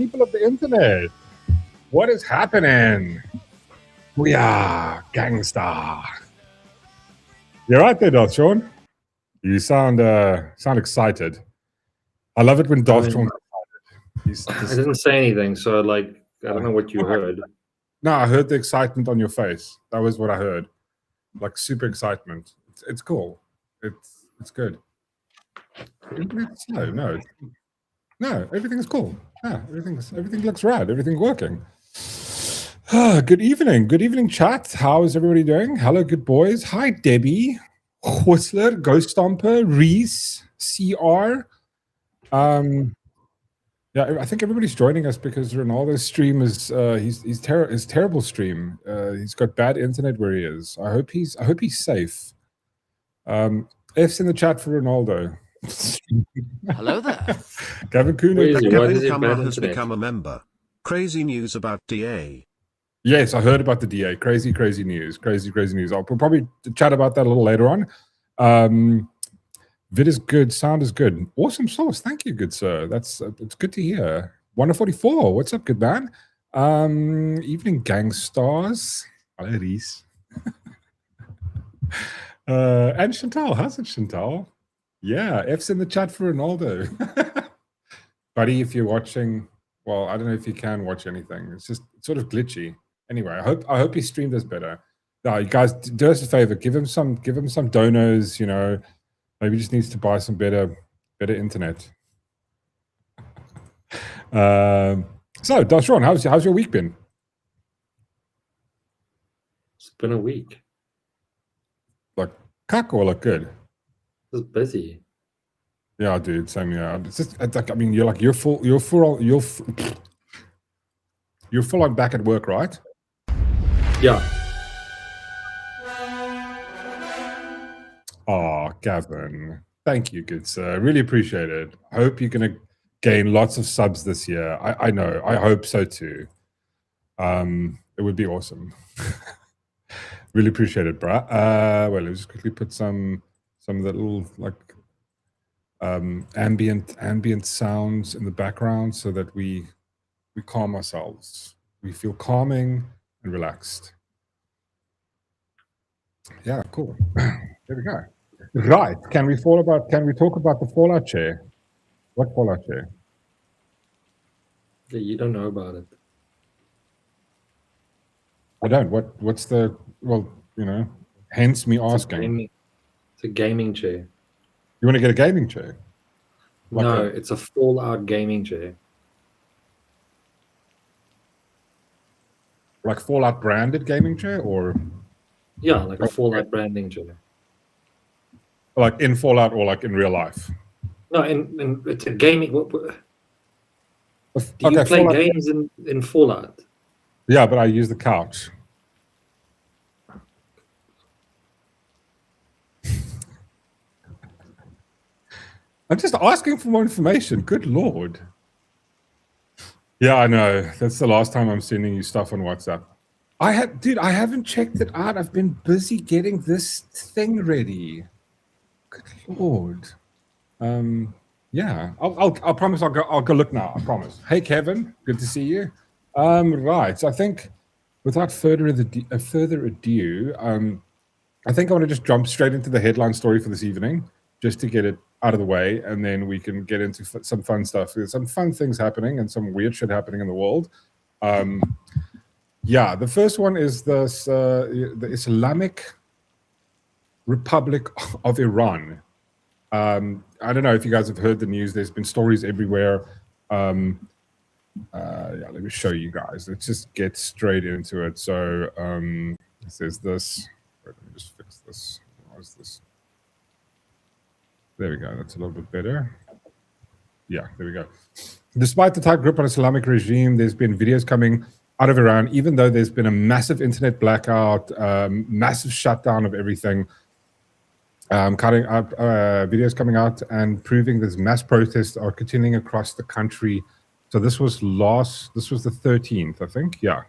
people of the internet. What is happening? We are gangsta. You're right there, Darth Sean. You sound excited. I love it when Darth Sean's excited. I didn't say anything, so I don't know what you heard. No, I heard the excitement on your face. That was what I heard. Like super excitement. It's cool. It's good. No, everything's cool. Yeah, everything looks rad. Everything's working. Good evening, chat. How is everybody doing? Hello, good boys. Hi, Debbie, Whistler, Ghost Stomper, Reese, CR. Yeah, I think everybody's joining us because Ronaldo's stream is his terrible stream. He's got bad internet where he is. I hope he's safe. F's in the chat for Ronaldo. Hello there. Gavin Kuhn. Gavin Kummer has become a member. Crazy news about DA. Yes, I heard about the DA. Crazy news. Crazy news. We'll probably chat about that a little later on. Vid is good. Sound is good. Awesome source. Thank you, good sir. It's good to hear. 144. What's up, good man? Evening, gang stars. Hello, Reese. And Chantal. How's it, Chantal? Yeah, F's in the chat for Ronaldo. Buddy, if you're watching, well, I don't know if you can watch anything. It's sort of glitchy. Anyway, I hope his stream does better. No, you guys, do us a favor. Give him some donos. You know, maybe he just needs to buy some better internet. So, Dashron, how's your week been? It's been a week. Like cuck or like good? It's busy. Yeah, dude. Same. Yeah. It's like, I mean, you're full on back at work, right? Yeah. Oh, Gavin. Thank you, good sir. Really appreciate it. I hope you're gonna gain lots of subs this year. I know. I hope so too. It would be awesome. Really appreciate it, bruh. Well, let's just quickly put some of the little like ambient sounds in the background so that we calm ourselves. We feel calming and relaxed. Yeah, cool. There we go. Right. Can we talk about the Fallout chair? What Fallout chair? Yeah, you don't know about it. I don't. What's the, well, you know, hence me asking. It's a gaming chair. You want to get a gaming chair? No, it's a Fallout gaming chair. Like Fallout branded gaming chair, or? Yeah, like a Fallout branding chair. Like in Fallout or like in real life? No, in it's a gaming. Do you play Fallout games in Fallout? Yeah, but I use the couch. I'm just asking for more information. Good Lord. Yeah, I know. That's the last time I'm sending you stuff on WhatsApp. I haven't checked it out. I've been busy getting this thing ready. Good Lord. Yeah, I'll promise I'll go look now. I promise. Hey, Kevin, good to see you. Right. So I think without further ado, I think I want to just jump straight into the headline story for this evening, just to get it out of the way, and then we can get into some fun stuff. There's some fun things happening and some weird shit happening in the world. Yeah, the first one is this the Islamic Republic of Iran. I don't know if you guys have heard the news. There's been stories everywhere. Yeah, let me show you guys. Let's just get straight into it. So it says this. Wait, let me just fix this. How is this? There we go. That's a little bit better. Yeah, there we go. Despite the tight grip on Islamic regime, there's been videos coming out of Iran, even though there's been a massive internet blackout, massive shutdown of everything. Videos coming out and proving there's mass protests are continuing across the country. So this was the 13th, I think. Yeah.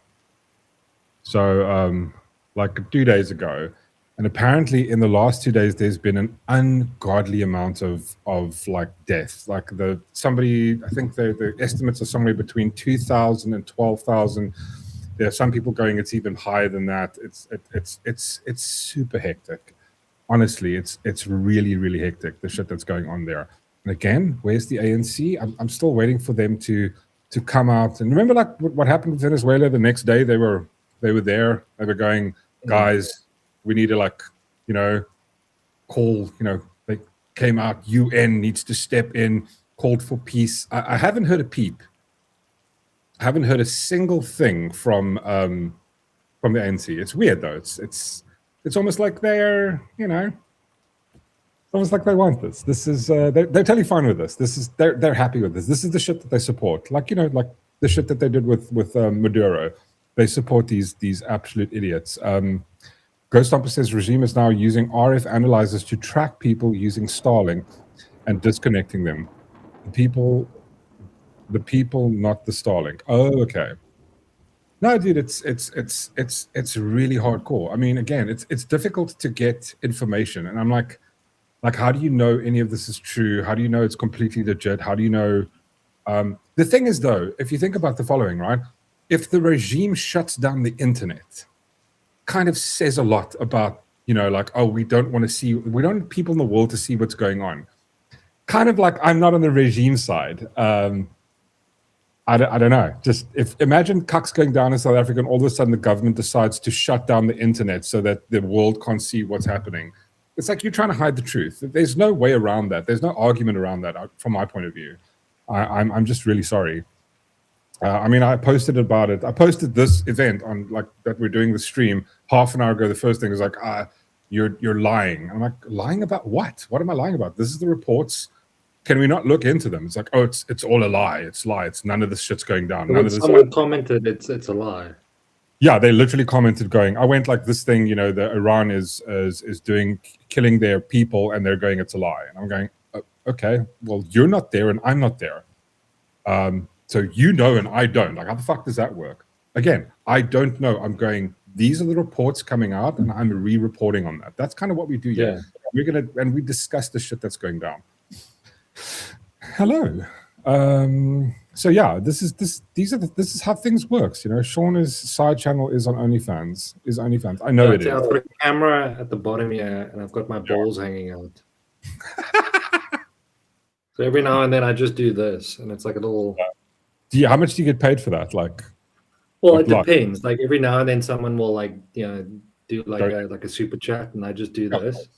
So like 2 days ago. And apparently in the last 2 days, there's been an ungodly amount of like death. Like somebody, I think the estimates are somewhere between 2,000 and 12,000. There are some people going, it's even higher than that. It's super hectic. Honestly, it's really, really hectic, the shit that's going on there. And again, where's the ANC? I'm still waiting for them to come out. And remember, like what happened with Venezuela? The next day, they were there. They were going, guys, we need to call. They came out. UN needs to step in. Called for peace. I haven't heard a peep. I haven't heard a single thing from the ANC. It's weird though. It's almost like they're it's almost like they want this. This is they're totally fine with this. This is they're happy with this. This is the shit that they support. Like like the shit that they did with Maduro. They support these absolute idiots. Ghost Stomper says regime is now using RF analyzers to track people using Starlink and disconnecting them. The people, not the Starlink. Oh, okay. No, dude, it's really hardcore. I mean, again, it's difficult to get information, and I'm like, how do you know any of this is true? How do you know it's completely legit? How do you know? The thing is, though, if you think about the following, right? If the regime shuts down the internet, kind of says a lot about, like, oh, we don't want people in the world to see what's going on. Kind of like I'm not on the regime side. I don't know. Just imagine cucks going down in South Africa and all of a sudden the government decides to shut down the internet so that the world can't see what's happening. It's like you're trying to hide the truth. There's no way around that. There's no argument around that from my point of view. I'm just really sorry. I mean, I posted about it. I posted this event on that we're doing the stream half an hour ago. The first thing was like, you're lying. I'm like, lying about what? What am I lying about? This is the reports. Can we not look into them? It's like, oh, it's all a lie. It's lie. It's none of this shit's going down. None of this. Someone commented it's a lie. Yeah, they literally commented going, I went like this thing, the Iran is killing their people, and they're going, it's a lie. And I'm going, okay, well, you're not there and I'm not there. So and I don't. Like, how the fuck does that work? Again, I don't know. I'm going, these are the reports coming out, and I'm re-reporting on that. That's kind of what we do here. Yeah. We discuss the shit that's going down. Hello. So yeah, this is how things works. Shauna's side channel is on OnlyFans. I know it is. I've got a camera at the bottom here, and I've got my balls hanging out. So every now and then I just do this, and it's like a little. How much do you get paid for that? Well, it depends. Like every now and then, someone will do like a super chat, and I just do this.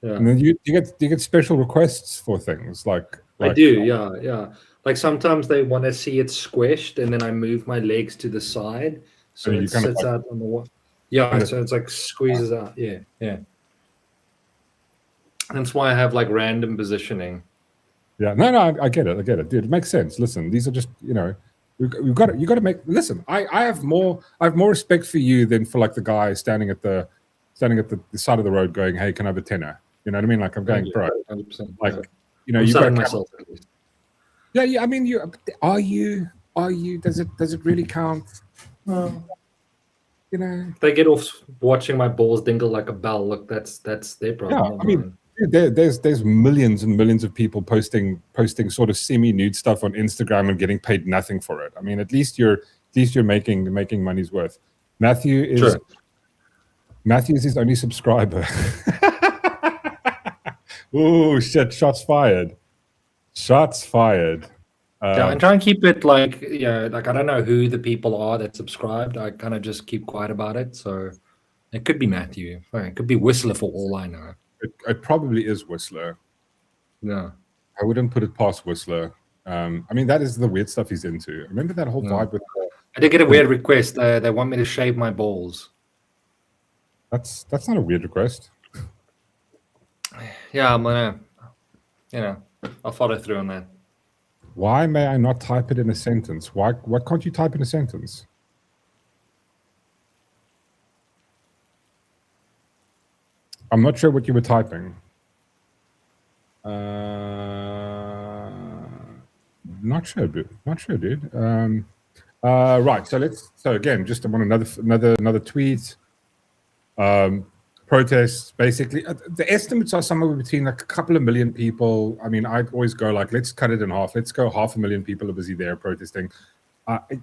Yeah. And then you get special requests for things like I do, yeah. Like sometimes they want to see it squished, and then I move my legs to the side, so it sits out on the wall. Yeah, so it's like squeezes out. Yeah. That's why I have like random positioning. Yeah, no, I get it, dude. It makes sense. Listen, these are just you got to make. Listen, I have more respect for you than for like the guy standing at the side of the road going, hey, can I have a tenner? You know what I mean? Like I'm going, bro. 100%. Like I'm you selling myself at least. Yeah. I mean, are you? Does it really count? They get off watching my balls dingle like a bell. Look, that's their problem. Yeah, I mean, there's millions and millions of people posting sort of semi-nude stuff on Instagram and getting paid nothing for it. I mean, at least you're making money's worth. Matthew's his only subscriber. Oh shit! Shots fired. And try and keep it like like I don't know who the people are that subscribed. I kind of just keep quiet about it. So it could be Matthew. It could be Whistler for all I know. It probably is Whistler. Yeah, I wouldn't put it past Whistler. I mean, that is the weird stuff he's into. Remember that whole vibe with. I did get a weird request. They want me to shave my balls. That's not a weird request. Yeah, I'm gonna. I'll follow through on that. Why may I not type it in a sentence? Why can't you type in a sentence? I'm not sure what you were typing. Not sure, dude. Right. So again, just I want another tweet. protests, basically. The estimates are somewhere between like a couple of million people. I mean, I'd always go like, let's cut it in half. Let's go 500,000 people are busy there protesting.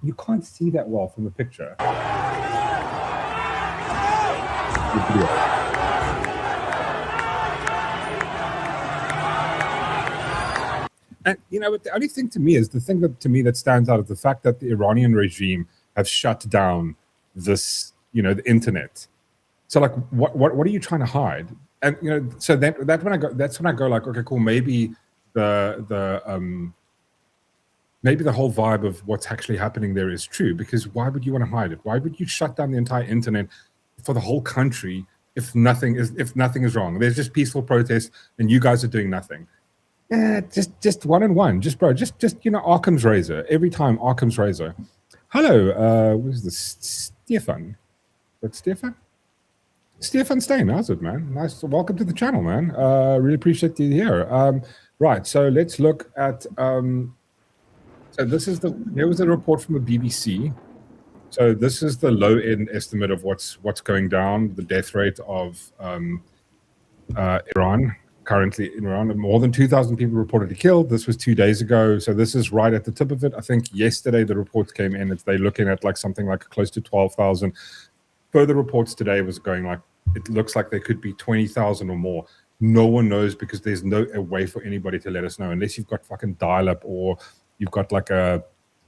You can't see that well from the picture. And you know, the only thing to me is the thing that to me that stands out is the fact that the Iranian regime have shut down this, you know, the internet. So like, what are you trying to hide? And you know, so that's when I go like, okay, cool. Maybe maybe the whole vibe of what's actually happening there is true. Because why would you want to hide it? Why would you shut down the entire internet for the whole country if nothing is wrong? There's just peaceful protests, and you guys are doing nothing. Yeah, just one and one, just you know, Occam's razor every time. Occam's razor. Hello, what is this? Stefan. What's Stefan? Stefan Stein, how's it, man? Nice. Welcome to the channel, man. Really appreciate you here. Right, so let's look at. So this is here was a report from the BBC. So this is the low end estimate of what's going down, the death rate of Iran. Currently in Iran, more than 2,000 people reportedly killed. This was 2 days ago, so this is right at the tip of it. I think yesterday the reports came in. They're looking at like something like close to 12,000. Further reports today was going like, it looks like there could be 20,000 or more. No one knows because there's no way for anybody to let us know unless you've got fucking dial-up or you've got like a,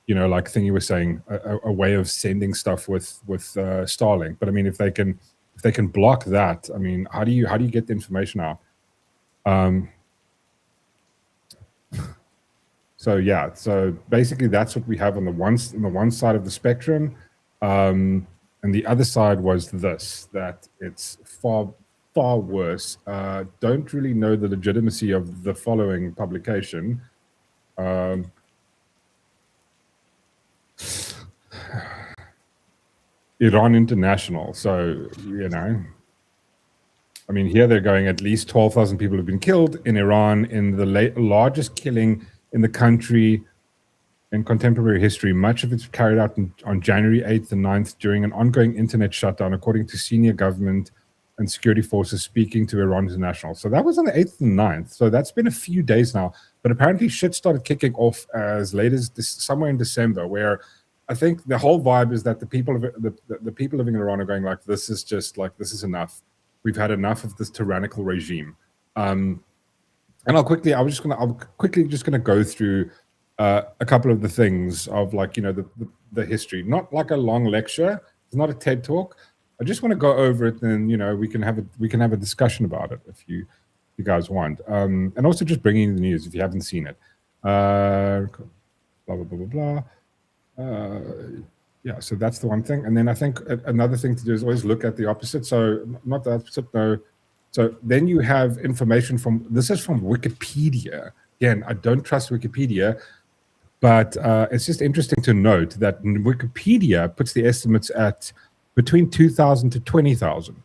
you know, like thing you were saying, a way of sending stuff with Starlink. But I mean, if they can block that, I mean, how do you get the information out? So yeah, so basically that's what we have on the one side of the spectrum, and the other side was this, that it's far worse. Don't really know the legitimacy of the following publication. Iran International. So, you know, I mean, here they're going at least 12,000 people have been killed in Iran in the largest killing in the country in contemporary history. Much of it's carried out on January 8th and 9th during an ongoing internet shutdown, according to senior government and security forces speaking to Iran International. So that was on the 8th and 9th. So that's been a few days now. But apparently shit started kicking off as late as somewhere in December, where I think the whole vibe is that the people living in Iran are going like, this is enough. We've had enough of this tyrannical regime. And I'll quickly just gonna go through a couple of the things of, like, you know, the history, not like a long lecture. It's not a TED talk. I just want to go over it, and you know, we can have a discussion about it if you guys want, and also just bringing in the news if you haven't seen it. Blah blah blah blah blah. Yeah, so that's the one thing. And then I think another thing to do is always look at the opposite. So not the opposite, no. So then you have information this is from Wikipedia. Again, I don't trust Wikipedia, but it's just interesting to note that Wikipedia puts the estimates at between 2,000 to 20,000.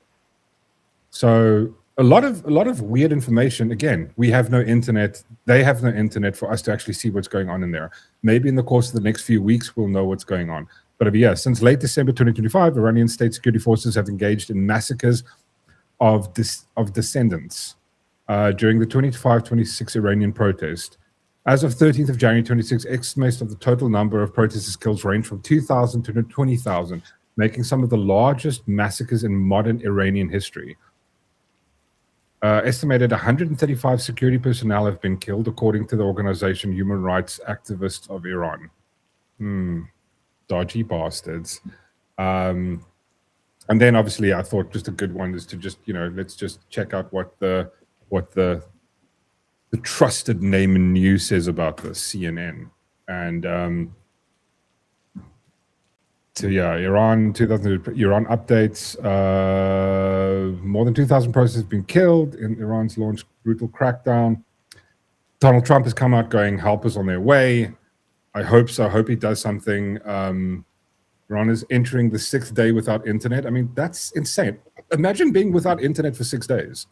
So a lot of weird information. Again, we have no internet. They have no internet for us to actually see what's going on in there. Maybe in the course of the next few weeks, we'll know what's going on. But yeah, since late December 2025, Iranian state security forces have engaged in massacres of dissidents during the 25-26 Iranian protest. As of 13th of January 26, estimates of the total number of protesters killed range from 2,000 to 20,000, making some of the largest massacres in modern Iranian history. Estimated 135 security personnel have been killed, according to the organization Human Rights Activists of Iran. Dodgy bastards. And then obviously I thought just a good one is to just, you know, let's just check out what the trusted name in news says about this, CNN. And so yeah, Iran updates. More than 2,000 protesters have been killed in Iran's launched brutal crackdown. Donald Trump has come out going, help us on their way. I hope so. I hope he does something. Iran is entering the 6th day without internet. I mean, that's insane. Imagine being without internet for 6 days.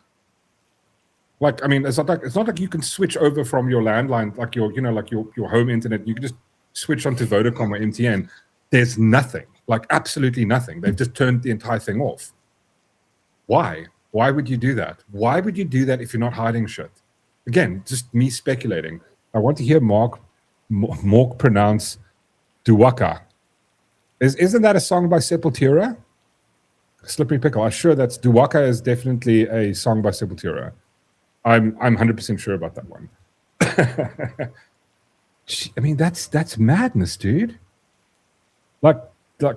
Like, I mean, it's not like you can switch over from your landline, like your home internet. You can just switch onto Vodacom or MTN. There's nothing, like absolutely nothing. They've just turned the entire thing off. Why? Why would you do that? Why would you do that if you're not hiding shit? Again, just me speculating. I want to hear Mork pronounce Duwaka. Isn't that a song by Sepultura? Slippery Pickle. I'm sure that's Duwaka is definitely a song by Sepultura. I'm 100% sure about that one. I mean, that's madness, dude. Like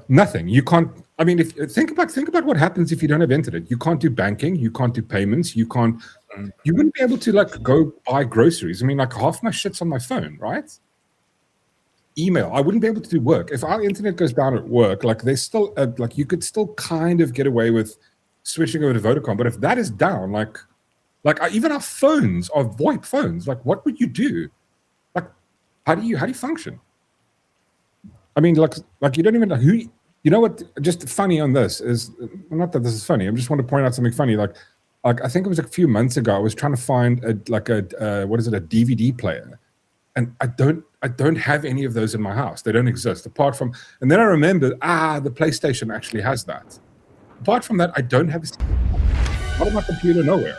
nothing. You can't. I mean, if think about what happens if you don't have internet. You can't do banking. You can't do payments. You can't. You wouldn't be able to like go buy groceries. I mean, like half my shit's on my phone, right? Email. I wouldn't be able to do work if our internet goes down at work. Like there's still like you could still kind of get away with switching over to Vodacom, but if that is down, like even our phones are VoIP phones. Like, what would you do? Like, how do you function? I mean, like you don't even know who. You know what? Just funny on this is not that this is funny. I just want to point out something funny. Like I think it was a few months ago. I was trying to find a DVD player, and I don't have any of those in my house. They don't exist apart from. And then I remembered, the PlayStation actually has that. Apart from that, I don't have. Not on my computer, nowhere.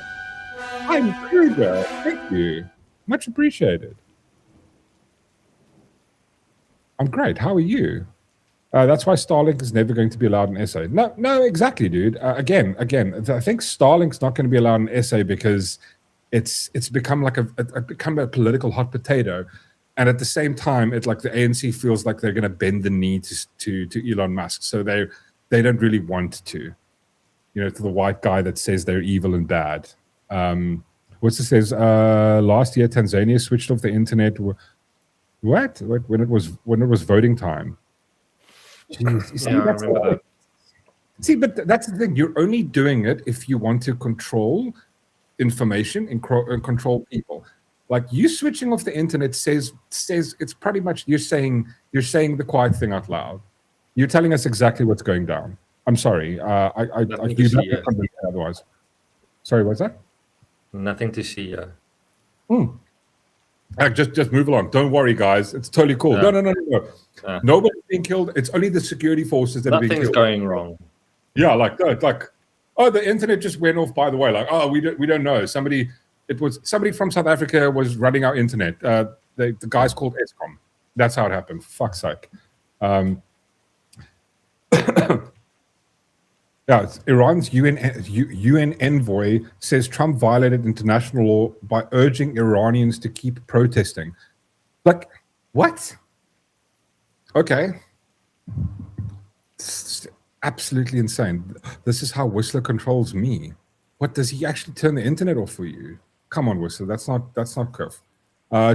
I'm Kruger. Thank you. Much appreciated. I'm great. How are you? That's why Starlink is never going to be allowed in SA. No, exactly, dude. Again, I think Starlink's not going to be allowed in SA because it's become like a political hot potato, and at the same time, it's like the ANC feels like they're going to bend the knee to Elon Musk, so they don't really want to, to the white guy that says they're evil and bad. What's this says? Last year, Tanzania switched off the internet. What? When it was voting time. Jeez, I remember that. See, but that's the thing. You're only doing it if you want to control information and control people. Like you switching off the internet says it's pretty much you're saying the quiet thing out loud. You're telling us exactly what's going down. I'm sorry. I do not otherwise. Sorry, what's that? Nothing to see. Just move along. Don't worry, guys. It's totally cool. No. Nobody's being killed. It's only the security forces that are being killed. Nothing's going wrong. Yeah, the internet just went off. By the way, we don't know. Somebody from South Africa was running our internet. The guy's called Eskom. That's how it happened. For fuck's sake. Yeah, Iran's UN envoy says Trump violated international law by urging Iranians to keep protesting. Like, what? Okay. It's absolutely insane. This is how Whistler controls me. What, does he actually turn the internet off for you? Come on, Whistler, that's not curve.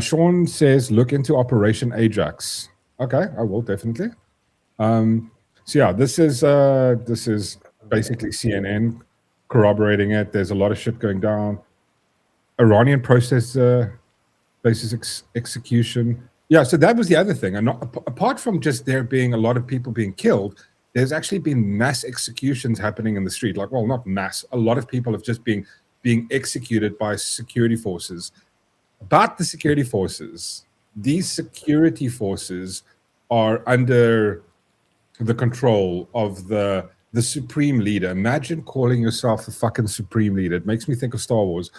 Sean says, look into Operation Ajax. Okay, I will definitely. So yeah, this is basically CNN corroborating it. There's a lot of shit going down. Iranian processor basis execution. Yeah, so that was the other thing. And apart from just there being a lot of people being killed, there's actually been mass executions happening in the street. Like, well, not mass. A lot of people have just being executed by security forces. About the security forces, these security forces are under the control of the supreme leader. Imagine calling yourself the fucking supreme leader. It makes me think of Star Wars.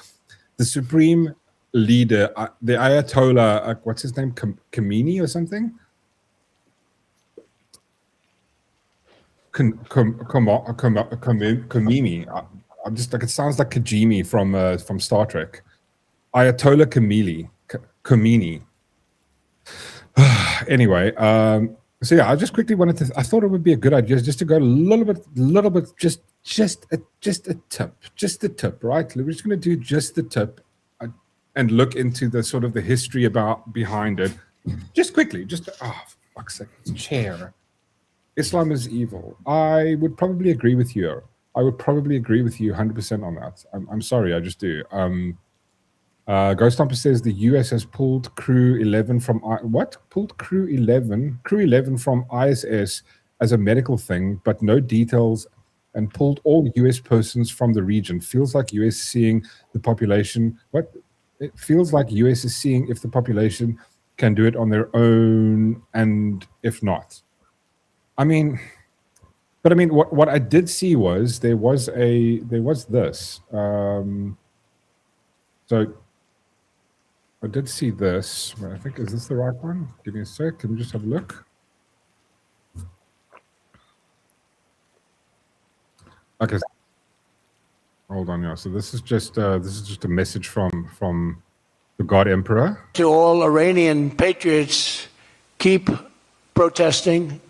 The supreme leader, the Ayatollah, what's his name? Khamenei or something? Khamenei. I'm just like, it sounds like Kajimi from Star Trek. Ayatollah Khamenei. Anyway, so yeah, I just quickly wanted to. I thought it would be a good idea just to go a little bit, just a tip, right? We're just going to do just the tip, and look into the sort of the history behind it, just quickly. Just for fuck's sake, it's chair. Islam is evil. I would probably agree with you. I would probably agree with you 100% on that. I'm sorry, I just do. Ghost Stomper says the US has pulled Crew 11 from Pulled Crew 11 from ISS as a medical thing, but no details, and pulled all US persons from the region. Feels like US seeing the population. It feels like US is seeing if the population can do it on their own, and if not. I mean, But I mean, what I did see was there was this. So I did see this. I think, is this the right one? Give me a sec. Can we just have a look? Okay. Hold on, yeah. So this is just a message from the God Emperor. To all Iranian patriots, keep protesting,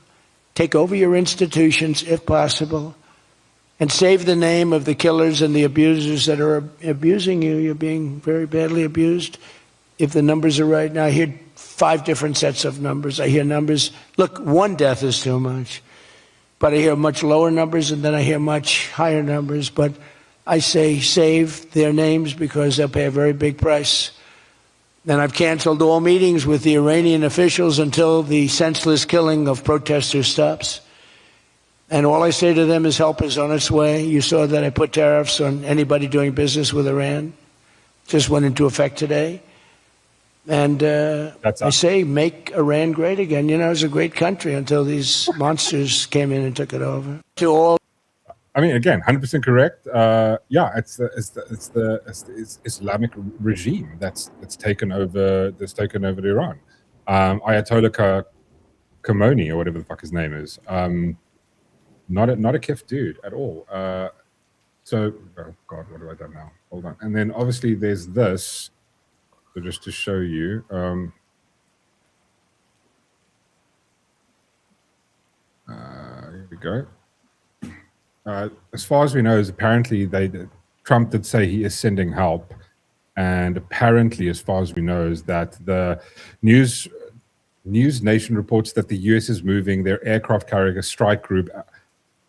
take over your institutions if possible, and save the name of the killers and the abusers that are abusing you. You're being very badly abused. If the numbers are right now, I hear 5 different sets of numbers. I hear numbers. Look, 1 death is too much. But I hear much lower numbers, and then I hear much higher numbers. But I say save their names because they'll pay a very big price. And I've canceled all meetings with the Iranian officials until the senseless killing of protesters stops. And all I say to them is help is on its way. You saw that I put tariffs on anybody doing business with Iran. Just went into effect today. And I say, make Iran great again. You know, it's a great country until these monsters came in and took it over. To all, I mean, again, 100% correct. Yeah, it's the Islamic regime that's taken over Iran. Ayatollah Khamenei, or whatever the fuck his name is, not a kif dude at all. So, oh God, what have I done now? Hold on. And then obviously there's this. So just to show you, here we go. As far as we know, is apparently Trump did say he is sending help, and apparently, as far as we know, is that the News Nation reports that the U.S. is moving their aircraft carrier strike group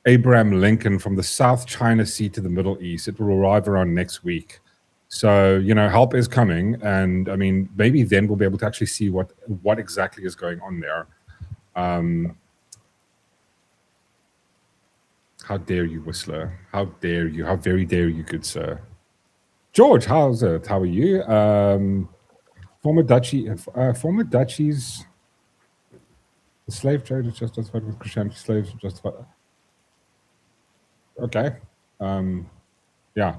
Abraham Lincoln from the South China Sea to the Middle East. It will arrive around next week. So, you know, help is coming, and I mean, maybe then we'll be able to actually see what exactly is going on there. How dare you, Whistler? How dare you? How very dare you, good sir? George, how's it? How are you? Former duchies, the slave trade is just justified with Christianity. Slaves justified. Okay. Yeah.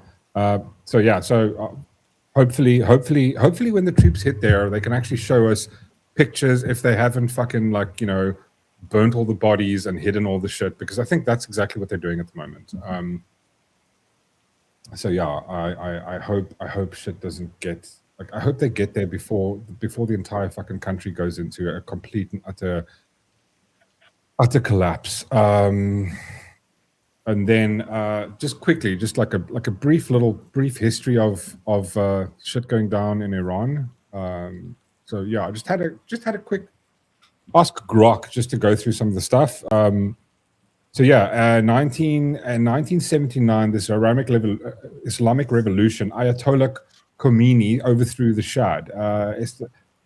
So hopefully when the troops hit there, they can actually show us pictures if they haven't fucking, like, you know, burnt all the bodies and hidden all the shit, because I think that's exactly what they're doing at the moment. So yeah, I hope shit doesn't get, like, I hope they get there before the entire fucking country goes into a complete and utter collapse. And then just quickly, just like a brief history of shit going down in Iran. So yeah, I just had a quick ask Grok just to go through some of the stuff. So yeah, 1979, this Islamic Revolution, Ayatollah Khamenei overthrew the Shah,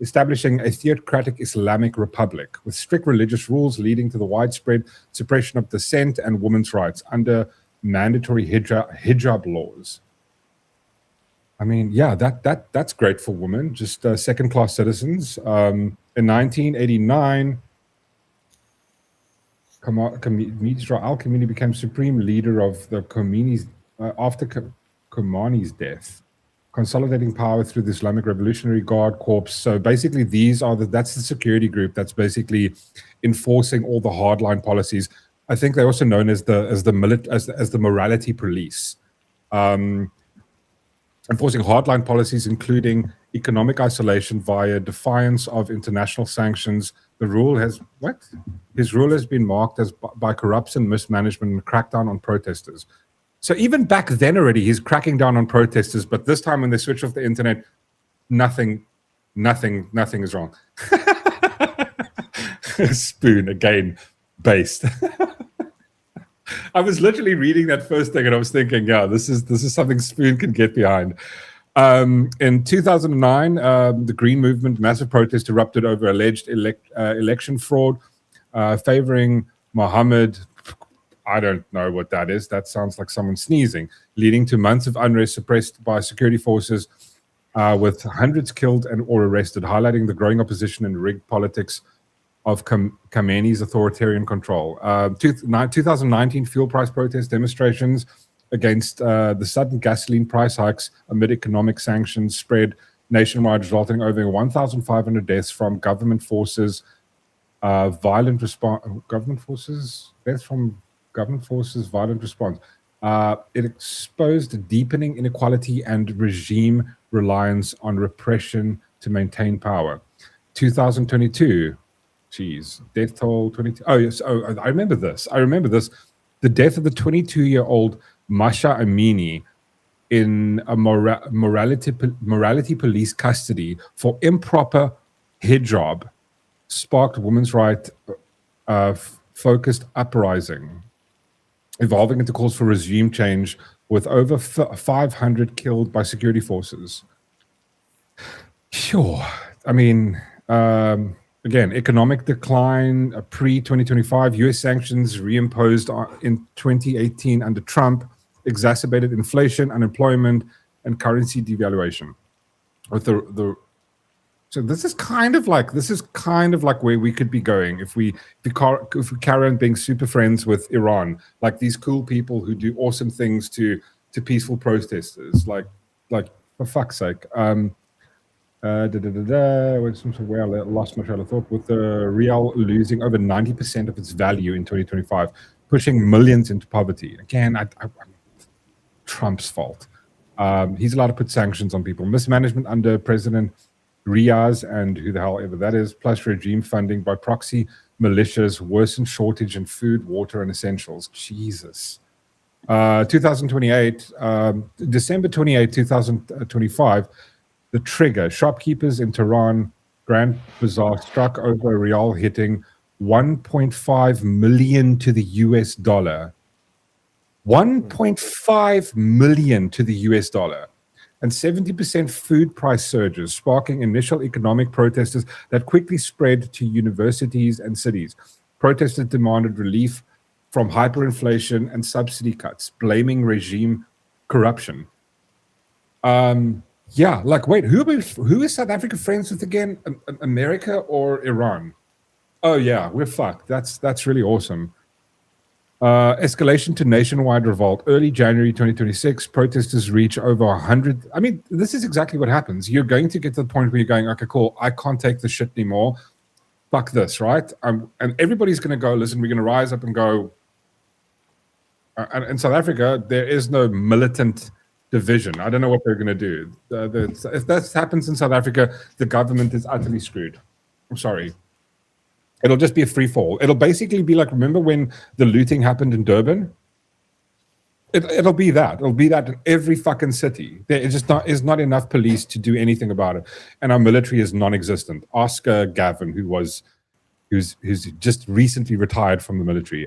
establishing a theocratic Islamic Republic with strict religious rules leading to the widespread suppression of dissent and women's rights under mandatory hijab laws. I mean, yeah, that's great for women, just second-class citizens. In 1989, Al-Khamenei became supreme leader of the Khomeinis after Khamenei's death, consolidating power through the Islamic Revolutionary Guard Corps. So basically, that's the security group that's basically enforcing all the hardline policies. I think they're also known as the morality police. Enforcing hardline policies, including economic isolation via defiance of international sanctions. His rule has been marked by corruption, mismanagement, and crackdown on protesters. So even back then already, he's cracking down on protesters. But this time, when they switch off the internet, nothing is wrong. Spoon again, based. I was literally reading that first thing and I was thinking, yeah, this is something Spoon can get behind. In 2009, the Green Movement, massive protest erupted over alleged election fraud, favoring Mohammed. I don't know what that is. That sounds like someone sneezing, leading to months of unrest suppressed by security forces, with hundreds killed and or arrested, highlighting the growing opposition and rigged politics of Khamenei's authoritarian control. 2019 fuel price protest demonstrations against the sudden gasoline price hikes amid economic sanctions spread nationwide, resulting in over 1,500 deaths from government forces. Violent response. Government forces. Deaths from government forces. Violent response. It exposed deepening inequality and regime reliance on repression to maintain power. 2022. Jeez, death toll 22. Oh yes. Oh, I remember this. The death of the 22-year-old Masha Amini in a morality police custody for improper hijab sparked women's right focused uprising, evolving into calls for regime change, with over 500 killed by security forces. Sure. I mean, again, economic decline pre-2025, U.S. sanctions reimposed in 2018 under Trump, exacerbated inflation, unemployment, and currency devaluation. With so this is kind of like where we could be going if we carry on being super friends with Iran, like these cool people who do awesome things to peaceful protesters, like for fuck's sake. Where I lost my train of thought. With the real losing over 90% of its value in 2025, pushing millions into poverty. Again, Trump's fault. He's allowed to put sanctions on people. Mismanagement under President Riaz and who the hell ever that is, plus regime funding by proxy militias, worsened shortage in food, water, and essentials. Jesus. 2028, December 28, 2025, the trigger. Shopkeepers in Tehran Grand Bazaar struck over a rial, hitting 1.5 million to the US dollar. 1.5 million to the US dollar. And 70% food price surges, sparking initial economic protesters that quickly spread to universities and cities. Protesters demanded relief from hyperinflation and subsidy cuts, blaming regime corruption. Yeah, like, wait, who is South Africa friends with again? America or Iran? Oh yeah, we're fucked. That's really awesome. Escalation to nationwide revolt. Early January 2026, protesters reach over 100. I mean, this is exactly what happens. You're going to get to the point where you're going, okay, cool, I can't take this shit anymore. Fuck this, right? And everybody's going to go, listen, we're going to rise up and go. And in South Africa, there is no militant division. I don't know what they're going to do. If that happens in South Africa, the government is utterly screwed. I'm sorry. It'll just be a free fall. It'll basically be like, remember when the looting happened in Durban? It'll be that. It'll be that in every fucking city. There is not enough police to do anything about it, and our military is non-existent. Ask Gavin, who's just recently retired from the military.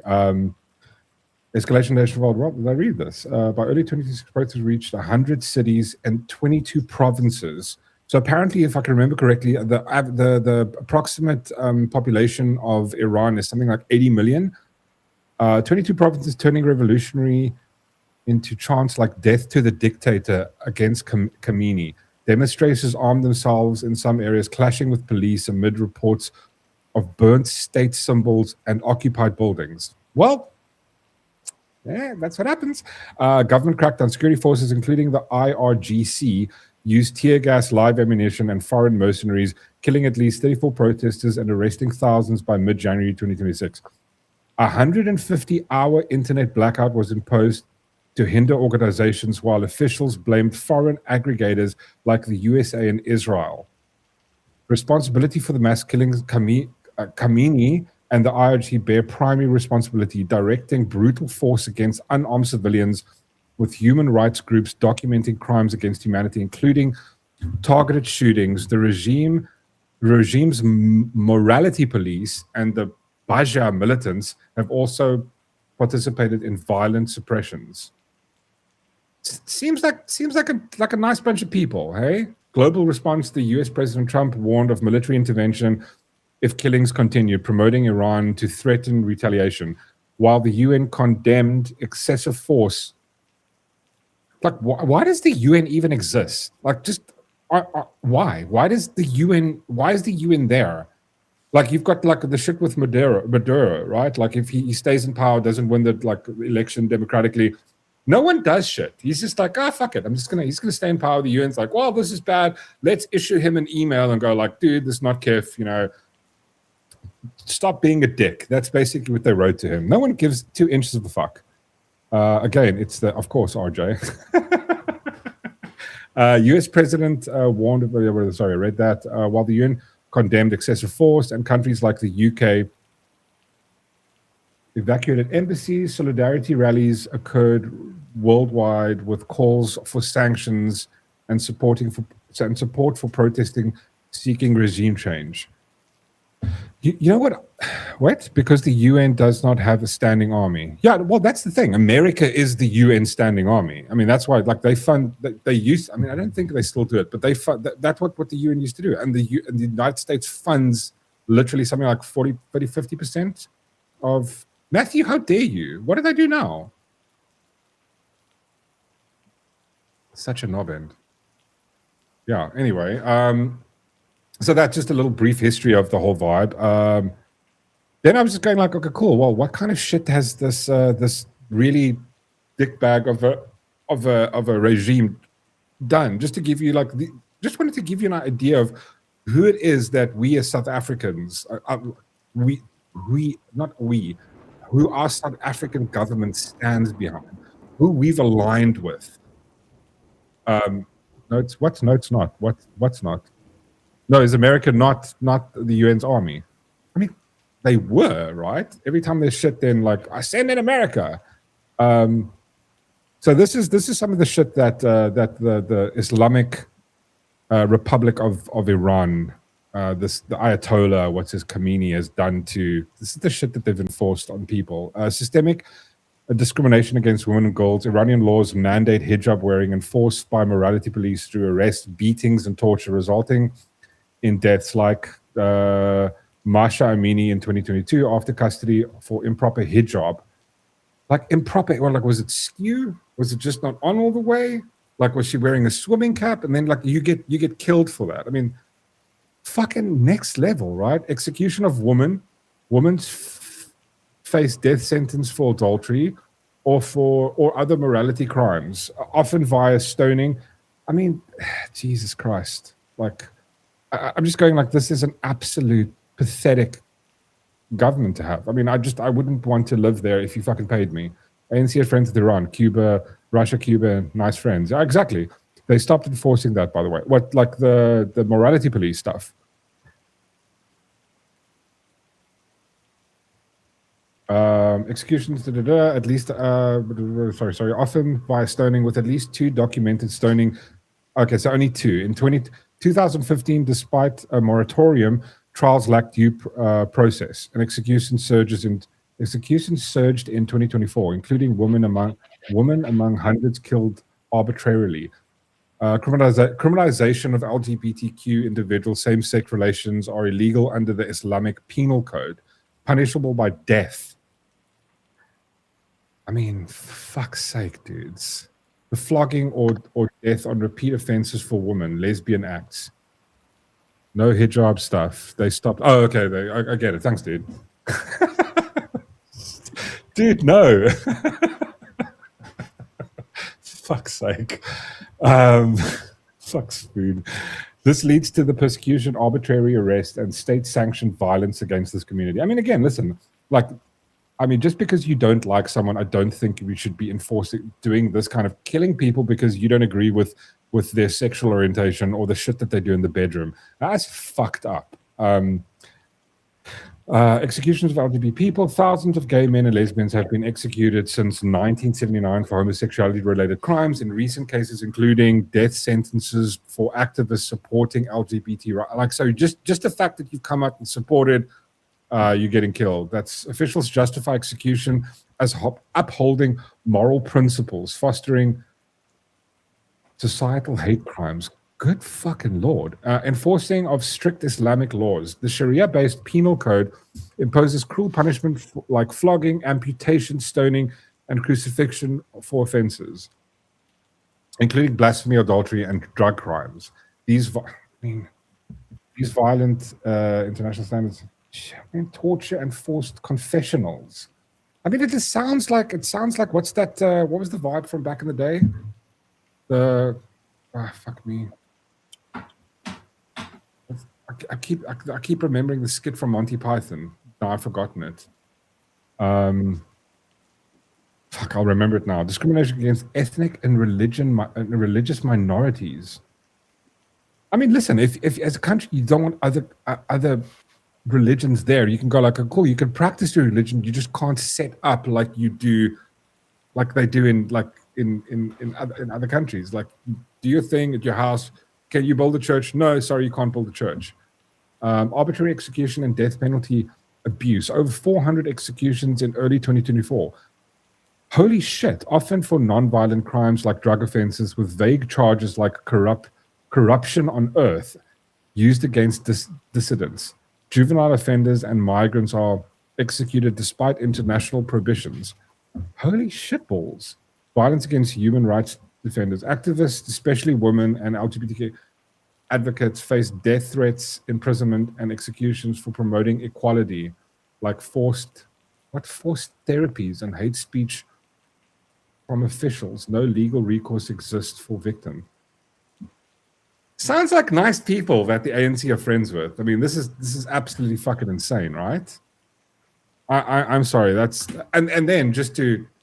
Escalation nationwide. What did I read this? By early 2026, protests reached 100 cities and 22 provinces. So apparently, if I can remember correctly, the approximate population of Iran is something like 80 million. 22 provinces turning revolutionary into chants like "Death to the Dictator" against Khamenei. Demonstrators armed themselves in some areas, clashing with police amid reports of burnt state symbols and occupied buildings. Well, yeah, that's what happens. Government crackdown. Security forces, including the IRGC, used tear gas, live ammunition, and foreign mercenaries, killing at least 34 protesters and arresting thousands by mid-January 2026. A 150-hour internet blackout was imposed to hinder organizations, while officials blamed foreign aggregators like the USA and Israel. Responsibility for the mass killings, Khamenei and the IRG bear primary responsibility, directing brutal force against unarmed civilians, with human rights groups documenting crimes against humanity, including targeted shootings. The regime's morality police and the Baja militants have also participated in violent suppressions. Seems like a nice bunch of people, hey? Global response to U.S. President Trump warned of military intervention if killings continue, promoting Iran to threaten retaliation, while the UN condemned excessive force. Like, why does the UN even exist? Like, just why? Why does the UN? Why is the UN there? Like you've got like the shit with Maduro, right? Like if he stays in power, doesn't win the like election democratically, no one does shit. He's just like, fuck it. He's gonna stay in power. The UN's like, well, this is bad. Let's issue him an email and go like, dude, this is not Kif, stop being a dick. That's basically what they wrote to him. No one gives 2 inches of a fuck. Again, it's of course, RJ. US President warned, sorry, I read that, while the UN condemned excessive force and countries like the UK evacuated embassies, solidarity rallies occurred worldwide with calls for sanctions and support for protesting, seeking regime change. You know what? What? Because the UN does not have a standing army. Yeah, well, that's the thing. America is the UN standing army. I mean, that's why, like, they fund. They used. I mean, I don't think they still do it, but they fund. That's what the UN used to do. And the United States funds literally something like 40, 30, 50% of. Matthew, how dare you? What did I do now? Such a knob end. Yeah. Anyway. So that's just a little brief history of the whole vibe. Then I was just going like, okay, cool. Well, what kind of shit has this this really dickbag of a regime done? Just to give you like, just wanted to give you an idea of who it is that we as South Africans, who our South African government stands behind, who we've aligned with. No, it's not. What's not? No, is America not the UN's army? I mean, they were, right? Every time there's shit, then like, I send in America. So this is some of the shit that the Islamic Republic of Iran, the Ayatollah, Khamenei has done to. This is the shit that they've enforced on people. Systemic discrimination against women and girls. Iranian laws mandate hijab wearing enforced by morality police through arrest, beatings, and torture, resulting in deaths like Masha Amini in 2022 after custody for improper hijab. Like improper, or like was it skew? Was it just not on all the way? Like was she wearing a swimming cap? And then like you get killed for that. I mean, fucking next level, right? Execution of women face death sentence for adultery or other morality crimes, often via stoning. I mean, Jesus Christ, like. I'm just going like, this is an absolute pathetic government to have. I mean, I wouldn't want to live there if you fucking paid me. ANC had friends with Iran, Cuba, Russia, Cuba, nice friends. Yeah, exactly. They stopped enforcing that, by the way. What, like the morality police stuff? Executions, at least, sorry, often by stoning with at least 2 documented stoning. Okay, so only 2. In 2015, despite a moratorium, trials lacked due process, and execution surged in 2024, including women among hundreds killed arbitrarily. Criminalization of LGBTQ individuals, same-sex relations are illegal under the Islamic Penal Code, punishable by death. I mean, fuck's sake, dudes. The flogging or death on repeat offenses for women, lesbian acts. No hijab stuff. They stopped. Oh, okay. I get it. Thanks, dude. Dude, no. Fuck's sake. Fuck's food. This leads to the persecution, arbitrary arrest, and state-sanctioned violence against this community. I mean, again, listen, like, I mean, just because you don't like someone, I don't think we should be doing this kind of killing people because you don't agree with their sexual orientation or the shit that they do in the bedroom. That's fucked up. Executions of LGBT people. Thousands of gay men and lesbians have been executed since 1979 for homosexuality-related crimes, in recent cases including death sentences for activists supporting LGBT rights. Like, so just the fact that you've come out and supported you're getting killed. That's officials justify execution as upholding moral principles, fostering societal hate crimes. Good fucking Lord. Enforcing of strict Islamic laws. The Sharia-based penal code imposes cruel punishment like flogging, amputation, stoning, and crucifixion for offenses, including blasphemy, adultery, and drug crimes. These violent international standards. torture and forced confessionals. I mean, it sounds like what's that? What was the vibe from back in the day? Fuck me. I keep remembering the skit from Monty Python. No, I've forgotten it. Fuck, I'll remember it now. Discrimination against ethnic and religious minorities. I mean, listen, if as a country you don't want other religions there, you can go like, cool, you can practice your religion, you just can't set up like they do in other countries. Like, do your thing at your house. Can you build a church? No, sorry, you can't build a church. Arbitrary execution and death penalty abuse. Over 400 executions in early 2024. Holy shit, often for non-violent crimes like drug offenses with vague charges like corruption on earth used against dissidents. Juvenile offenders and migrants are executed despite international prohibitions. Holy shitballs. Violence against human rights defenders. Activists, especially women and LGBTQ advocates, face death threats, imprisonment, and executions for promoting equality, like forced therapies and hate speech from officials. No legal recourse exists for victims. Sounds like nice people that the ANC are friends with. I mean, this is absolutely fucking insane, right? I'm sorry. And then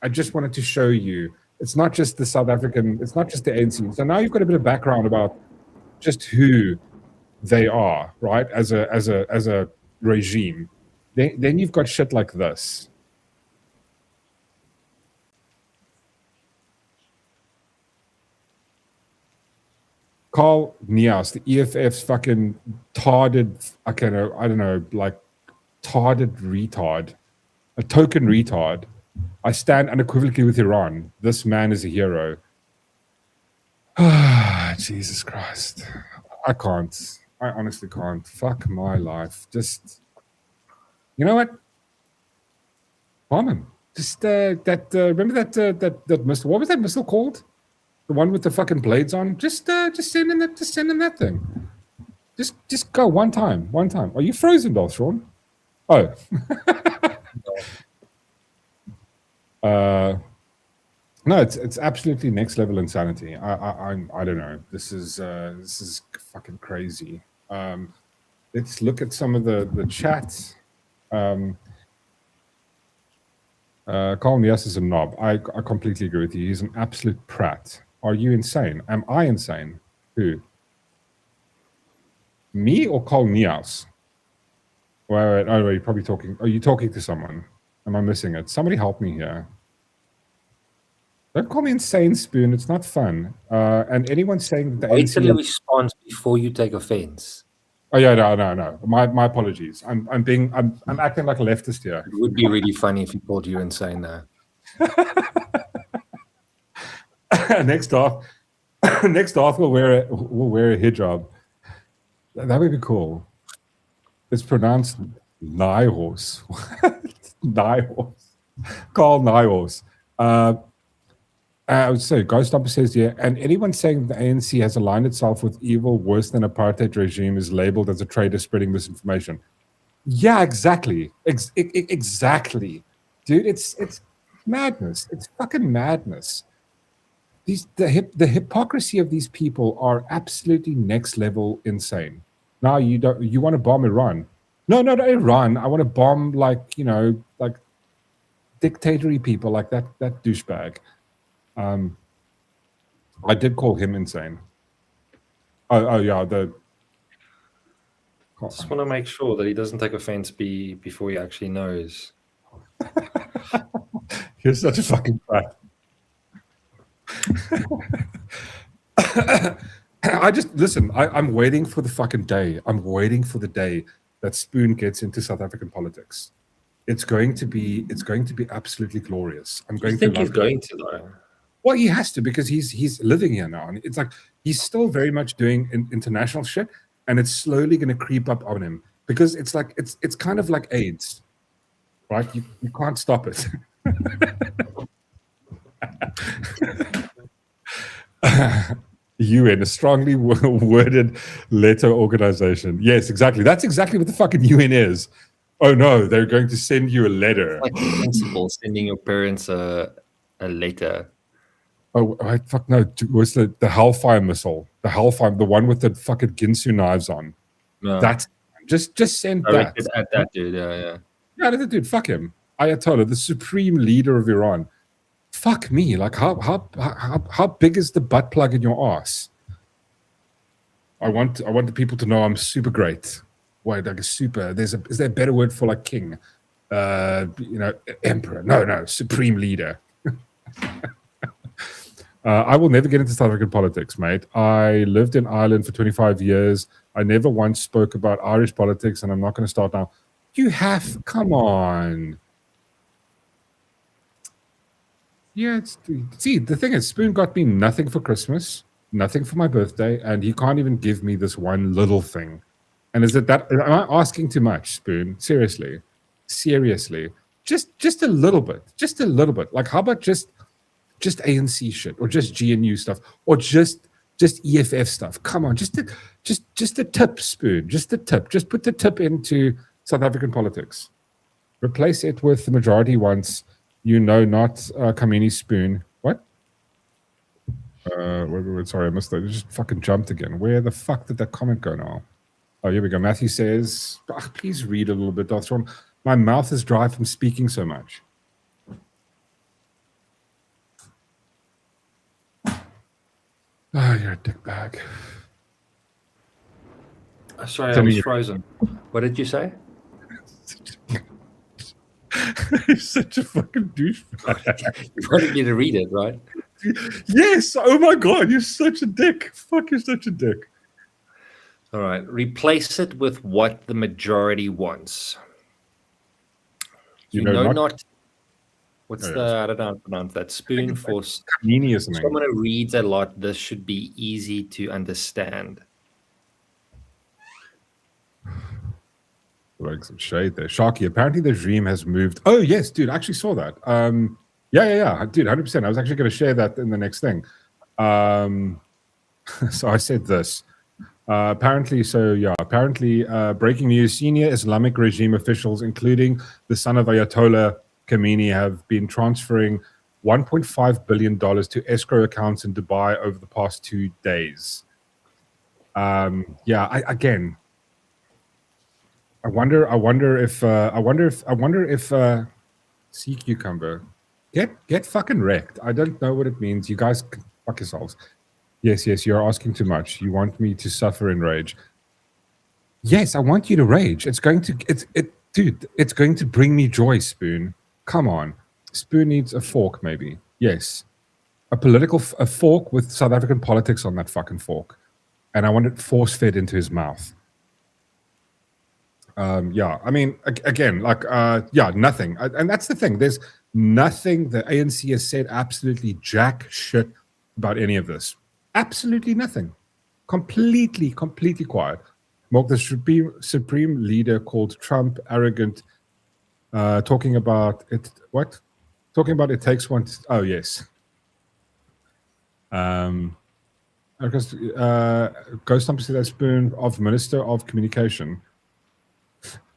I just wanted to show you, it's not just the South African, it's not just the ANC. So now you've got a bit of background about just who they are, right? As a regime. Then you've got shit like this. Carl Nias, the EFF's fucking tarded, I don't know, like tarded retard, a token retard. I stand unequivocally with Iran. This man is a hero. Jesus Christ. I can't. I honestly can't. Fuck my life. Just, you know what? Bomb him. Just remember that missile? What was that missile called? The one with the fucking blades on? Just send in that thing. Just go one time. Are you frozen, Dolph Sean? Oh. No, it's absolutely next level insanity. I don't know. This is fucking crazy. Let's look at some of the chats. Carl Nias is a knob. I completely agree with you. He's an absolute prat. Are you insane? Am I insane? Who? Me or Carl Nias? Wait, oh, you're probably talking. Are you talking to someone? Am I missing it? Somebody help me here. Don't call me insane, Spoon. It's not fun. And anyone saying that the wait till he responds before you take offense. Oh yeah, no. My apologies. I'm acting like a leftist here. It would be really funny if he called you insane now. Next off we'll wear a hijab. That would be cool. It's pronounced Nihos. Nihos. Carl Nihos. I would say Ghost Stomper says, yeah, and anyone saying the ANC has aligned itself with evil worse than apartheid regime is labeled as a traitor spreading misinformation. Yeah, exactly. Exactly. Dude, it's madness. It's fucking madness. The hypocrisy of these people are absolutely next level insane. Now you want to bomb Iran. No, not Iran. I want to bomb like dictatory people like that douchebag. I did call him insane. Oh yeah, just want to make sure that he doesn't take offense before he actually knows. You're such a fucking brat. I'm waiting for the fucking day. I'm waiting for the day that Spoon gets into South African politics. It's going to be absolutely glorious. I'm going to. He's going to though. Well, he has to because he's living here now, and it's like he's still very much doing international shit, and it's slowly going to creep up on him because it's like it's kind of like AIDS, right? You can't stop it. UN, a strongly worded letter organization. Yes, exactly. That's exactly what the fucking UN is. Oh no, they're going to send you a letter. Like the principal sending your parents a letter. Oh, fuck no. Was the Hellfire missile? The Hellfire, the one with the fucking Ginsu knives on. No. That's just send Directed that. at that dude, yeah. Yeah, dude, fuck him. Ayatollah, the supreme leader of Iran. Fuck me. Like, how big is the butt plug in your ass? I want the people to know I'm super great. Wait, like a super. Is there a better word for like king? Emperor. No, supreme leader. I will never get into South African politics, mate. I lived in Ireland for 25 years. I never once spoke about Irish politics, and I'm not going to start now. Come on. Yeah, see, the thing is, Spoon got me nothing for Christmas, nothing for my birthday, and he can't even give me this one little thing. And am I asking too much, Spoon? Seriously. Just a little bit. Like, how about just ANC shit, or just GNU stuff, or just EFF stuff? Come on, just a tip, Spoon. Just a tip. Just put the tip into South African politics. Replace it with the majority once. Not Khamenei's Spoon. What? Sorry, I missed that. It just fucking jumped again. Where the fuck did that comment go now? Oh, here we go. Matthew says, please read a little bit, Dothron. My mouth is dry from speaking so much. Oh, you're a dickbag. Sorry, I was frozen. What did you say? You're such a fucking douchebag. You wanted me to read it, right? Yes. Oh my God, you're such a dick. Fuck, you're such a dick. All right. Replace it with what the majority wants. What's I don't know how to pronounce that. Spoon for someone who reads a lot, this should be easy to understand. Like some shade there. Sharky, apparently the dream has moved. Oh, yes, dude, I actually saw that. Yeah. Dude, 100%. I was actually going to share that in the next thing. So I said this. Apparently, breaking news, senior Islamic regime officials, including the son of Ayatollah Khamenei, have been transferring $1.5 billion to escrow accounts in Dubai over the past 2 days. I wonder if sea cucumber get fucking wrecked. I don't know what it means. You guys can fuck yourselves. Yes, you're asking too much. You want me to suffer in rage. Yes, I want you to rage. It's going to bring me joy, Spoon. Come on. Spoon needs a fork, maybe. Yes. A fork with South African politics on that fucking fork. And I want it force-fed into his mouth. I mean, again, nothing. And that's the thing. There's nothing. The ANC has said absolutely jack shit about any of this. Absolutely nothing. Completely quiet. Mork, the supreme leader called Trump arrogant, talking about it. What? Talking about it takes one. Oh, yes. Because Ghost Thumper said that Spoon of Minister of Communication.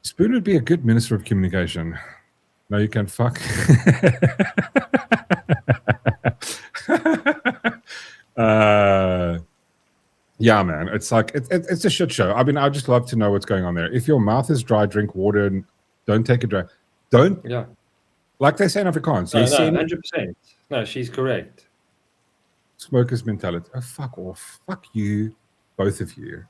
Spoon would be a good Minister of Communication. No, you can fuck. Yeah, man. It's like it's a shit show. I mean, I'd just love to know what's going on there. If your mouth is dry, drink water and don't take a drink. Don't. Yeah. Like they say in Afrikaans. No, 100%. No, she's correct. Smoker's mentality. Oh, fuck off. Fuck you, both of you.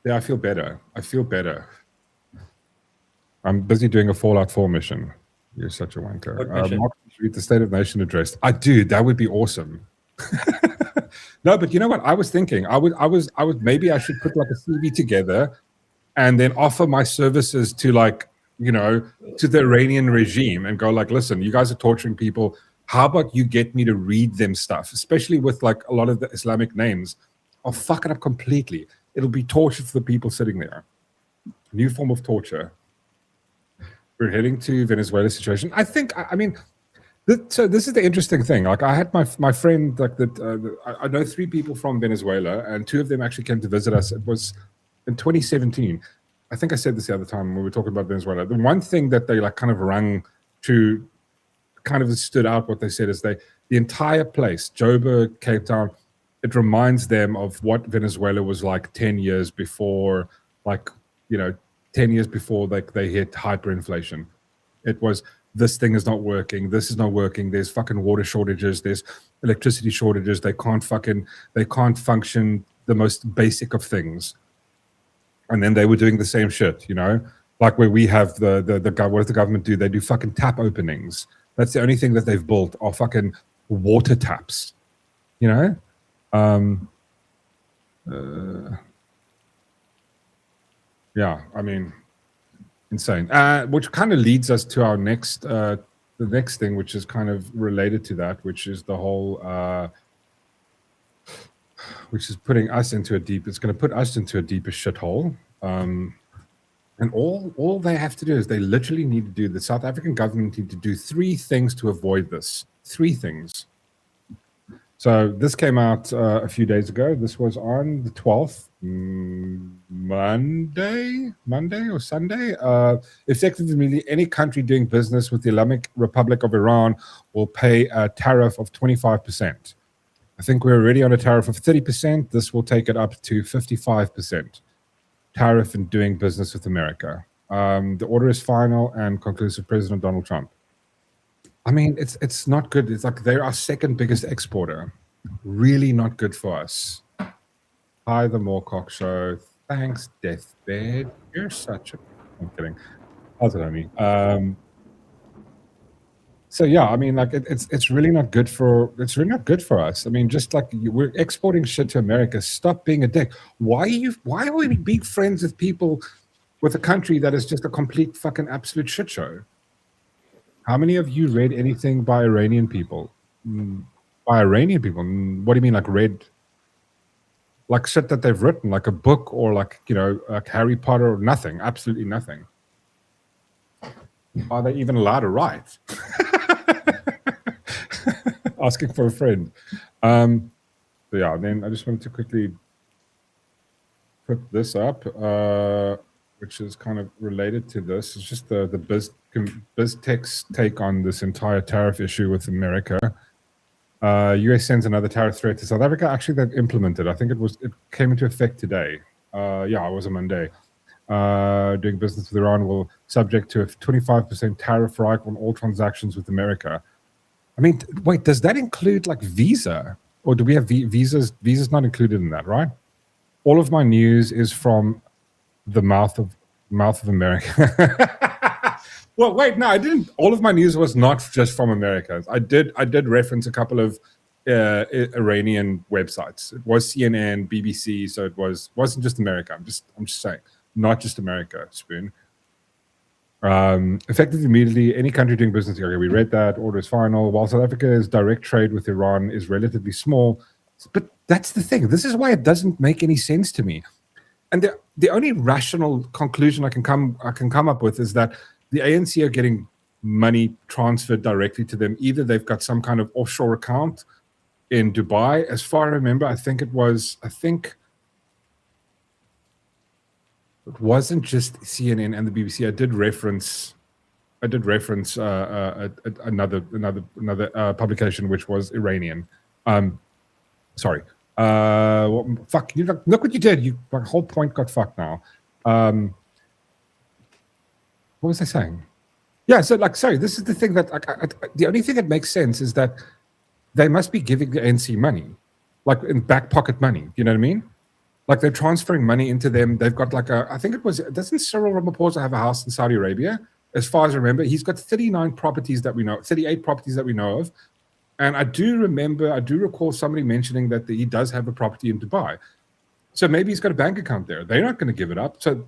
Yeah, I feel better. I'm busy doing a Fallout 4 mission. You're such a wanker. Mark, read the State of Nation address. I do. That would be awesome. No, but you know what? I was thinking. I would maybe I should put like a CV together, and then offer my services to to the Iranian regime and go like, listen, you guys are torturing people. How about you get me to read them stuff, especially with like a lot of the Islamic names. I'll fuck it up completely. It'll be torture for the people sitting there. New form of torture. We're heading to Venezuela situation. I think, I mean, so this is the interesting thing. Like I had my friend, like I know 3 people from Venezuela, and 2 of them actually came to visit us. It was in 2017, I think I said this the other time when we were talking about Venezuela. The one thing that they like kind of rung to, kind of stood out. What they said is the entire place, Joburg, Cape Town, it reminds them of what Venezuela was like 10 years before, like 10 years before they hit hyperinflation. It was, this thing is not working. This is not working. There's fucking water shortages. There's electricity shortages. They can't function the most basic of things. And then they were doing the same shit, like where we have what does the government do? They do fucking tap openings. That's the only thing that they've built are fucking water taps, Yeah, I mean, insane. Which kind of leads us to our the next thing, which is kind of related to that, which is the whole, which is putting us into it's going to put us into a deeper shithole. And all they have to do is they literally need to do, the South African government need to do 3 things to avoid this. 3 things. So this came out a few days ago. This was on the 12th, Monday or Sunday. Effectively, immediately, any country doing business with the Islamic Republic of Iran will pay a tariff of 25%. I think we're already on a tariff of 30%. This will take it up to 55%. Tariff in doing business with America. The order is final and conclusive. President Donald Trump. I mean, it's not good. It's like they're our second biggest exporter. Really not good for us. Hi, the Mork Show. Thanks, Deathbed. You're such a... I'm kidding. How's it, homie? So yeah, I mean, like it's really not good for us. I mean, just like we're exporting shit to America. Stop being a dick. Why are we big friends with people with a country that is just a complete fucking absolute shit show? How many of you read anything by Iranian people? By Iranian people? What do you mean, like read? Like shit that they've written, like a book or like like Harry Potter or nothing? Absolutely nothing. Are they even allowed to write? Asking for a friend. So yeah, then I just wanted to quickly put this up, which is kind of related to this. It's just the BizTech's take on this entire tariff issue with America. US sends another tariff threat to South Africa. Actually, they've implemented. I think it came into effect today. Yeah, it was a Monday. Doing business with Iran will subject to a 25% tariff hike on all transactions with America. I mean, wait, does that include like Visa? Or do we have visas? Visa's not included in that, right? All of my news is from the mouth of America. Well, wait, no, I didn't. All of my news was not just from America. I did reference a couple of Iranian websites. It was CNN, BBC, so it wasn't just America. I'm just saying, not just America, Spoon. Effectively, immediately, any country doing business. Okay, we read that. Order is final. While South Africa's direct trade with Iran is relatively small, but that's the thing. This is why it doesn't make any sense to me. And the only rational conclusion I can come up with is that the ANC are getting money transferred directly to them. Either they've got some kind of offshore account in Dubai. As far as I remember, I think it wasn't just CNN and the BBC. I did reference another publication which was Iranian. Sorry. Fuck you! Look what you did. My whole point got fucked now. What was I saying? Yeah. So sorry. This is the thing that the only thing that makes sense is that they must be giving the ANC money, like in back pocket money. You know what I mean? Like they're transferring money into them. They've got I think it was, doesn't Cyril Ramaphosa have a house in Saudi Arabia? As far as I remember, he's got 38 properties that we know of. And I do recall somebody mentioning that he does have a property in Dubai. So maybe he's got a bank account there. They're not going to give it up. So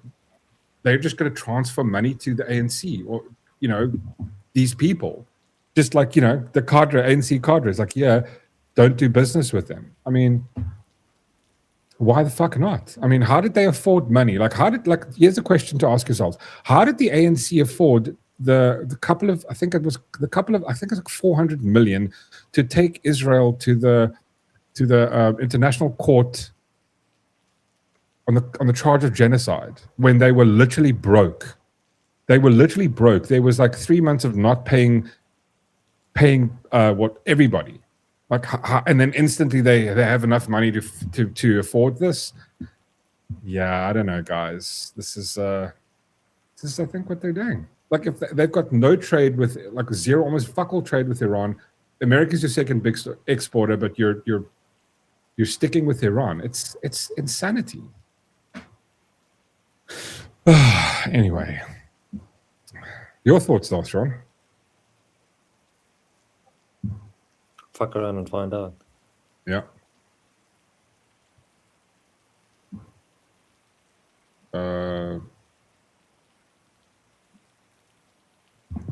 they're just going to transfer money to the ANC or, these people. Just like, the ANC cadres, like, yeah, don't do business with them. I mean, why the fuck not? I mean, how did they afford money? Here's a question to ask yourselves. How did the ANC afford the couple of, I think it's like 400 million to take Israel to the International Court on the charge of genocide when they were literally broke. They were literally broke. There was like 3 months of not paying what everybody, like, and then instantly they have enough money to afford this. Yeah, I don't know, guys. This is I think what they're doing. Like, if they've got no trade with, like, zero, almost fuck all trade with Iran. America's your second big exporter, but you're sticking with Iran. It's insanity. Anyway, your thoughts, though, Sean? Fuck around and find out. Yeah.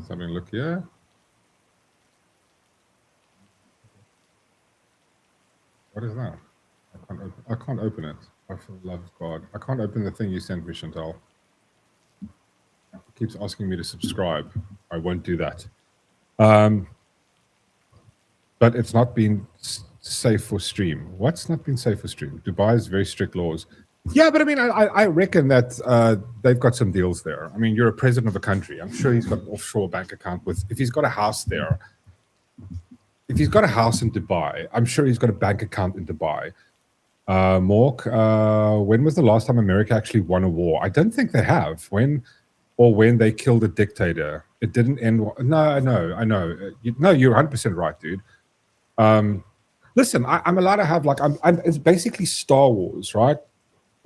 Something look here. What is that? I can't open it. Oh, for the love of God. I can't open the thing you sent me, Chantal. It keeps asking me to subscribe. I won't do that. But it's not been safe for stream. What's not been safe for stream? Dubai has very strict laws. Yeah, but I mean, I reckon that they've got some deals there. I mean, you're a president of a country. I'm sure he's got an offshore bank account with, if he's got a house there, if he's got a house in Dubai, I'm sure he's got a bank account in Dubai. Mork, when was the last time America actually won a war? I don't think they have. When they killed a dictator. It didn't end. No, I know. No, you're 100% right, dude. Listen, I'm allowed to have, like, it's basically Star Wars, right?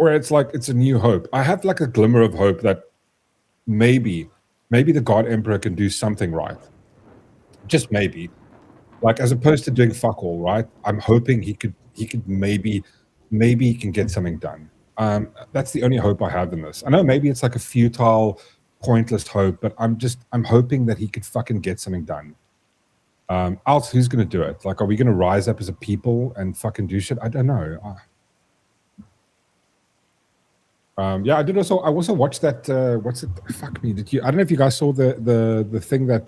Or it's like, it's a new hope. I have like a glimmer of hope that maybe the God Emperor can do something right. Just maybe. Like, as opposed to doing fuck all, right? I'm hoping he could maybe he can get something done. That's the only hope I have in this. I know maybe it's like a futile, pointless hope, but I'm hoping that he could fucking get something done. Else, who's going to do it? Like, are we going to rise up as a people and fucking do shit? I don't know. Yeah, I also watched that. What's it? Fuck me. Did you? I don't know if you guys saw the thing that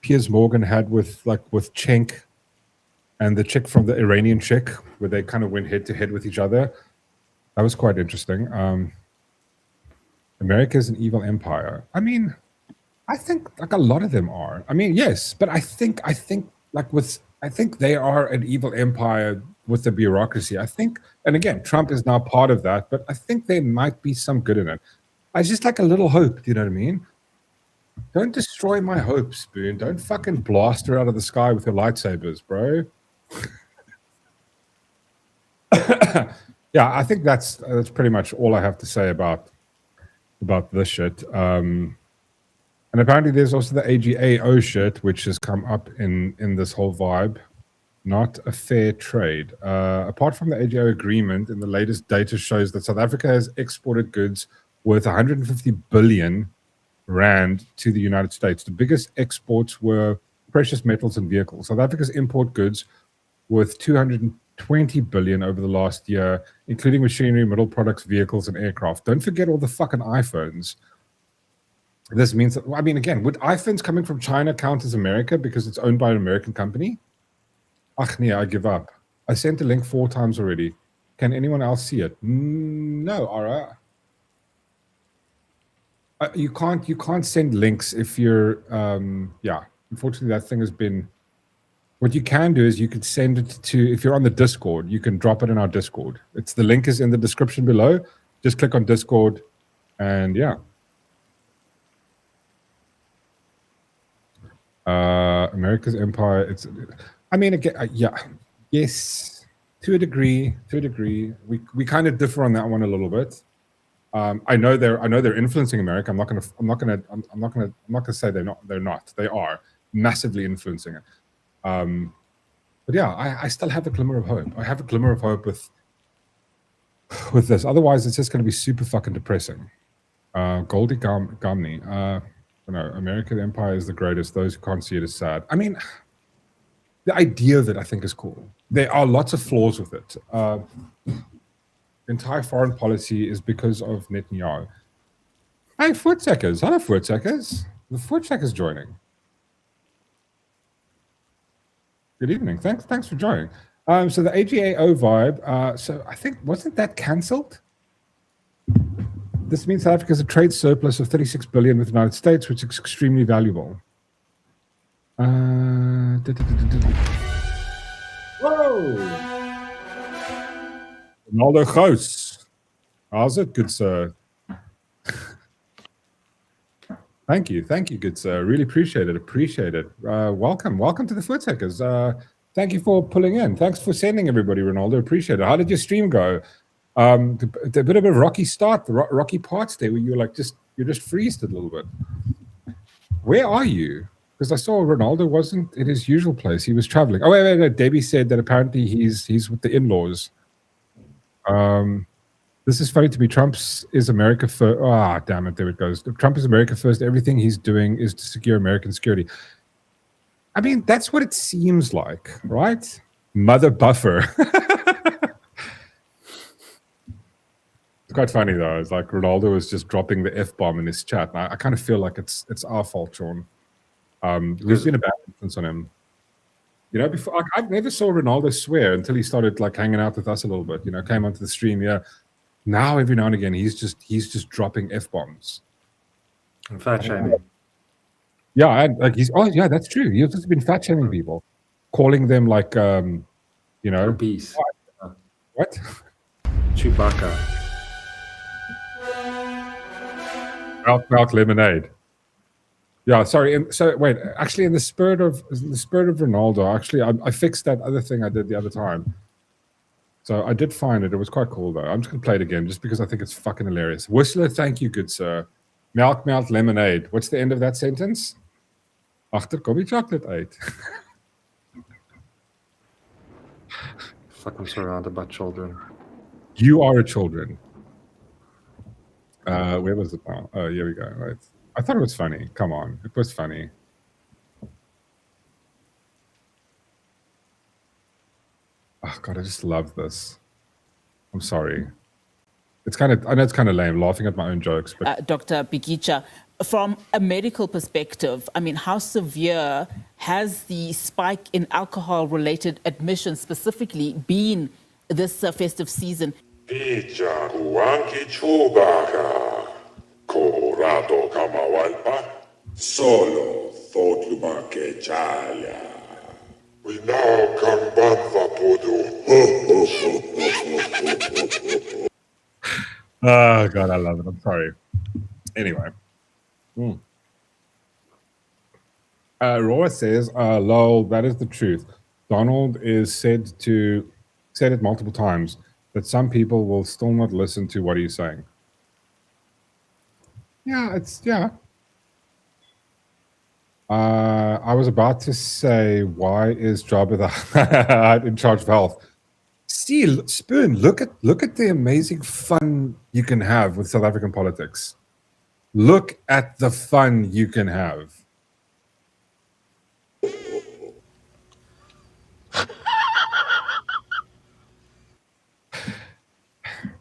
Piers Morgan had with Cenk and the chick from the Iranian chick, where they kind of went head to head with each other. That was quite interesting. America's an evil empire. I mean, I think like a lot of them are. I mean, yes, but I think they are an evil empire with the bureaucracy. I think, and again, Trump is now part of that, but I think there might be some good in it. I just like a little hope, do you know what I mean? Don't destroy my hope, Spoon. Don't fucking blast her out of the sky with your lightsabers, bro. Yeah, I think that's pretty much all I have to say about this shit. And apparently there's also the AGAO shit, which has come up in this whole vibe. Not a fair trade. Apart from the AGAO agreement, in the latest data shows that South Africa has exported goods worth 150 billion rand to the United States. The biggest exports were precious metals and vehicles. South Africa's import goods worth 220 billion over the last year, including machinery, metal products, vehicles, and aircraft. Don't forget all the fucking iPhones. This means that, I mean, again, would iPhones coming from China count as America because it's owned by an American company? Ach, nee, I give up. I sent the link 4 times already. Can anyone else see it? No, Ara. You can't send links if you're, yeah. Unfortunately, that thing has been. What you can do is you could send it to, if you're on the Discord, you can drop it in our Discord. The link is in the description below. Just click on Discord, and yeah. America's empire. I mean, again, yeah, yes, to a degree. We kind of differ on that one a little bit. I know they're influencing America. I'm not gonna say they're not. They are massively influencing it. But yeah, I still have a glimmer of hope. I have a glimmer of hope with this. Otherwise, it's just going to be super fucking depressing. Goldie Gamney. America, the empire is the greatest. Those who can't see it is sad. I mean, the idea of it, I think, is cool. There are lots of flaws with it. Entire foreign policy is because of Netanyahu. Hey, Footseckers. Hello, Footseckers. The Footseckers joining. Good evening. Thanks for joining. So the AGAO vibe. So I think, wasn't that cancelled? This means South Africa has a trade surplus of 36 billion with the United States, which is extremely valuable. Whoa! Ronaldo Goos. How's it, good sir? Thank you, good sir. Really appreciate it. Welcome to the Foot Takers. Thank you for pulling in. Thanks for sending everybody, Ronaldo. Appreciate it. How did your stream go? A bit of a rocky start, the rocky parts there, where you were like you just freezed a little bit. Where are you? Because I saw Ronaldo wasn't in his usual place. He was traveling. Oh wait. Debbie said that apparently he's with the in-laws. This is funny to me. Trump's is America first. Ah, damn it. There it goes. Trump is America first. Everything he's doing is to secure American security. I mean, that's what it seems like, right? Mother buffer. It's quite funny, though. It's like Ronaldo was just dropping the F-bomb in his chat. And I kind of feel like it's our fault, Sean. There's been a bad influence on him. You know, before I never saw Ronaldo swear until he started like hanging out with us a little bit. You know, came onto the stream. Yeah, now every now and again he's just dropping F-bombs. And fat shaming. Yeah, and like that's true. He's just been fat shaming people, calling them like you know, beast. What? Chewbacca. Milk lemonade. Yeah, sorry. So wait, actually, in the spirit of Ronaldo, actually, I fixed that other thing I did the other time. So I did find it. It was quite cool, though. I'm just gonna play it again, just because I think it's fucking hilarious. Whistler, thank you, good sir. Milk lemonade. What's the end of that sentence? Agter kom die chocolate uit. Fucking surrounded by children. You are a children. Where was it now? Oh, here we go. Right. I thought it was funny. Come on, it was funny. Oh God, I just love this. I'm sorry. I know it's kind of lame, laughing at my own jokes, but Dr. Bikicha, from a medical perspective, I mean, how severe has the spike in alcohol-related admissions specifically been this festive season? Picha kuanki chubaka, korato kamawalpa, solo thotlumake chala. We now come banva podo. Oh God, I love it. I'm sorry. Anyway. Roa says, lol, that is the truth. Donald is said it multiple times that some people will still not listen to what he's saying. Yeah. I was about to say, why is Jabba in charge of health? See, Spoon, look at the amazing fun you can have with South African politics. Look at the fun you can have.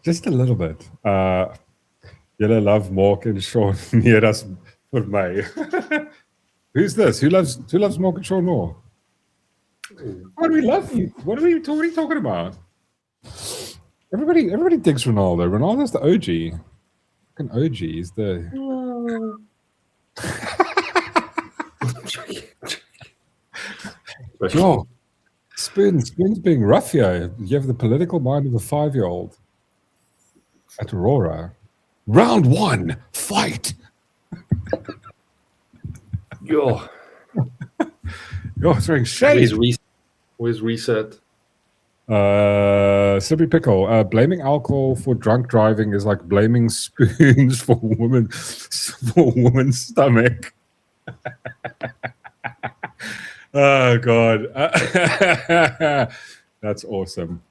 Just a little bit. Julle love Mork and Sean near us for May. Who's this? Who loves Mork and Sean more? Why do we love you? What are you talking about? Everybody digs Ronaldo. Ronaldo's the OG. Fucking OG. He's the. Yo, Spoon's being rough here. You have the political mind of a 5-year-old. At Aurora. Round 1, fight. Yo, throwing shade. Where's reset? Slippery Pickle. Blaming alcohol for drunk driving is like blaming spoons for woman's stomach. Oh God. That's awesome.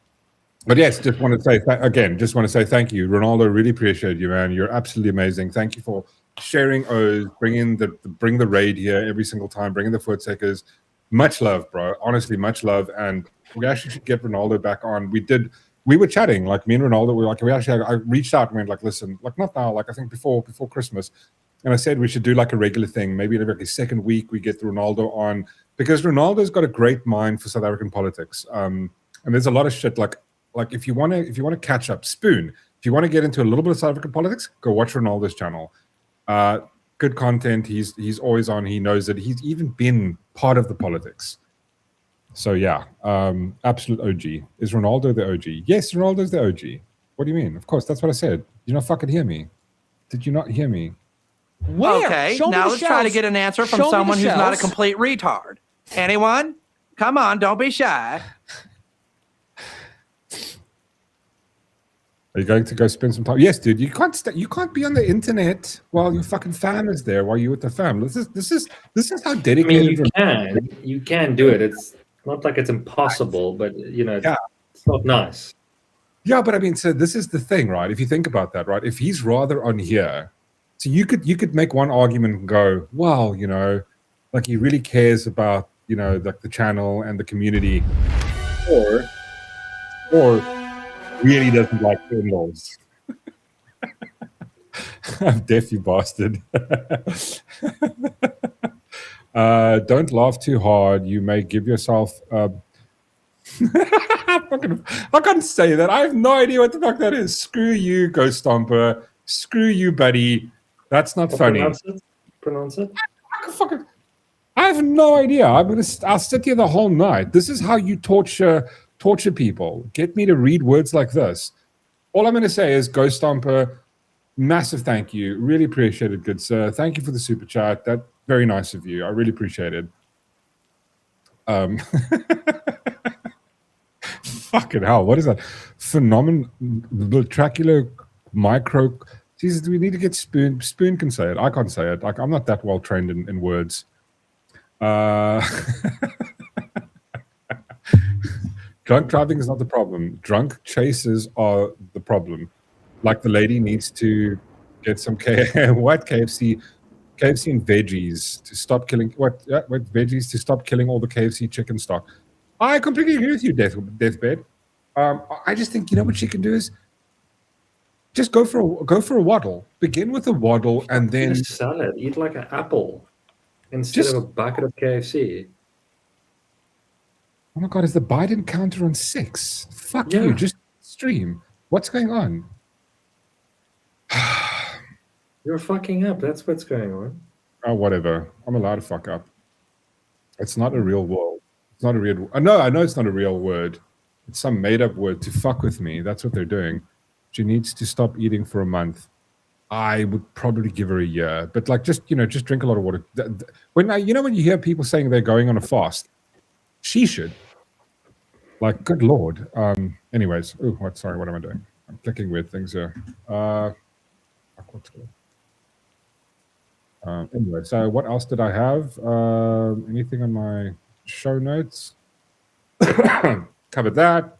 But yes, just want to say thank you, Ronaldo. Really appreciate you, man. You're absolutely amazing. Thank you for sharing O's, bring the raid here every single time, bringing the foot takers. Much love, bro. Honestly, much love. And we actually should get Ronaldo back on. We were chatting, like me and Ronaldo were like, I reached out and went like, listen, like not now, like I think before Christmas. And I said we should do like a regular thing, maybe every like second week we get Ronaldo on, because Ronaldo's got a great mind for South African politics. And there's a lot of shit like if you want to catch up, Spoon, If you want to get into a little bit of South African politics, go watch Ronaldo's channel. Good content. He's always on. He knows it. He's even been part of the politics. So yeah, absolute OG. Is Ronaldo the OG? Yes, Ronaldo's the OG. What do you mean? Of course, that's what I said. Did you not fucking hear me? Did you not hear me? Where? Okay, now let's try to get an answer from someone who's not a complete retard. Anyone? Come on, don't be shy. Are you going to go spend some time? Yes, dude. You can't be on the internet while your fucking fam is there. While you're with the fam. This is how dedicated. I mean, you can do it. It's not like it's impossible, but it's not nice. Yeah, but I mean, so this is the thing, right? If you think about that, right? If he's rather on here, so you could make one argument and go, well, like he really cares about like the channel and the community, or really doesn't like in-laws. I'm deaf, you bastard. Don't laugh too hard. You may give yourself I can't say that. I have no idea what the fuck that is. Screw you, Ghost Stomper. Screw you, buddy. That's not funny. Pronounce it. I have no idea. I'll sit here the whole night. This is how you torture people. Get me to read words like this. All I'm going to say is, Ghost Stomper, massive thank you. Really appreciate it, good sir. Thank you for the super chat. That's very nice of you. I really appreciate it. Fucking hell, what is that? Tracular micro. Jesus, we need to get Spoon. Spoon can say it. I can't say it. I'm not that well trained in words. Drunk driving is not the problem. Drunk chases are the problem. Like the lady needs to get some KFC and veggies to stop killing what veggies to stop killing all the KFC chicken stock. I completely agree with you, Deathbed. I just think what she can do is just go for a waddle. Begin with a waddle and then salad. Eat like an apple instead of a bucket of KFC. Oh my God, is the Biden counter on 6? Fuck you, just stream. What's going on? You're fucking up. That's what's going on. Oh, whatever. I'm allowed to fuck up. It's not a real world. It's not a real. I know it's not a real word. It's some made-up word to fuck with me. That's what they're doing. She needs to stop eating for a month. I would probably give her a year, but like just drink a lot of water. When you hear people saying they're going on a fast, she should. Like, good Lord. Anyways, sorry, what am I doing? I'm clicking weird things here. Anyway, so what else did I have? Anything on my show notes? Covered that.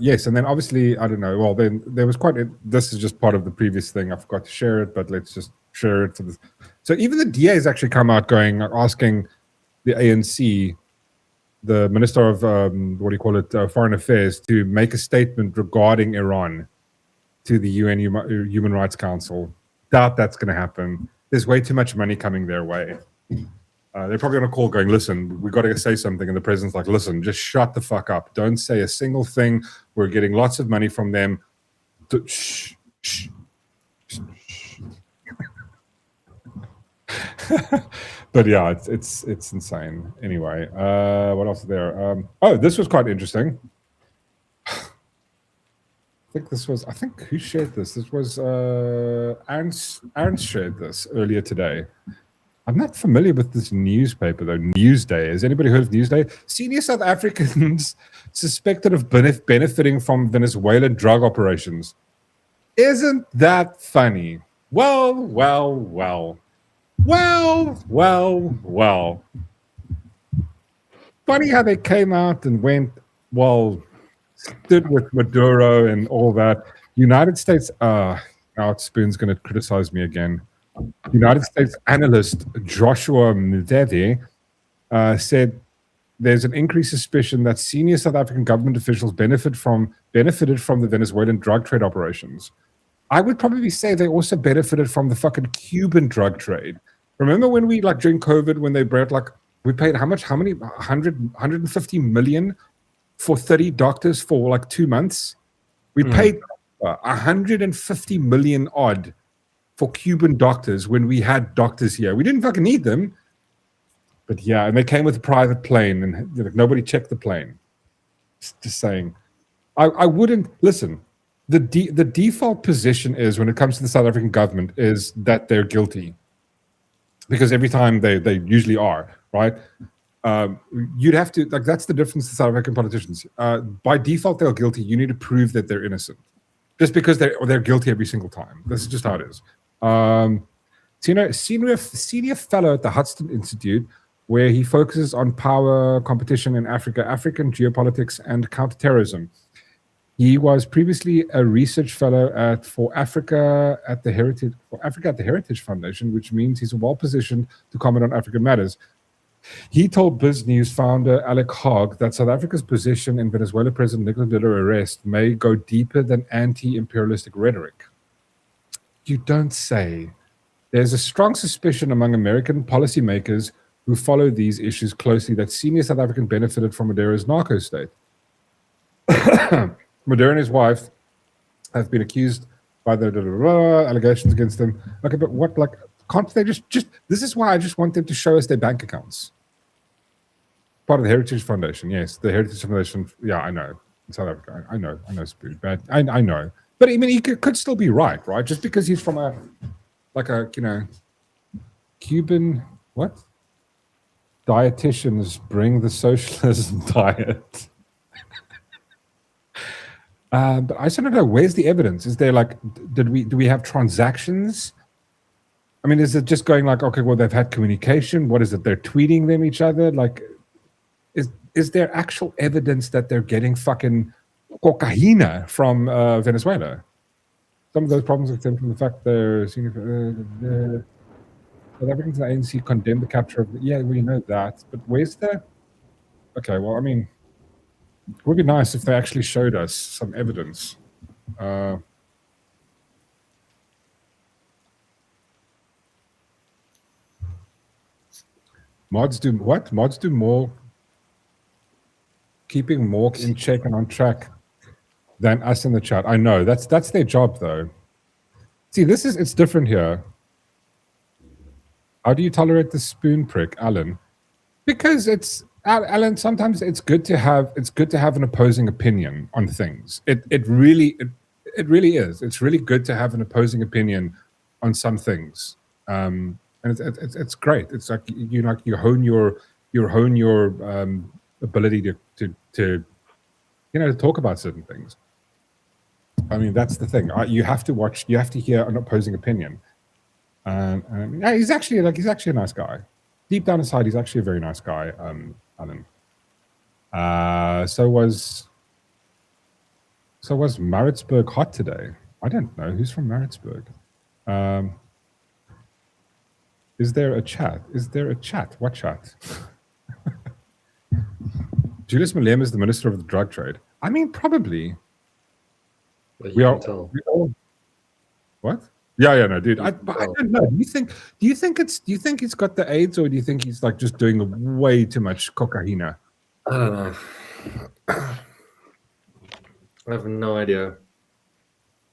Yes, and then obviously, I don't know. Well, then there was this is just part of the previous thing. I forgot to share it, but let's just share it. So even the DA has actually come out asking the ANC, the Minister of Foreign Affairs, to make a statement regarding Iran to the UN Human Rights Council. Doubt that's going to happen. There's way too much money coming their way. They're probably going to call going, listen, we got to say something. And the president's like, listen, just shut the fuck up. Don't say a single thing. We're getting lots of money from them. Shh. But yeah, it's insane. Anyway, what else is there? This was quite interesting. I think who shared this? This was Ernst shared this earlier today. I'm not familiar with this newspaper though. Newsday. Has anybody heard of Newsday? Senior South Africans suspected of benefiting from Venezuelan drug operations. Isn't that funny? Well. Funny how they came out and went, stood with Maduro and all that. United States, now Spoon's going to criticize me again. United States analyst Joshua Mdede said there's an increased suspicion that senior South African government officials benefited from the Venezuelan drug trade operations. I would probably say they also benefited from the fucking Cuban drug trade. Remember when we, like, during COVID, when they brought, like, we paid how many 150 million for 30 doctors for like 2 months? We paid 150 million odd for Cuban doctors when we had doctors here. We didn't fucking need them. But yeah, and they came with a private plane, and nobody checked the plane. Just saying. I wouldn't listen. The default position is, when it comes to the South African government, is that they're guilty, because every time they usually are, right? You'd have to, like, that's the difference to South African politicians. By default, they're guilty. You need to prove that they're innocent, just because they're guilty every single time. This is just how it is. Senior fellow at the Hudson Institute, where he focuses on power, competition in Africa, African geopolitics, and counterterrorism. He was previously a research fellow for Africa at the Heritage Foundation, which means he's well positioned to comment on African matters. He told BizNews founder Alec Hogg that South Africa's position in Venezuela President Nicolas Maduro's arrest may go deeper than anti-imperialistic rhetoric. You don't say. There's a strong suspicion among American policymakers who follow these issues closely that senior South African benefited from Maduro's narco state. Maduro and his wife have been accused by the allegations against them. Okay, but what, like, can't they just this is why I just want them to show us their bank accounts. Part of the Heritage Foundation, yes, the Heritage Foundation. Yeah, I know, in South Africa, I know, Spoon, but I know. But I mean, he could still be right? Just because he's from a Cuban, what? Dietitians bring the socialism diet. But I just don't know, where's the evidence? Is there, like, do we have transactions? I mean, is it just going like, okay, well, they've had communication. What is it? They're tweeting them each other. Like, is there actual evidence that they're getting fucking cocaine from Venezuela? Some of those problems stem from the fact they're South Africans and the ANC condemned the capture of. Yeah, we know that. But where's the? Okay, well, I mean, it would be nice if they actually showed us some evidence. Mods do what? Mods do more keeping Mork in check and on track than us in the chat. I know, that's their job, though. See, it's different here. How do you tolerate the spoon prick, Alan? Because Alan, sometimes it's good to have an opposing opinion on things. It really is. It's really good to have an opposing opinion on some things. And it's great. It's like you hone your ability to talk about certain things. I mean, that's the thing. You have to hear an opposing opinion. Yeah, he's actually a nice guy. Deep down inside, he's actually a very nice guy, Alan. So was Maritzburg hot today? I don't know. Who's from Maritzburg? Is there a chat? What chat? Julius Malema is the minister of the drug trade. I mean, probably. We all. What? Yeah, no, dude. I don't know. Do you think he's got the AIDS, or do you think he's like just doing way too much cocaine? I don't know. I have no idea.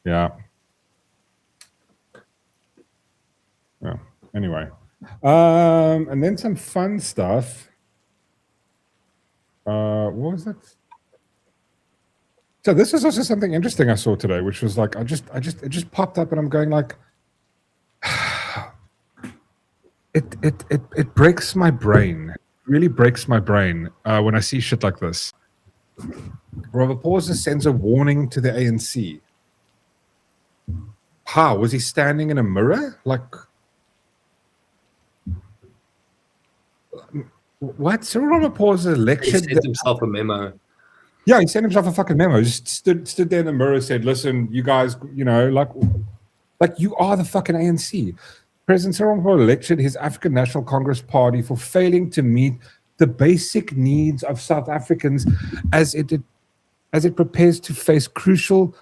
Yeah. Well, anyway. And then some fun stuff. What was that? So this is also something interesting I saw today, which was like, it just popped up, and I'm going like, it breaks my brain. It really breaks my brain when I see shit like this. Ramaphosa sends a warning to the ANC. How? Was he standing in a mirror? Like, what? Cyril Ramaphosa lectured. He sent himself a memo. Yeah, he sent himself a fucking memo. Just stood there in the mirror, said, "Listen, you guys, like you are the fucking ANC." President Cyril Ramaphosa lectured his African National Congress Party for failing to meet the basic needs of South Africans as it prepares to face crucial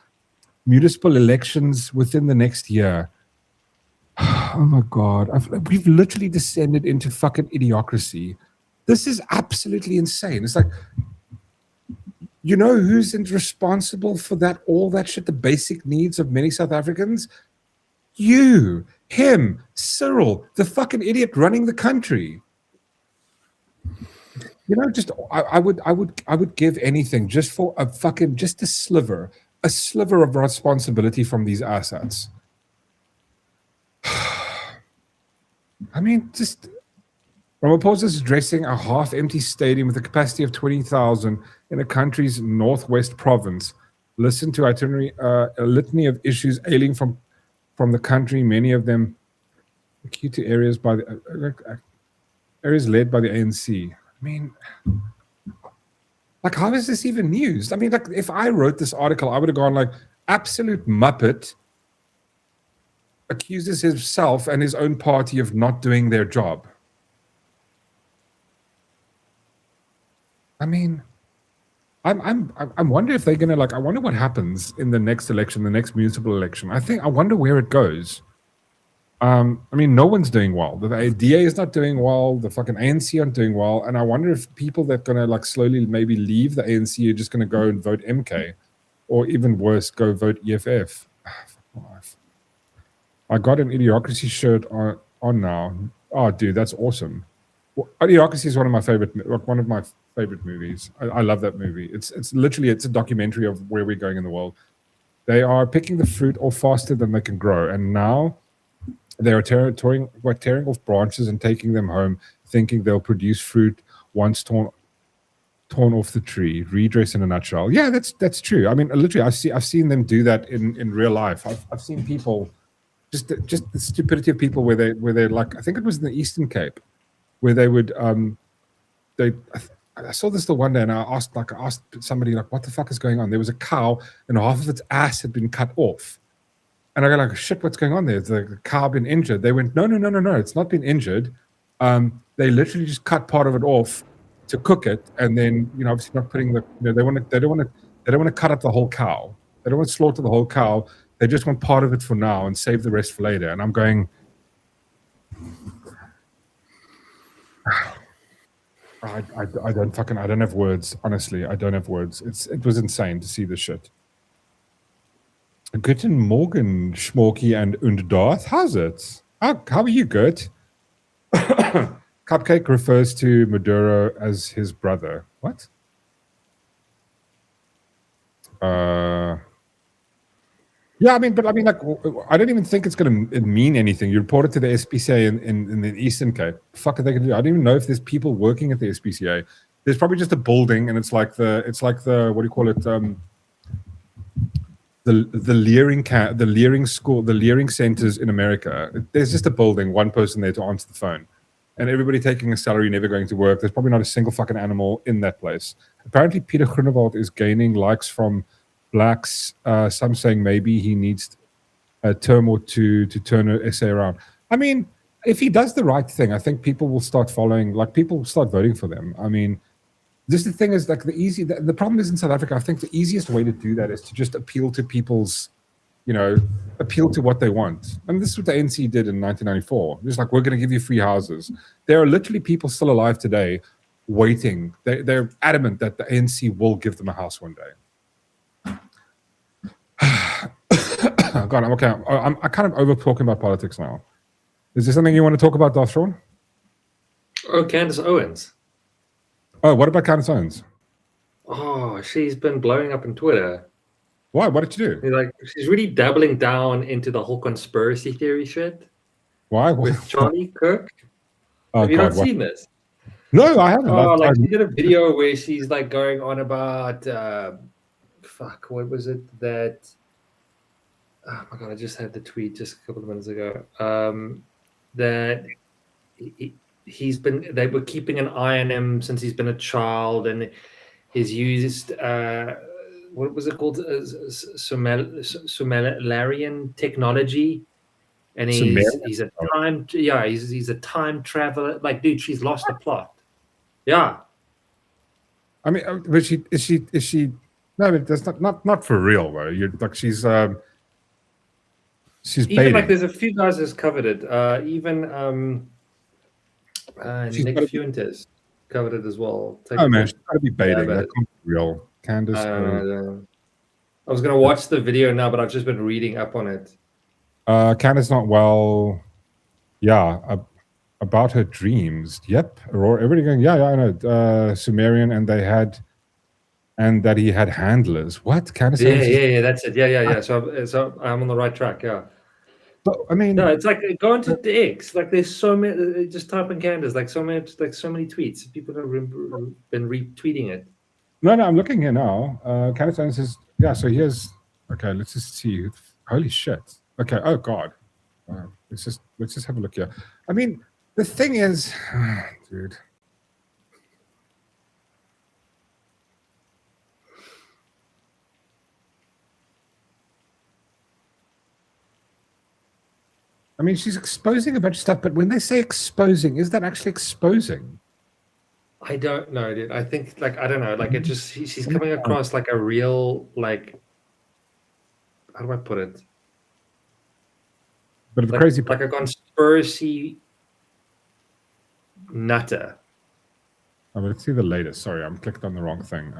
municipal elections within the next year. Oh my God, we've literally descended into fucking idiocracy. This is absolutely insane. It's like, You know who's responsible for that? All that shit, the basic needs of many South Africans? You, him, Cyril, the fucking idiot running the country. You know, just I would give anything just for just a sliver of responsibility from these assets. I mean, just Ramaphosa is addressing a half-empty stadium with a capacity of 20,000 in a country's northwest province. Listen to a litany of issues ailing from the country, many of them acute to areas led by the ANC. I mean, like, how is this even news? I mean, like, if I wrote this article, I would have gone like, absolute muppet accuses himself and his own party of not doing their job. I mean, I'm wondering if they're gonna, like, I wonder what happens in the next election, the next municipal election. I wonder where it goes. I mean, no one's doing well. The DA is not doing well. The fucking ANC aren't doing well. And I wonder if people that gonna, like, slowly maybe leave the ANC are just gonna go and vote MK, or even worse, go vote EFF. I got an Idiocracy shirt on now. Oh, dude, that's awesome. Well, Idiocracy is one of my favorite movies. I love that movie. It's literally, it's a documentary of where we're going in the world. They are picking the fruit off faster than they can grow, and now they are tearing off branches and taking them home, thinking they'll produce fruit once torn off the tree. Redress in a nutshell. Yeah, that's true. I mean, literally, I've seen them do that in real life. I've seen people, just the stupidity of people where they're like, I think it was in the Eastern Cape, where they would I saw this the one day, and I asked somebody, like, what the fuck is going on? There was a cow and half of its ass had been cut off. And I go like, shit, what's going on there? Has the cow been injured? They went, no, it's not been injured. They literally just cut part of it off to cook it, and then, you know, obviously not putting the, you know, they don't want to cut up the whole cow. They don't want to slaughter the whole cow. They just want part of it for now and save the rest for later. And I'm going, I don't have words. Honestly, I don't have words. It was insane to see this shit. Guten Morgen, Schmorky and Darth. How's it? How are you, Gert? Cupcake refers to Maduro as his brother. What? Yeah, I mean, like, I don't even think it's going to mean anything. You report it to the SPCA in the Eastern Cape. Fuck are they going to do? I don't even know if there's people working at the SPCA. There's probably just a building, and it's like the what do you call it? The Leering school, the Leering centers in America. There's just a building, one person there to answer the phone, and everybody taking a salary, never going to work. There's probably not a single fucking animal in that place. Apparently, Peter Groenewald is gaining likes from blacks. Some saying maybe he needs a term or two to turn an essay around. I mean, if he does the right thing, I think people will start following, like, people will start voting for them. I mean, this the thing is, like, the problem is in South Africa, I think the easiest way to do that is to just appeal to people's, you know, appeal to what they want. And this is what the ANC did in 1994. Just like, we're going to give you free houses. There are literally people still alive today waiting. They're adamant that the ANC will give them a house one day. God, I'm okay. I'm kind of over talking about politics now. Is there something you want to talk about, Darth Sean? Oh, Candace Owens. Oh, what about Candace Owens? Oh, she's been blowing up on Twitter. Why? What did you do? Like, she's really doubling down into the whole conspiracy theory shit. Why? With Charlie Kirk. Oh, Have you not seen this? No, I haven't. Oh, like, she did a video where she's like going on about what was it that? Oh my god, I just had the tweet just a couple of minutes ago. That they were keeping an eye on him since he's been a child, and he's used what was it called, Sumerian technology, and he's a time traveler. Like, dude, she's lost the plot. Yeah, I mean, but is she? No, but that's not for real though. You're like, she's baiting. Even like there's a few guys that's covered it. Even Nick Fuentes covered it as well. Oh man, she's got to be baiting. That can't be real. Candace? I was going to watch the video now, but I've just been reading up on it. Candace not well. Yeah, about her dreams. Yep, Aurora. Everybody going, yeah, I know. Sumerian, and that he had handlers. What? Candace? Yeah, that's it. Yeah. So I'm on the right track. Yeah. But I mean, no, it's like going to the X. Like there's so many. Just type in Candace. Like so many tweets. People have been retweeting it. No, I'm looking here now. Candace says, yeah. So here's. Okay, let's just see. Holy shit. Okay. Oh God. Let's just have a look here. I mean, the thing is, dude. I mean, she's exposing a bunch of stuff, but when they say exposing, is that actually exposing? I don't know, dude. I think, like, I don't know. Like, it just, she's coming across like a real, like, how do I put it? But of crazy, like a conspiracy nutter. Oh, let's see the latest. Sorry, I'm clicked on the wrong thing.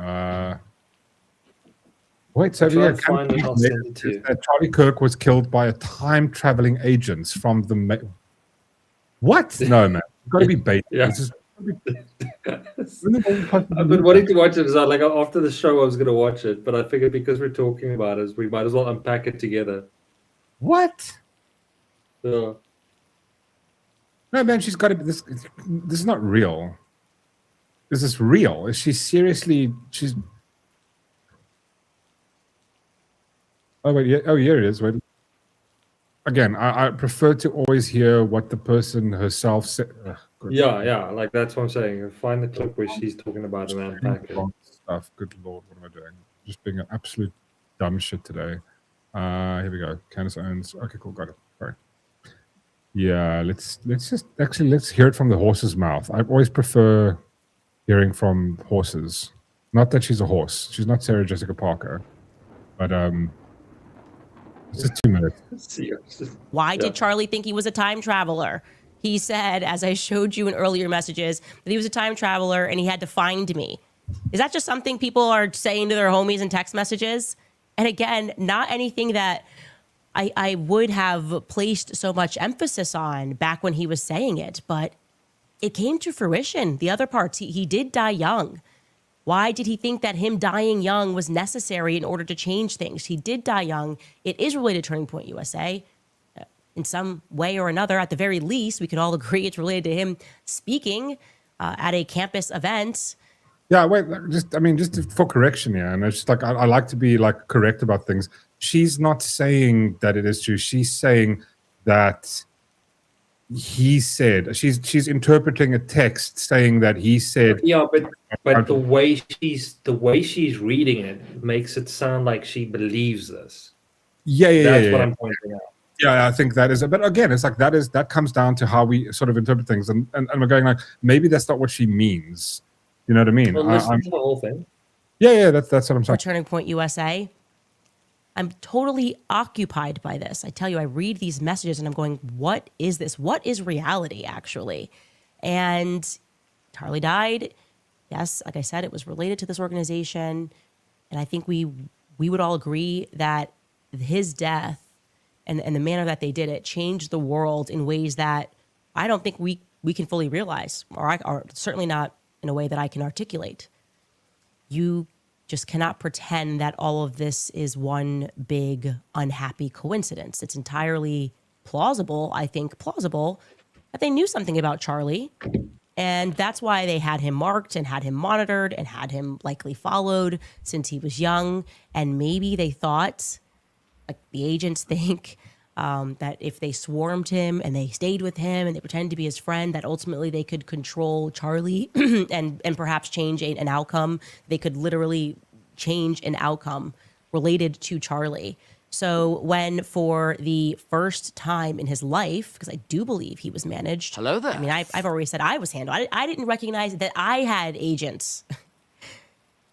Wait, so Charlie Kirk was killed by a time-traveling agent from the... What? No, man. You've got to be bait. Yeah. I've been wanting to watch it. So like after the show, I was going to watch it, but I figured because we're talking about it, we might as well unpack it together. What? Yeah. No, man, she's got to be... This is not real. Is this real? Is she seriously... She's... Oh, wait, yeah. Oh, here it is. Wait. Again, I prefer to always hear what the person herself said. Yeah. Like that's what I'm saying. Find the clip where she's talking about an unpack stuff. Good Lord, what am I doing? Just being an absolute dumb shit today. Here we go. Candace owns. Okay, cool. Got it. Sorry. Yeah, let's hear it from the horse's mouth. I always prefer hearing from horses. Not that she's a horse. She's not Sarah Jessica Parker. But it's just 2 minutes. Why did Charlie think he was a time traveler? He said, as I showed you in earlier messages, that he was a time traveler and he had to find me. Is that just something people are saying to their homies in text messages? And again, not anything that I would have placed so much emphasis on back when he was saying it, but it came to fruition. The other parts, he did die young. Why did he think that him dying young was necessary in order to change things? He did die young. It is related to Turning Point USA. In some way or another, at the very least, we can all agree it's related to him speaking at a campus event. Yeah, wait, just for correction here, and it's just like I like to be like correct about things. She's not saying that it is true. She's saying that he said. She's interpreting a text saying that he said. Yeah, but the way she's reading it makes it sound like she believes this. Yeah. That's what I'm pointing out. Yeah, I think that is. But again, it's like that comes down to how we sort of interpret things, and we're going like maybe that's not what she means. You know what I mean? Well, listen to the whole thing. Yeah, that's what I'm saying. For Turning Point USA, I'm totally occupied by this. I tell you, I read these messages and I'm going, what is this? What is reality, actually? And Charlie died. Yes, like I said, it was related to this organization. And I think we would all agree that his death and the manner that they did it changed the world in ways that I don't think we can fully realize, or certainly not in a way that I can articulate. You just cannot pretend that all of this is one big unhappy coincidence. It's entirely plausible, I think, that they knew something about Charlie. And that's why they had him marked and had him monitored and had him likely followed since he was young. And maybe they thought, like the agents think, that if they swarmed him and they stayed with him and they pretended to be his friend, that ultimately they could control Charlie and perhaps change an outcome. They could literally change an outcome related to Charlie. So when for the first time in his life, because I do believe he was managed. Hello there. I mean, I've already said I was handled. I didn't recognize that I had agents.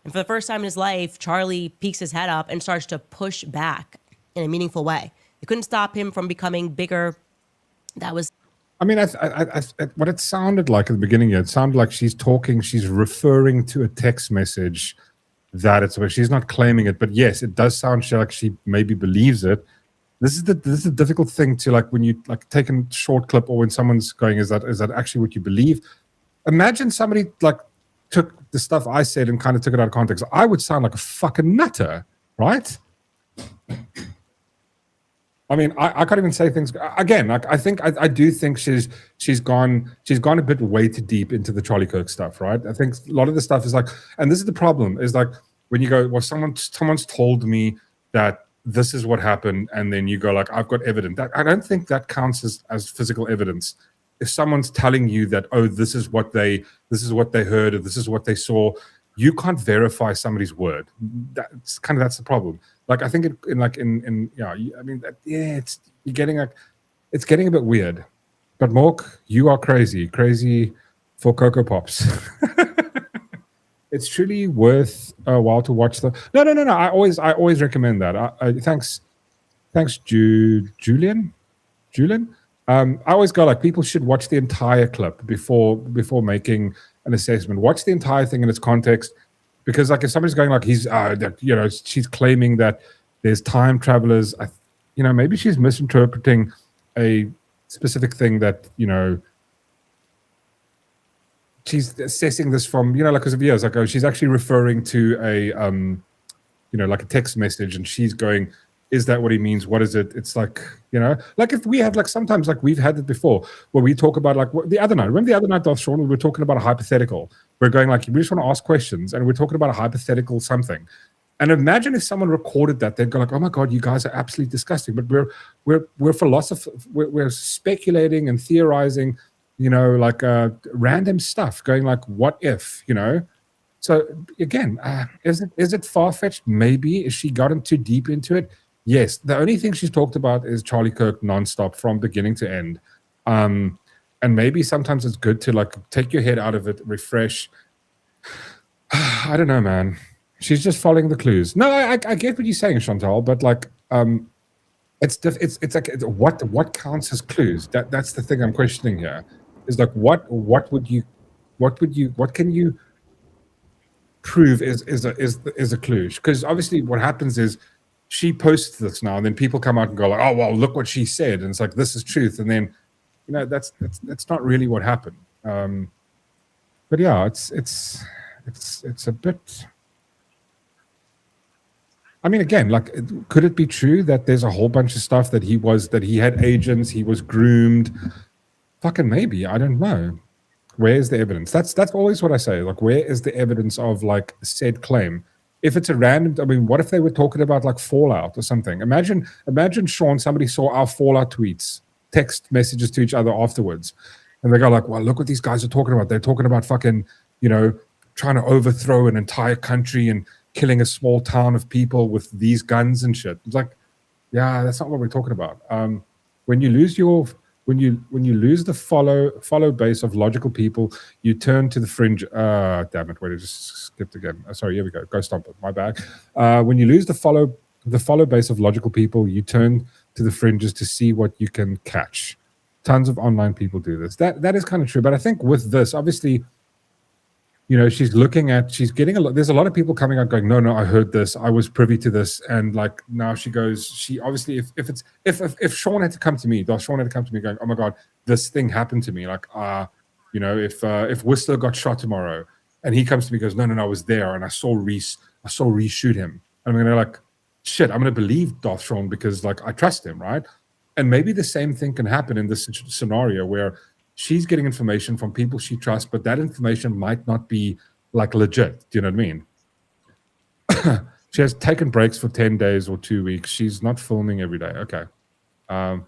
And for the first time in his life, Charlie peeks his head up and starts to push back in a meaningful way. They couldn't stop him from becoming bigger. That was... I mean, what it sounded like at the beginning, it sounded like she's referring to a text message that it's where she's not claiming it. But yes, it does sound like she maybe believes it. This is the difficult thing to, like, when you like take a short clip, or when someone's going, is that actually what you believe? Imagine somebody like took the stuff I said and kind of took it out of context. I would sound like a fucking nutter, right? I mean, I can't even say things again. Like, I do think she's gone a bit way too deep into the Charlie Kirk stuff, right? I think a lot of the stuff is like, and this is the problem, is like when you go, well, someone's told me that this is what happened, and then you go like, I've got evidence. I don't think that counts as physical evidence. If someone's telling you that, oh, this is what they heard, or this is what they saw, you can't verify somebody's word. That's the problem. Like, I think it's getting a bit weird. But Mork, you are crazy for Cocoa Pops. It's truly worth a while to watch the. No. I always recommend that. Thanks, Julian. I always go like, people should watch the entire clip before making an assessment. Watch the entire thing in its context, because like if somebody's going like she's claiming that there's time travelers, maybe she's misinterpreting a specific thing that she's assessing this from like because of years ago. She's actually referring to a like a text message, and she's going, is that what he means? What is it? It's like, like if we had like sometimes like we've had it before where we talk about like the other night. Remember the other night, Darth Sean, we were talking about a hypothetical. We're going like, we just want to ask questions, and we're talking about a hypothetical something. And imagine if someone recorded that, they'd go like, oh my God, you guys are absolutely disgusting. But we're philosophers, we're speculating and theorizing, like random stuff, going like, what if, So again, is it far-fetched? Maybe. Is she gotten too deep into it? Yes. The only thing she's talked about is Charlie Kirk nonstop from beginning to end. And maybe sometimes it's good to like take your head out of it, refresh. I don't know, man. She's just following the clues. No, I get what you're saying, Chantal, but like, it's like what counts as clues? That's the thing I'm questioning here. Is like what can you prove is a clue? Because obviously what happens is she posts this now, and then people come out and go like, oh well, look what she said, and it's like, this is truth, and then that's not really what happened. But yeah, it's a bit. I mean, again, like, could it be true that there's a whole bunch of stuff that he had agents, he was groomed? Fucking maybe. I don't know. Where's the evidence? That's always what I say. Like, where is the evidence of like said claim? If it's a random, I mean, what if they were talking about like Fallout or something? Imagine, Sean, somebody saw our Fallout tweets, text messages to each other afterwards, and they go like, well, look what these guys are talking about. They're talking about fucking, trying to overthrow an entire country and killing a small town of people with these guns and shit. It's like, yeah, that's not what we're talking about. When you lose the follow base of logical people, you turn to the fringe. Damn it! Wait, I just skipped again. Sorry, here we go. Go stomp it. My bad. When you lose the follow base of logical people, you turn to the fringes to see what you can catch. Tons of online people do this. That is kind of true. But I think with this, obviously, she's getting there's a lot of people coming out going, no, I heard this, I was privy to this, and like now she obviously, if Sean had to come to me, going, oh my God, this thing happened to me, like if Whistler got shot tomorrow, and he comes to me and goes, no, I was there and I saw Reese shoot him, and I'm gonna like, shit, I'm gonna believe Darth Sean because like I trust him, right? And maybe the same thing can happen in this scenario where she's getting information from people she trusts, but that information might not be like legit. Do you know what I mean? She has taken breaks for 10 days or 2 weeks. She's not filming every day. Okay. The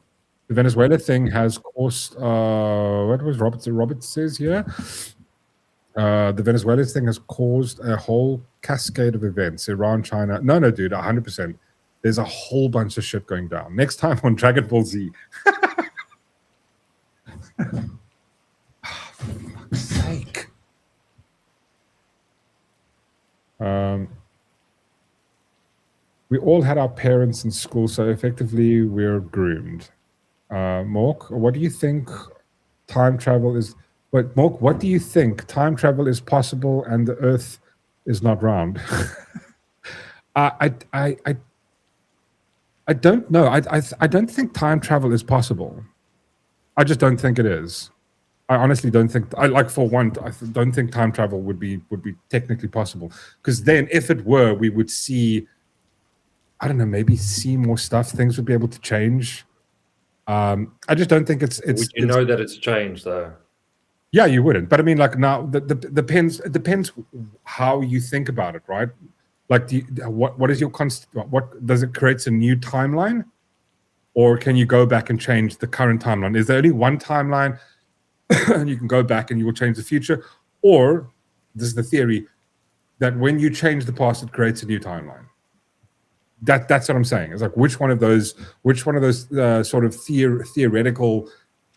Venezuela thing has caused, what was Robert says here? The Venezuela thing has caused a whole cascade of events. Iran, China. No, dude, 100%. There's a whole bunch of shit going down. Next time on Dragon Ball Z. For fuck's sake. We all had our parents in school, so effectively we're groomed. Mork, what do you think time travel is? But Mork, what do you think time travel is possible and the Earth is not round. I don't know. I don't think time travel is possible. I just don't think it is. I honestly don't think. I don't think time travel would be technically possible. Because then, if it were, we would see. I don't know. Maybe see more stuff. Things would be able to change. I just don't think it's. Would you know that it's changed though? Yeah, you wouldn't. But I mean, like now, depends. It depends how you think about it, right? Like, what is your what does it create a new timeline, or can you go back and change the current timeline? Is there only one timeline, and you can go back and you will change the future, or this is the theory that when you change the past, it creates a new timeline. That's what I'm saying. It's like which one of those sort of theoretical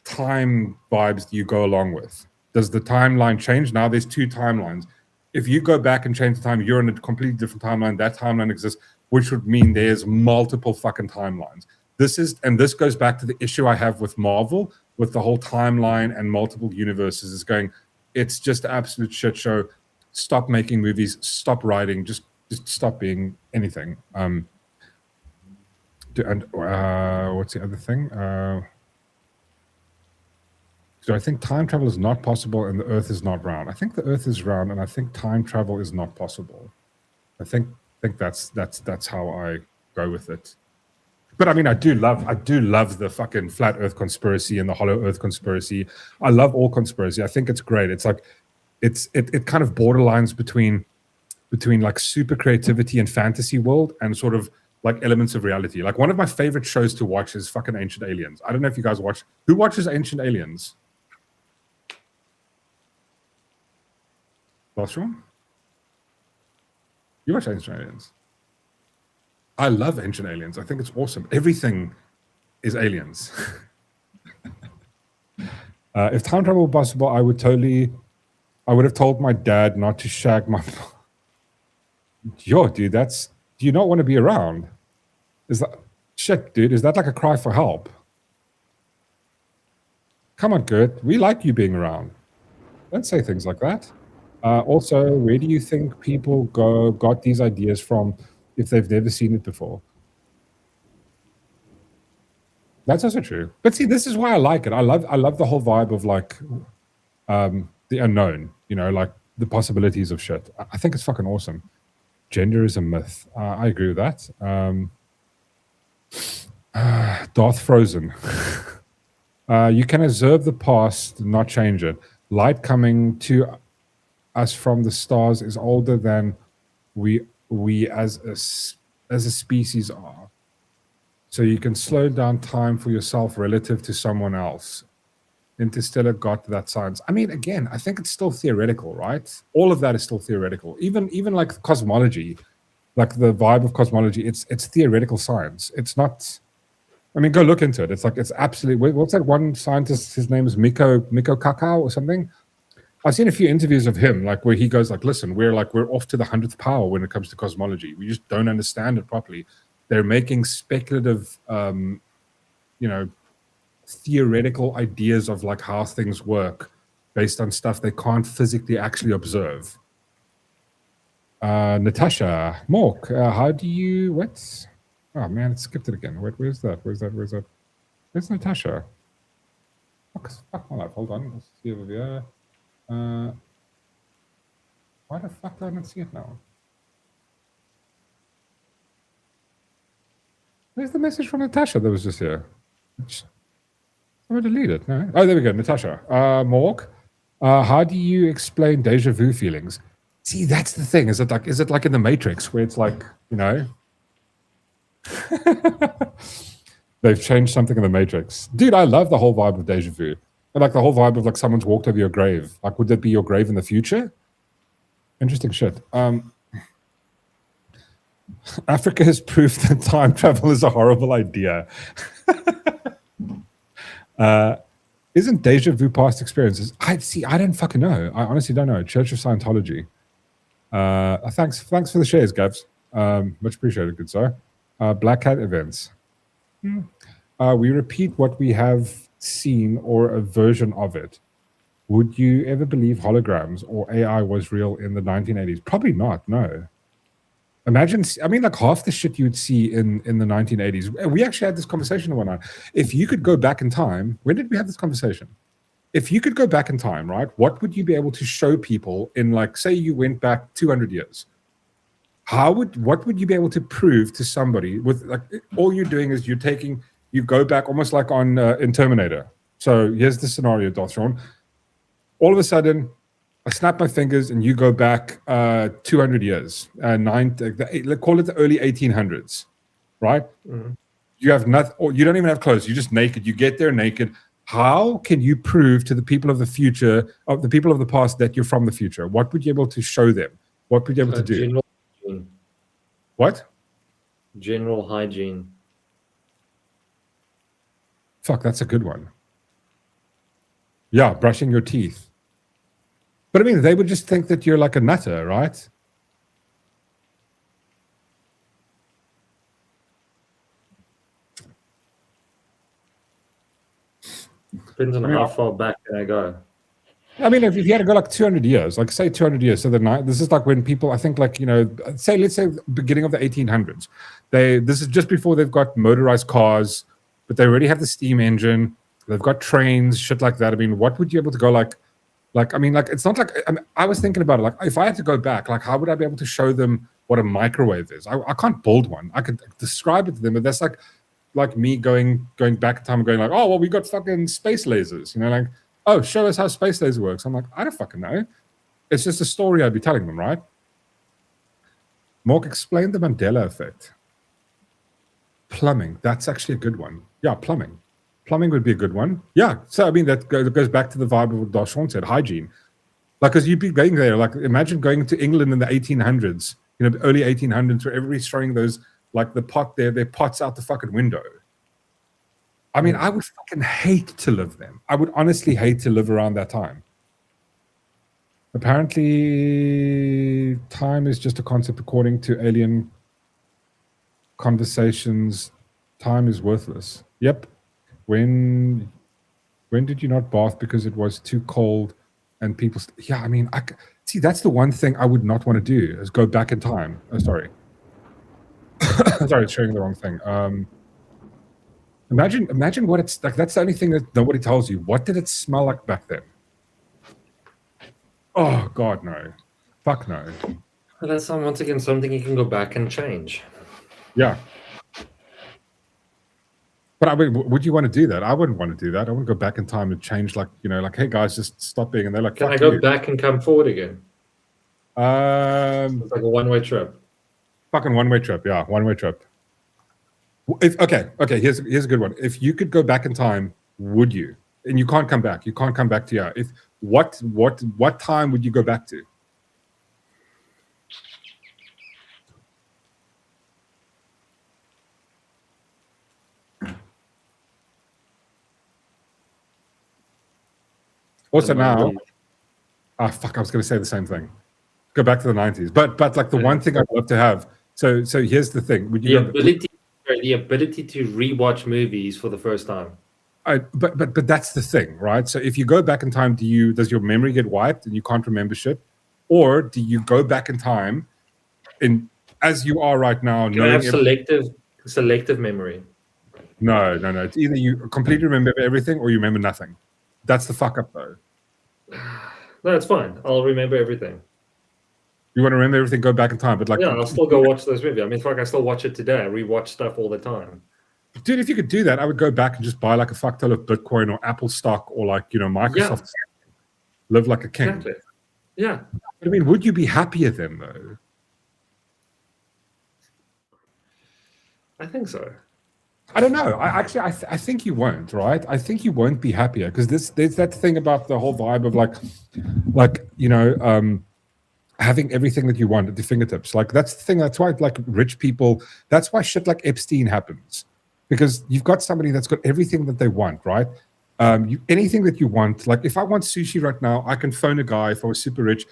time vibes do you go along with? Does the timeline change? Now there's two timelines. If you go back and change the time, you're in a completely different timeline. That timeline exists, which would mean there's multiple fucking timelines. This goes back to the issue I have with Marvel, with the whole timeline and multiple universes. Is going, it's just an absolute shit show. Stop making movies. Stop writing. Just stop being anything. What's the other thing? So I think time travel is not possible and the Earth is not round. I think the Earth is round and I think time travel is not possible. I think that's how I go with it. But I mean, I do love the fucking flat Earth conspiracy and the hollow Earth conspiracy. I love all conspiracy. I think it's great. It's like it kind of borderlines between like super creativity and fantasy world and sort of like elements of reality. Like one of my favorite shows to watch is fucking Ancient Aliens. I don't know if you guys watch. Who watches Ancient Aliens? Last one? You watch Ancient Aliens? I love Ancient Aliens. I think it's awesome. Everything is aliens. If time travel were possible, I would have told my dad not to shag my... Yo, dude, do you not want to be around? Is that... Shit, dude, is that like a cry for help? Come on, Gert. We like you being around. Don't say things like that. Also, where do you think people got these ideas from if they've never seen it before? That's also true. But see, this is why I like it. I love the whole vibe of like the unknown, you know, like the possibilities of shit. I think it's fucking awesome. Gender is a myth. I agree with that. Darth Frozen. You can observe the past, not change it. Light coming to us from the stars is older than we as a species are. So you can slow down time for yourself relative to someone else. Interstellar got that science. I mean, again, I think it's still theoretical, right? All of that is still theoretical. Even like cosmology, like the vibe of cosmology, it's theoretical science. It's not. I mean, go look into it. It's like it's absolutely. What's that one scientist? His name is Miko Kakao or something. I've seen a few interviews of him, like where he goes, like, "Listen, we're off to the 100th power when it comes to cosmology. We just don't understand it properly. They're making speculative, theoretical ideas of like how things work based on stuff they can't physically actually observe." Natasha, Mork, how do you? What? Oh man, it skipped it again. Where's that? Where's Natasha? Fuck my life. Hold on. Let's see over here. Why the fuck do I not see it now? Where's the message from Natasha that was just here? I'm going to delete it. No? Oh, there we go. Natasha. Mork, how do you explain deja vu feelings? See, that's the thing. Is it like in the Matrix where it's like, you know, they've changed something in the Matrix. Dude, I love the whole vibe of deja vu. I like the whole vibe of like someone's walked over your grave. Like, would that be your grave in the future? Interesting shit. Africa has proved that time travel is a horrible idea. Isn't deja vu past experiences? I don't fucking know. I honestly don't know. Church of Scientology. Thanks for the shares, Gavs. Much appreciated, good sir. Black Hat events. We repeat what we have seen or a version of it. would you ever believe holograms or AI was real in the 1980s? Probably not, no. Imagine, I mean, like half the shit you would see in the 1980s. We actually had this conversation one night. If you could go back in time, when did we have this conversation? If you could go back in time, right, what would you be able to show people in, like, say you went back 200 years? What would you be able to prove to somebody with, like, all you're doing is you go back almost like on in Terminator. So here's the scenario, Dothron. All of a sudden, I snap my fingers and you go back 200 years, call it the early 1800s, right? Mm-hmm. You have nothing, or you don't even have clothes. You're just naked. You get there naked. How can you prove to the people of the future, of the people of the past, that you're from the future? What would you be able to show them? What would you be able to do? General hygiene. What? General hygiene. Fuck, that's a good one. Yeah, brushing your teeth. But I mean, they would just think that you're like a nutter, right? Depends on how far back can I go. I mean, if you had to go like 200 years, like say 200 years, so this is like when people, I think, like, you know, let's say beginning of the 1800s. This is just before they've got motorized cars, but they already have the steam engine. They've got trains, shit like that. I mean, what would you be able to go like, I mean, like, it's not like, I was thinking about it, like, if I had to go back, like, how would I be able to show them what a microwave is? I can't build one. I could describe it to them, but that's like me going back in time and going like, oh, well, we got fucking space lasers, you know, like, oh, show us how space laser works. I'm like, I don't fucking know. It's just a story I'd be telling them, right? Mork, explain the Mandela effect. Plumbing, that's actually a good one. Yeah, plumbing. Plumbing would be a good one. Yeah, so I mean, that goes back to the vibe of what Dashon said, hygiene. Like, because you'd be going there, like, imagine going to England in the 1800s, you know, early 1800s, where everybody's throwing those, like, their pots out the fucking window. I mean, I would fucking hate to live them. I would honestly hate to live around that time. Apparently, time is just a concept according to alien conversations. Time is worthless. Yep. When did you not bath because it was too cold and people... Yeah, I mean, see, that's the one thing I would not want to do, is go back in time. Oh, sorry. Sorry, it's showing the wrong thing. Imagine what it's like. That's the only thing that nobody tells you. What did it smell like back then? Oh, God, no. Fuck no. Well, that's once again something you can go back and change. Yeah. But I mean, would you want to do that? I wouldn't want to do that. I wouldn't go back in time and change, like, you know, like, hey, guys, just stop being. And they're like, can I go back and come forward again? It's like a one-way trip. Fucking one-way trip, yeah, one-way trip. Okay, here's a good one. If you could go back in time, would you? And you can't come back. You can't come back to your... What time would you go back to? Also now, fuck, I was going to say the same thing. Go back to the 90s. But like the one thing I'd love to have. So here's the thing. Would you the ability to rewatch movies for the first time. But that's the thing, right? So if you go back in time, does your memory get wiped and you can't remember shit? Or do you go back in time as you are right now? You have selective memory. No. It's either you completely remember everything or you remember nothing. That's the fuck up, though. No, it's fine. I'll remember everything. You want to remember everything, go back in time, but like... Yeah, I'll still go watch those movies. I mean, fuck, I still watch it today. I rewatch stuff all the time. Dude, if you could do that, I would go back and just buy like a fuck ton of Bitcoin or Apple stock or like, you know, Microsoft. Yeah. Live like a king. Exactly. Yeah. But I mean, would you be happier then, though? I think so. I don't know. I think you won't, right? I think you won't be happier because there's that thing about the whole vibe of like you know, having everything that you want at your fingertips. Like that's the thing. That's why like rich people. That's why shit like Epstein happens because you've got somebody that's got everything that they want, right? Anything that you want. Like if I want sushi right now, I can phone a guy if I was super rich.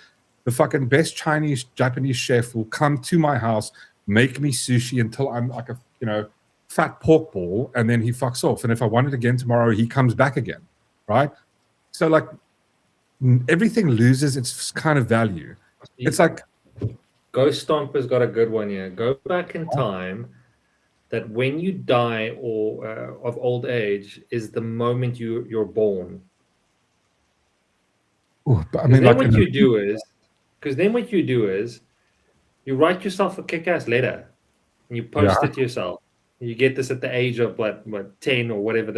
The fucking best Chinese, Japanese chef will come to my house, make me sushi until I'm like a, you know, fat pork ball, and then he fucks off. And if I want it again tomorrow, he comes back again, right? So like, everything loses its kind of value. It's like Ghost Stomper's got a good one here. Go back in time. That when you die or of old age is the moment you're born. Ooh, but I mean, then like, what you do is you write yourself a kick-ass letter and you post it to yourself. You get this at the age of what 10 or whatever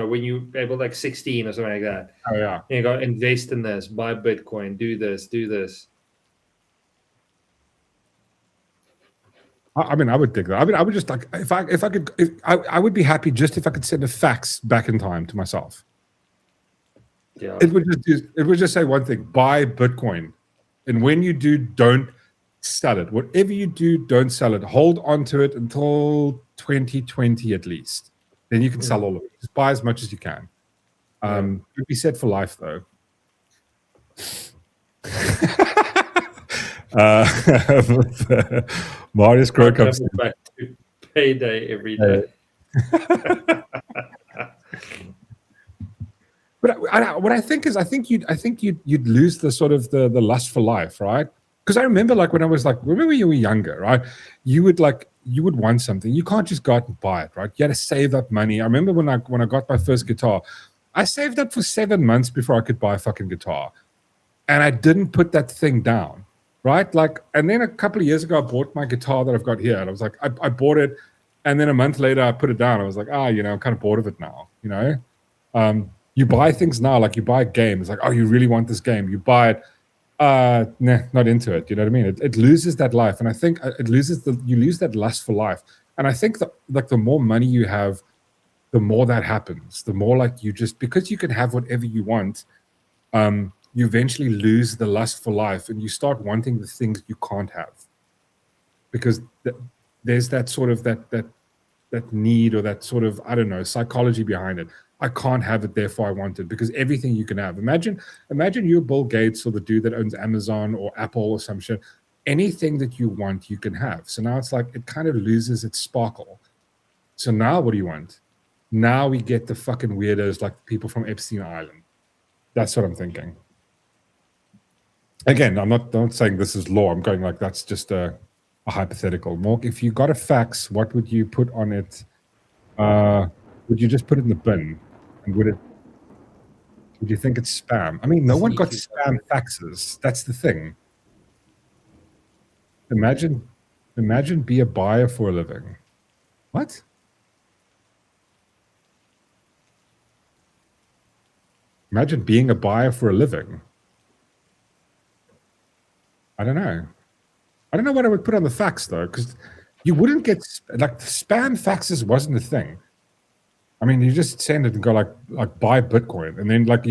when you able like 16 or something like that. Oh yeah. And you go invest in this, buy Bitcoin, do this. I mean, I would dig that. I mean, I would just like if I could. I would be happy just if I could send a fax back in time to myself. Yeah. It would just say one thing: buy Bitcoin, and when you do, don't sell it. Whatever you do, don't sell it. Hold on to it until 2020 at least. Then you can sell all of it. Just buy as much as you can. It'd be set for life, though. Marius Crow comes back to payday every day. But what I think is, I think you'd lose the sort of the lust for life, right? Because I remember, like, when I was like, remember when you were younger, right? You would want something. You can't just go out and buy it, right? You had to save up money. I remember when I got my first guitar, I saved up for 7 months before I could buy a fucking guitar, and I didn't put that thing down, right? Like, and then a couple of years ago, I bought my guitar that I've got here, and I was like, I bought it, and then a month later, I put it down. I was like, I'm kind of bored of it now, You buy things now, like you buy a game. It's like, oh, you really want this game. You buy it. Nah, not into it. You know what I mean? It loses that life. And I think you lose that lust for life. And I think that, like, the more money you have, the more that happens. The more, like, because you can have whatever you want, you eventually lose the lust for life and you start wanting the things you can't have. Because there's that sort of that need, or that sort of, I don't know, psychology behind it. I can't have it, therefore I want it, because everything you can have. Imagine you're Bill Gates or the dude that owns Amazon or Apple or some shit. Anything that you want, you can have. So now it's like it kind of loses its sparkle. So now what do you want? Now we get the fucking weirdos like people from Epstein Island. That's what I'm thinking. Again, I'm not saying this is law. I'm going like that's just a hypothetical. Mork, if you got a fax, what would you put on it? Would you just put it in the bin? And would you think it's spam? I mean, no one got spam faxes. That's the thing. Imagine be a buyer for a living. What? Imagine being a buyer for a living. I don't know. I don't know what I would put on the fax, though, because you wouldn't get, like, spam faxes wasn't a thing. I mean, you just send it and go like buy Bitcoin, and then like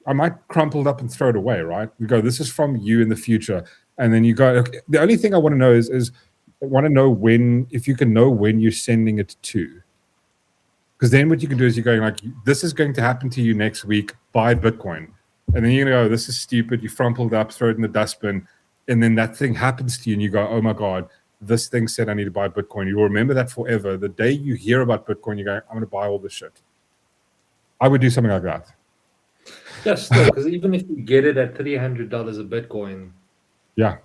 I might crumple it up and throw it away, right? You go, this is from you in the future, and then you go. Okay, the only thing I want to know is I want to know if you can know when you're sending it to, because then what you can do is you're going like, this is going to happen to you next week. Buy Bitcoin, and then you're gonna go, this is stupid. You crumpled it up, throw it in the dustbin, and then that thing happens to you, and you go, oh my god. This thing said I need to buy Bitcoin. You'll remember that forever. The day you hear about Bitcoin, you go, I'm going to buy all this shit. I would do something like that. Yeah, still, because even if you get it at $300 a Bitcoin, yeah,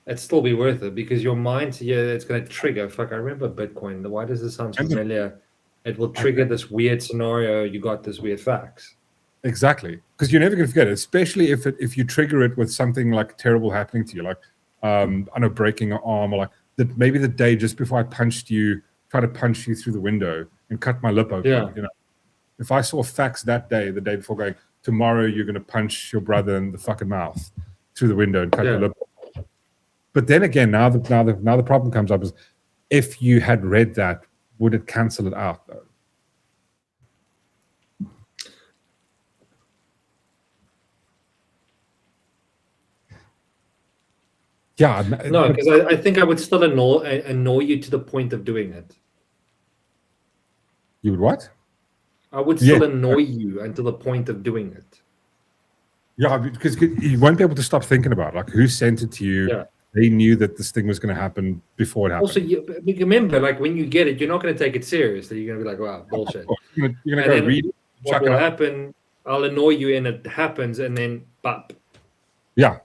it'd still be worth it, because your mind, it's going to trigger. Fuck, I remember Bitcoin. Why does this sound familiar? It will trigger this weird scenario. You got this weird facts. Exactly, because you're never going to forget it, especially if you trigger it with something like terrible happening to you, like I know, breaking an arm, or like maybe the day just before I tried to punch you through the window and cut my lip open. Yeah. If I saw facts that day, the day before, going, tomorrow you're going to punch your brother in the fucking mouth through the window and cut your lip open. But then again, now the problem comes up is, if you had read that, would it cancel it out though? Yeah, no, because I think I would still annoy you to the point of doing it. You would what? I would still annoy you until the point of doing it. Yeah, because you won't be able to stop thinking about it. Like, who sent it to you? Yeah. They knew that this thing was going to happen before it happened. Also, remember, like, when you get it, you're not going to take it seriously. You're going to be like, wow, bullshit. You're going to go read it. What will happen? I'll annoy you and it happens, and then bop. Yeah.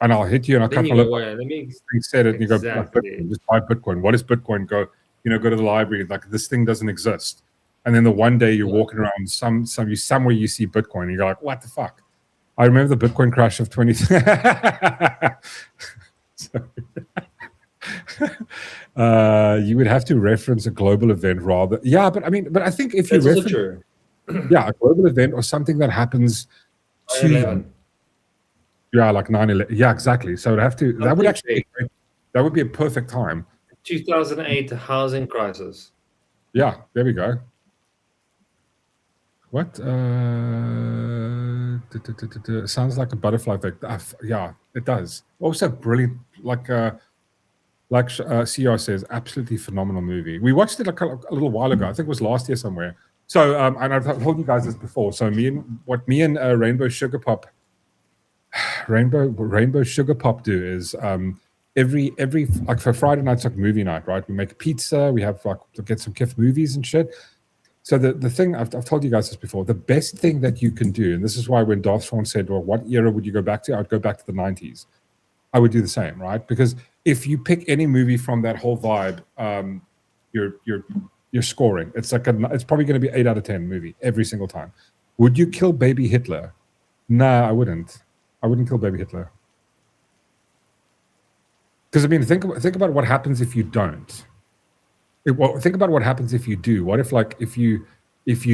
And I'll hit you and I'll Then cut you my go, lip. well, let me. You said it and you go, Exactly. Bitcoin, just buy Bitcoin. What is Bitcoin? Go to the library. Like, this thing doesn't exist. And then the one day you're walking around somewhere you see Bitcoin and you're like, what the fuck? I remember the Bitcoin crash of 20. You would have to reference a global event rather. Yeah, but I think if you That's also reference, true. yeah, a global event or something that happens to 9/11. yeah, like 9/11. Yeah, exactly. So that would actually be great. That would be a perfect time. 2008 housing crisis. Yeah, there we go. What? Sounds like a butterfly effect. Yeah, it does. Also brilliant, like CR says, absolutely phenomenal movie. We watched it a little while ago. I think it was last year somewhere. So, and I've told you guys this before. So me and Rainbow Sugar Pop do is every like for Friday nights, like movie night, right? We make pizza. We have like to get some KIF movies and shit. So the thing I've told you guys this before. The best thing that you can do, and this is why when Darth Sean said, "Well, what era would you go back to?" I'd go back to the 90s. I would do the same, right? Because if you pick any movie from that whole vibe, you're scoring. It's probably going to be 8 out of 10 movie every single time. Would you kill baby Hitler? Nah, I wouldn't. I wouldn't kill baby Hitler. Because I mean, think about what happens if you don't. Think about what happens if you do. What if, like, if you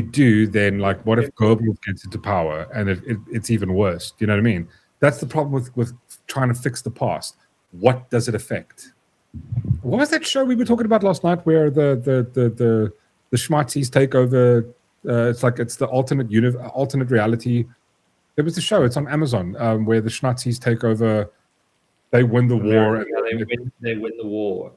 do, then like, what if Goebbels gets into power and it's even worse? Do you know what I mean? That's the problem with trying to fix the past. What does it affect? What was that show we were talking about last night where the Schmatzis take over? It's the alternate reality. There was a show. It's on Amazon where the Schnatzis take over. They win the war. They win the war.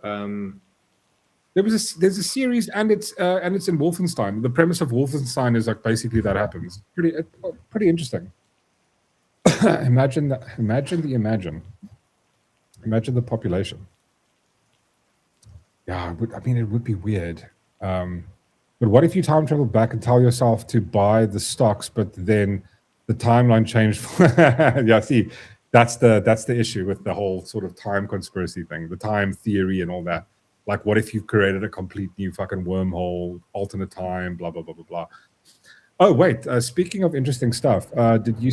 There's a series, and it's in Wolfenstein. The premise of Wolfenstein is like basically that happens. Pretty interesting. Imagine the population. Yeah, it would be weird. But what if you time travel back and tell yourself to buy the stocks, but then the timeline changed? Yeah, see, that's the issue with the whole sort of time conspiracy thing, the time theory and all that. Like, what if you've created a complete new fucking wormhole, alternate time, blah, blah, blah, blah, blah. Oh, wait, speaking of interesting stuff, did you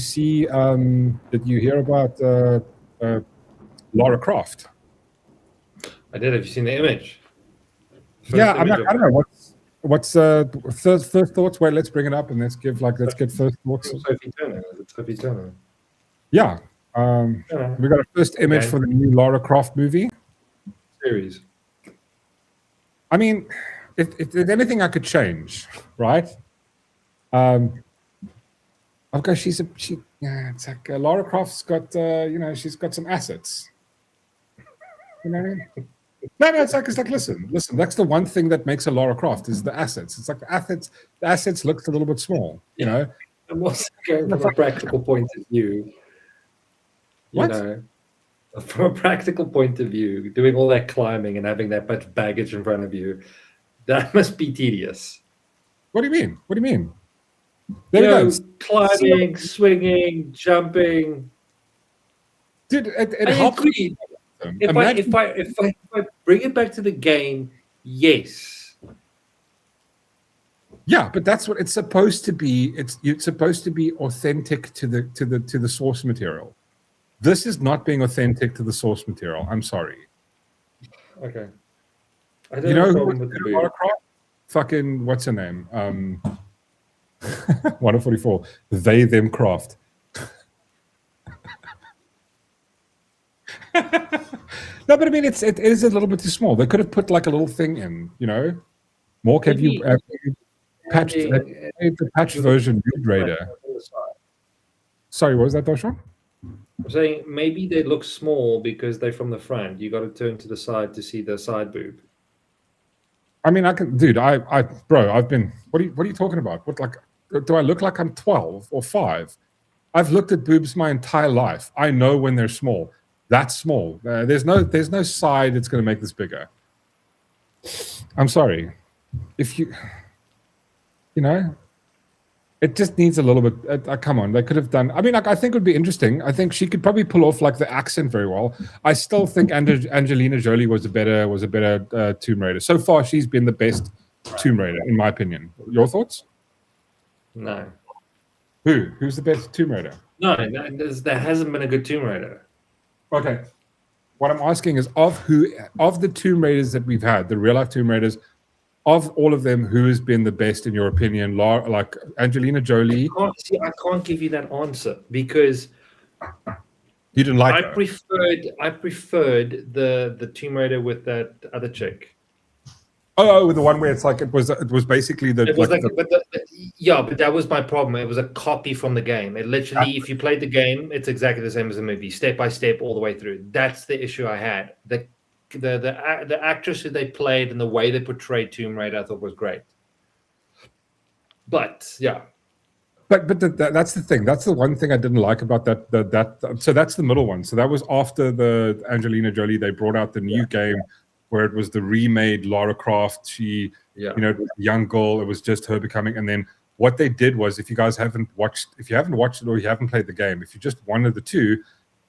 hear about Lara Croft? I did. Have you seen the image? Yeah, I don't know. What's first thoughts? Wait, let's bring it up and let's get first thoughts. Sophie Turner. Yeah. We got a first image for the new Lara Croft movie. Series. I mean, if there's anything I could change, right? It's like Lara Croft's got, she's got some assets. You know what I mean? No, it's like listen, that's the one thing that makes a Lara Croft is the assets. It's like the assets looks a little bit small, you know. And what's going from a practical point of view? From a practical point of view, doing all that climbing and having that much baggage in front of you, that must be tedious. What do you mean? There you go. Climbing, swinging, jumping. Dude, it helps. If I bring it back to the game, yes. Yeah, but that's what it's supposed to be. It's supposed to be authentic to the source material. This is not being authentic to the source material. I'm sorry. Okay. I don't have a problem with the Lara Croft? Fucking what's her name? 144. They them Croft. No, but I mean, it is a little bit too small. They could have put like a little thing in, you know. Mork, have you patched the patched version Build Raider? Sorry, what was that, Darshan? I'm saying maybe they look small because they're from the front. You got to turn to the side to see the side boob. I mean, I've been. What are you talking about? What, like, do I look like I'm 12 or 5? I've looked at boobs my entire life. I know when they're small. That's small. There's no side that's going to make this bigger. I'm sorry. If you know, It just needs a little bit. Come on, they could have done. I mean, like, I think it would be interesting. I think she could probably pull off like the accent very well. I still think Angelina Jolie was a better Tomb Raider. So far, she's been the best Tomb Raider, in my opinion. Your thoughts? No. Who's the best Tomb Raider? No, there hasn't been a good Tomb Raider. Okay. What I'm asking is of the Tomb Raiders that we've had, the real life Tomb Raiders, of all of them, who has been the best in your opinion? Like Angelina Jolie. I can't give you that answer because you didn't like her. I preferred the Tomb Raider with that other chick. Oh, the one where it's like it was basically the. It was but that was my problem. It was a copy from the game. It literally, if you played the game, it's exactly the same as the movie, step by step, all the way through. That's the issue I had. The actress who they played and the way they portrayed Tomb Raider, I thought was great. But yeah. But that's the thing. That's the one thing I didn't like about that. So that's the middle one. So that was after the Angelina Jolie. They brought out the new game where it was the remade Lara Croft. She, it was a young girl. It was just her becoming. And then what they did was, if you haven't watched it or you haven't played the game, if you just one of the two,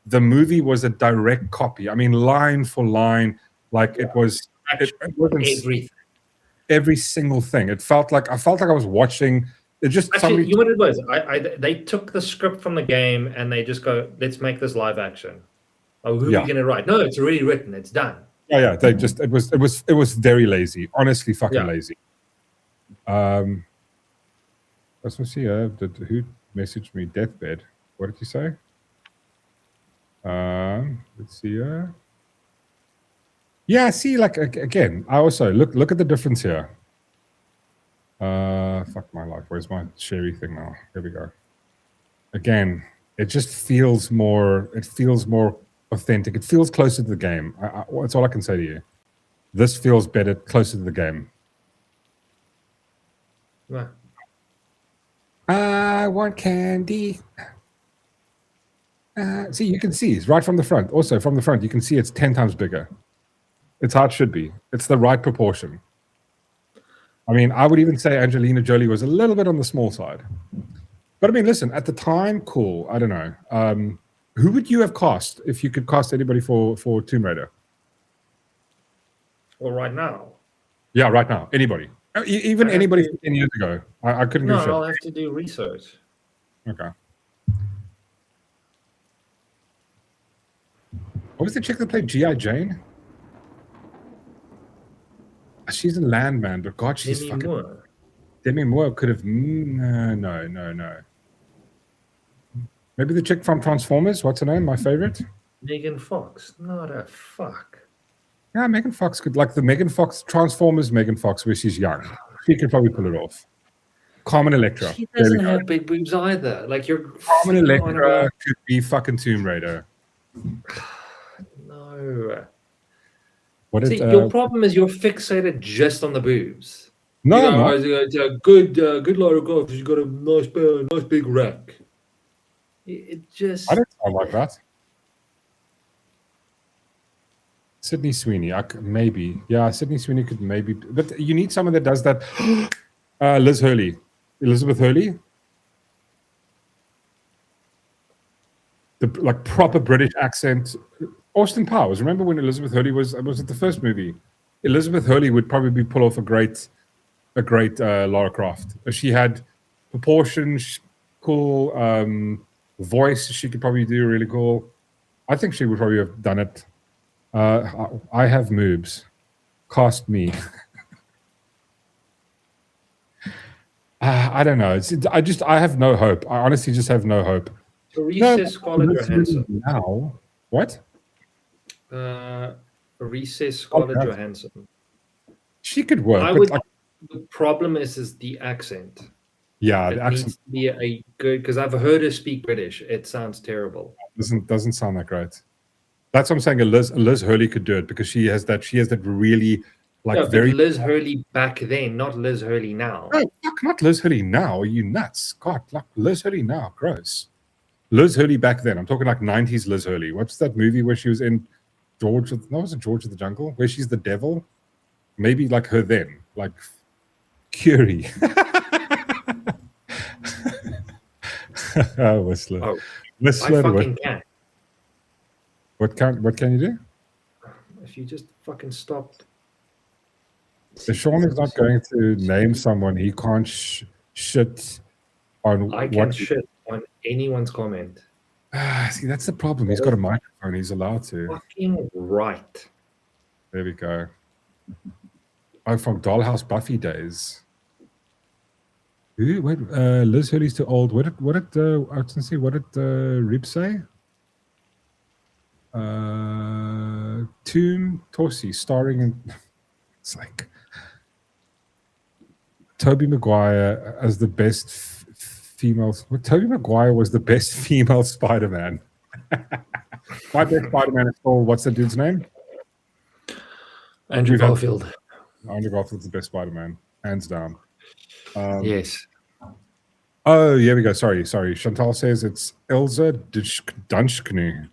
the movie was a direct copy. I mean, line for line, like it was. It wasn't every single thing. I felt like I was watching. It just actually, you know what it was? They took the script from the game and they just go, let's make this live action. Oh, who are we going to write? No, it's already written. It's done. Yeah. They just it was very lazy. Honestly, fucking lazy. Let's see. Who messaged me? Deathbed. What did you say? Let's see. Yeah. See, like again, I also look at the difference here. Fuck my life. Where's my Sherry thing now? Here we go. Again, it just feels more. It feels more authentic. It feels closer to the game. That's all I can say to you. This feels better, closer to the game. Yeah. I want candy. See, you can see it's right from the front. Also, from the front, you can see it's 10 times bigger. It's how it should be. It's the right proportion. I mean, I would even say Angelina Jolie was a little bit on the small side. But I mean, listen, at the time, cool. I don't know. Who would you have cast if you could cast anybody for Tomb Raider? Well, right now. Yeah, right now. Anybody. Even anybody 10 years ago. I couldn't give a shit. I'll have to do research. Okay. What was the chick that played G.I. Jane? She's in Landman, but God, she's Demi fucking... Moore. Demi Moore could have... No. Maybe the chick from Transformers. What's her name? My favorite? Megan Fox. Not a fuck. Yeah, Megan Fox could... Like the Megan Fox... Transformers Megan Fox, where she's young. She could probably pull it off. Carmen Electra. She doesn't have big boobs either. Like you're... Carmen Electra could be fucking Tomb Raider. No. See, your problem is you're fixated just on the boobs. No, it's a good Lara Croft. She's got a nice big rack. It just... I don't sound like that. Sydney Sweeney, maybe. Yeah, Sydney Sweeney could maybe... But you need someone that does that. Liz Hurley. Elizabeth Hurley. The like proper British accent. Austin Powers. Remember when Elizabeth Hurley was it the first movie? Elizabeth Hurley would probably pull off a great Lara Croft. She had proportions, cool voice. She could probably do really cool. I think she would probably have done it. I have moobs. Cast me. I don't know. I have no hope. I honestly just have no hope. Recess Scarlett Johansson. Now, what? Recess Scarlett Johansson. She could work. The problem is the accent. Yeah, the accent needs to be a good, because I've heard her speak British. It sounds terrible. Doesn't sound that great. That's what I'm saying. Liz Hurley could do it because she has that really very Liz Hurley back then, not Liz Hurley now. No, fuck, not Liz Hurley now. Are you nuts? God, like Liz Hurley now, gross. Liz Hurley back then. I'm talking like 90s Liz Hurley. What's that movie where she was in was it George of the Jungle? Where she's the devil? Maybe like her then. Like Curie. Whistler. Oh, Whistler. I fucking can. What can you do? If you just fucking stopped. If Sean is not going to name someone, he can't shit on I can shit on anyone's comment. See, that's the problem. He's got a microphone. He's allowed to. Fucking right. There we go. Oh, from Dollhouse Buffy days. Who? Wait, Liz Hurley's too old. What did I was gonna say, what did Rib say? Tomb Torsi starring in it's like Tobey Maguire as the best female. Tobey Maguire was the best female Spider-Man. My best Spider-Man is called, what's the dude's name? Andrew Garfield. Andrew Garfield's the best Spider-Man, hands down. Yes. Oh, here we go. Sorry. Chantal says it's Ilza Dunshknu.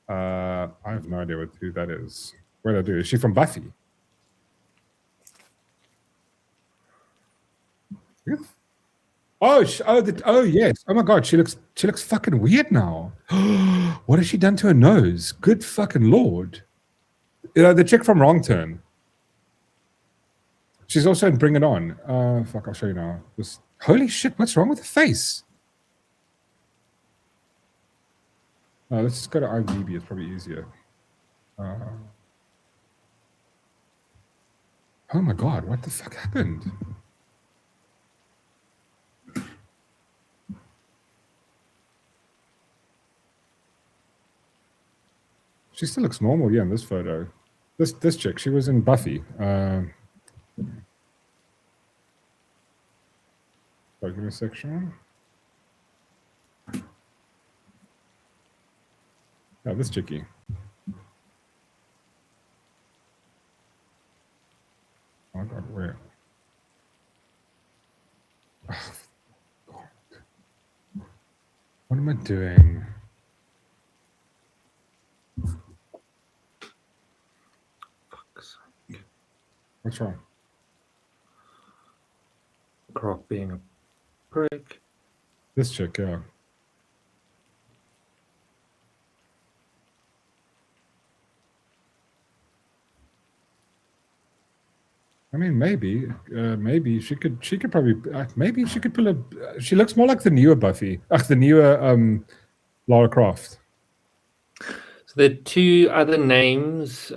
I have no idea who that is. What did I do? Is she from Buffy? Oh, yes. Oh my God, she looks fucking weird now. What has she done to her nose? Good fucking Lord. You know, the chick from Wrong Turn. She's also in Bring It On. Fuck, I'll show you now. Holy shit, what's wrong with the face? Let's just go to IMDb. It's probably easier. Oh my God, what the fuck happened? She still looks normal, in this photo. This chick, she was in Buffy. Sorry, give me a section. Yeah, this chickie. Oh God, where? Oh, God. What am I doing? What's wrong? Croc being a prick. This chick, yeah. I mean, maybe she could probably, maybe she could pull a. She looks more like the newer Buffy, the newer Lara Croft. So there are two other names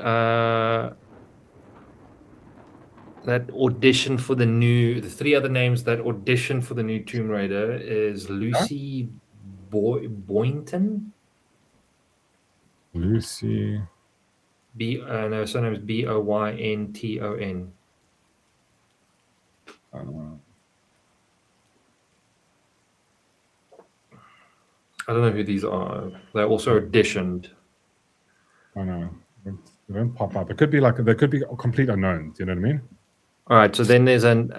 that audition for the three other names that audition for the new Tomb Raider is Lucy Boynton. Lucy. No, her surname is Boynton. I don't know who these are. They're also auditioned. I know. They don't pop up. It could be they could be complete unknowns. You know what I mean? All right. So then there's an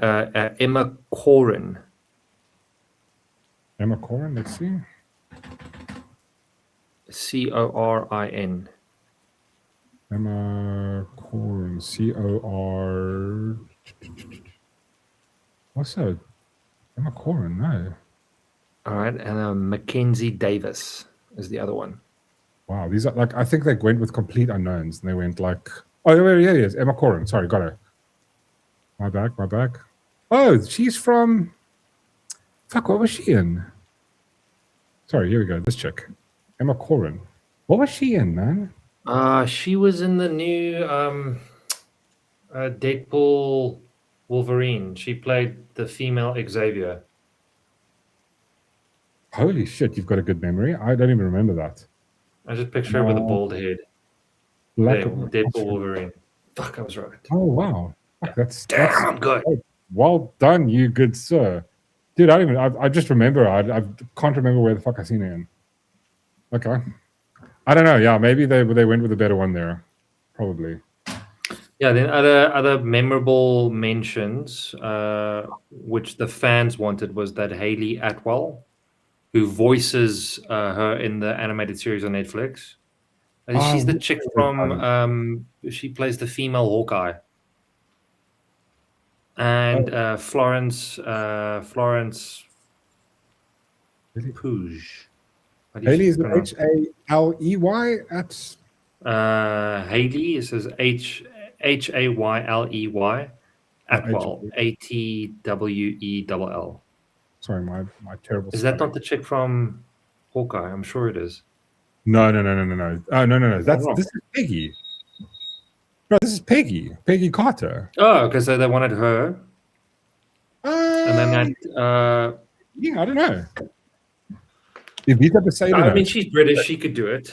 Emma Corrin. Emma Corrin. Let's see. Corrin. Emma Corrin. C-O-R. What's that? Emma Corrin. No. All right, and Mackenzie Davis is the other one. Wow, these are I think they went with complete unknowns, and they went like, oh yeah, it is Emma Corrin. Sorry, got her. My bag. Oh, she's from. Fuck, what was she in? Sorry, here we go. This chick, Emma Corrin. What was she in, man? She was in the new Deadpool Wolverine. She played the female Xavier. Holy shit, you've got a good memory. I don't even remember that. I just picture her with a bald head. Deadpool Wolverine. Fuck, I was right. Oh wow, yeah. That's I'm good. Well done, you good sir. Dude, I just remember. I can't remember where the fuck I seen it in. Okay, I don't know. Yeah, maybe they went with a better one there, probably. Yeah, then other memorable mentions, which the fans wanted, was that Hayley Atwell, who voices her in the animated series on Netflix. She's the chick from. She plays the female Hawkeye. And Florence Pooge. Haley is Haley at Haley, it says Hayley Atwell, ATWELL. Sorry, my terrible. Is that not the chick from Hawkeye? I'm sure it is. No. Oh, no. This is Peggy. No, this is Peggy. Peggy Carter. Oh, because they wanted her. And then that. Yeah, I don't know. I mean, she's British. She could do it.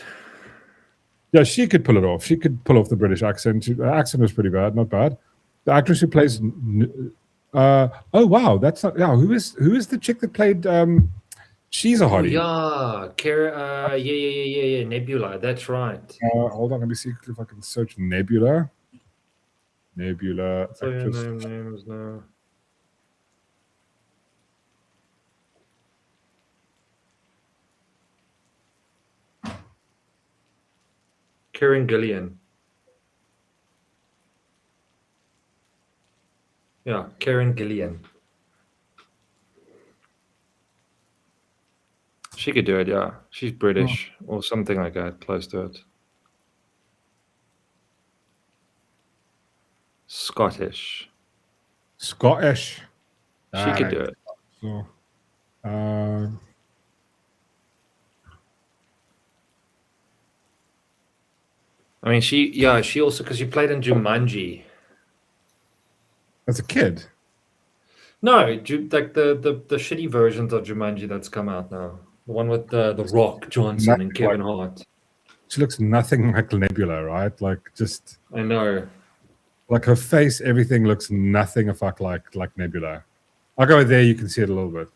Yeah, she could pull it off. She could pull off the British accent. Her accent was pretty bad, not bad. The actress who plays. Oh wow, that's not. Yeah, who is the chick that played? She's a hottie. Yeah, yeah. Nebula. That's right. Hold on, let me see if I can search Nebula. Nebula. So your name is now. Karen Gillian. Yeah, Karen Gillian. She could do it, yeah. She's British or something like that, close to it. Scottish. She could do it. So, I mean, she also, because she played in Jumanji. As a kid? No, like the shitty versions of Jumanji that's come out now. The one with the Rock Johnson and Kevin Hart. She looks nothing like Nebula, right? Like just. I know. Like her face, everything looks nothing a fuck like Nebula. I'll go there. You can see it a little bit.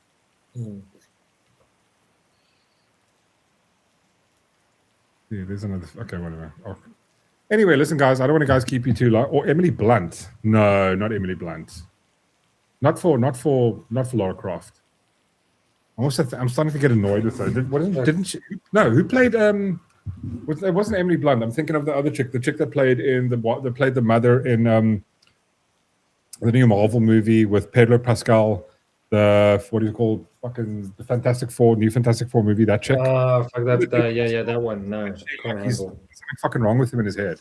Yeah, there's another. Okay, whatever. Oh. Anyway, listen, guys. I don't want to guys keep you too long. Or Emily Blunt? No, not Emily Blunt. Not for Lara Croft. I'm starting to get annoyed with her. Didn't she? No, who played? It wasn't Emily Blunt. I'm thinking of the other chick. The chick that played the mother in the new Marvel movie with Pedro Pascal. The what is it called? Fucking the Fantastic Four, new Fantastic Four movie. That chick. Fuck that. Yeah, that one. No, can't handle. Something fucking wrong with him in his head.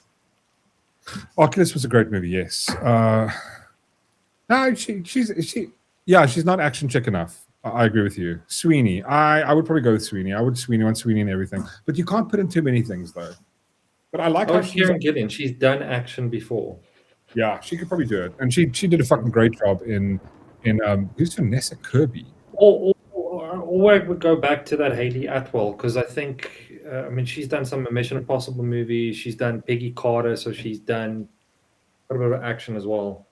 Oculus was a great movie. Yes. No, she's not action chick enough. I agree with you. Sweeney. I would probably go with Sweeney. I would Sweeney and everything. But you can't put in too many things though. But I like how Karen Gillian. She's done action before. Yeah, she could probably do it. And she did a fucking great job in who's Vanessa Kirby? Or I would go back to that Hayley Atwell because I think I mean she's done some Mission Impossible movies. She's done Peggy Carter, so she's done a bit of action as well.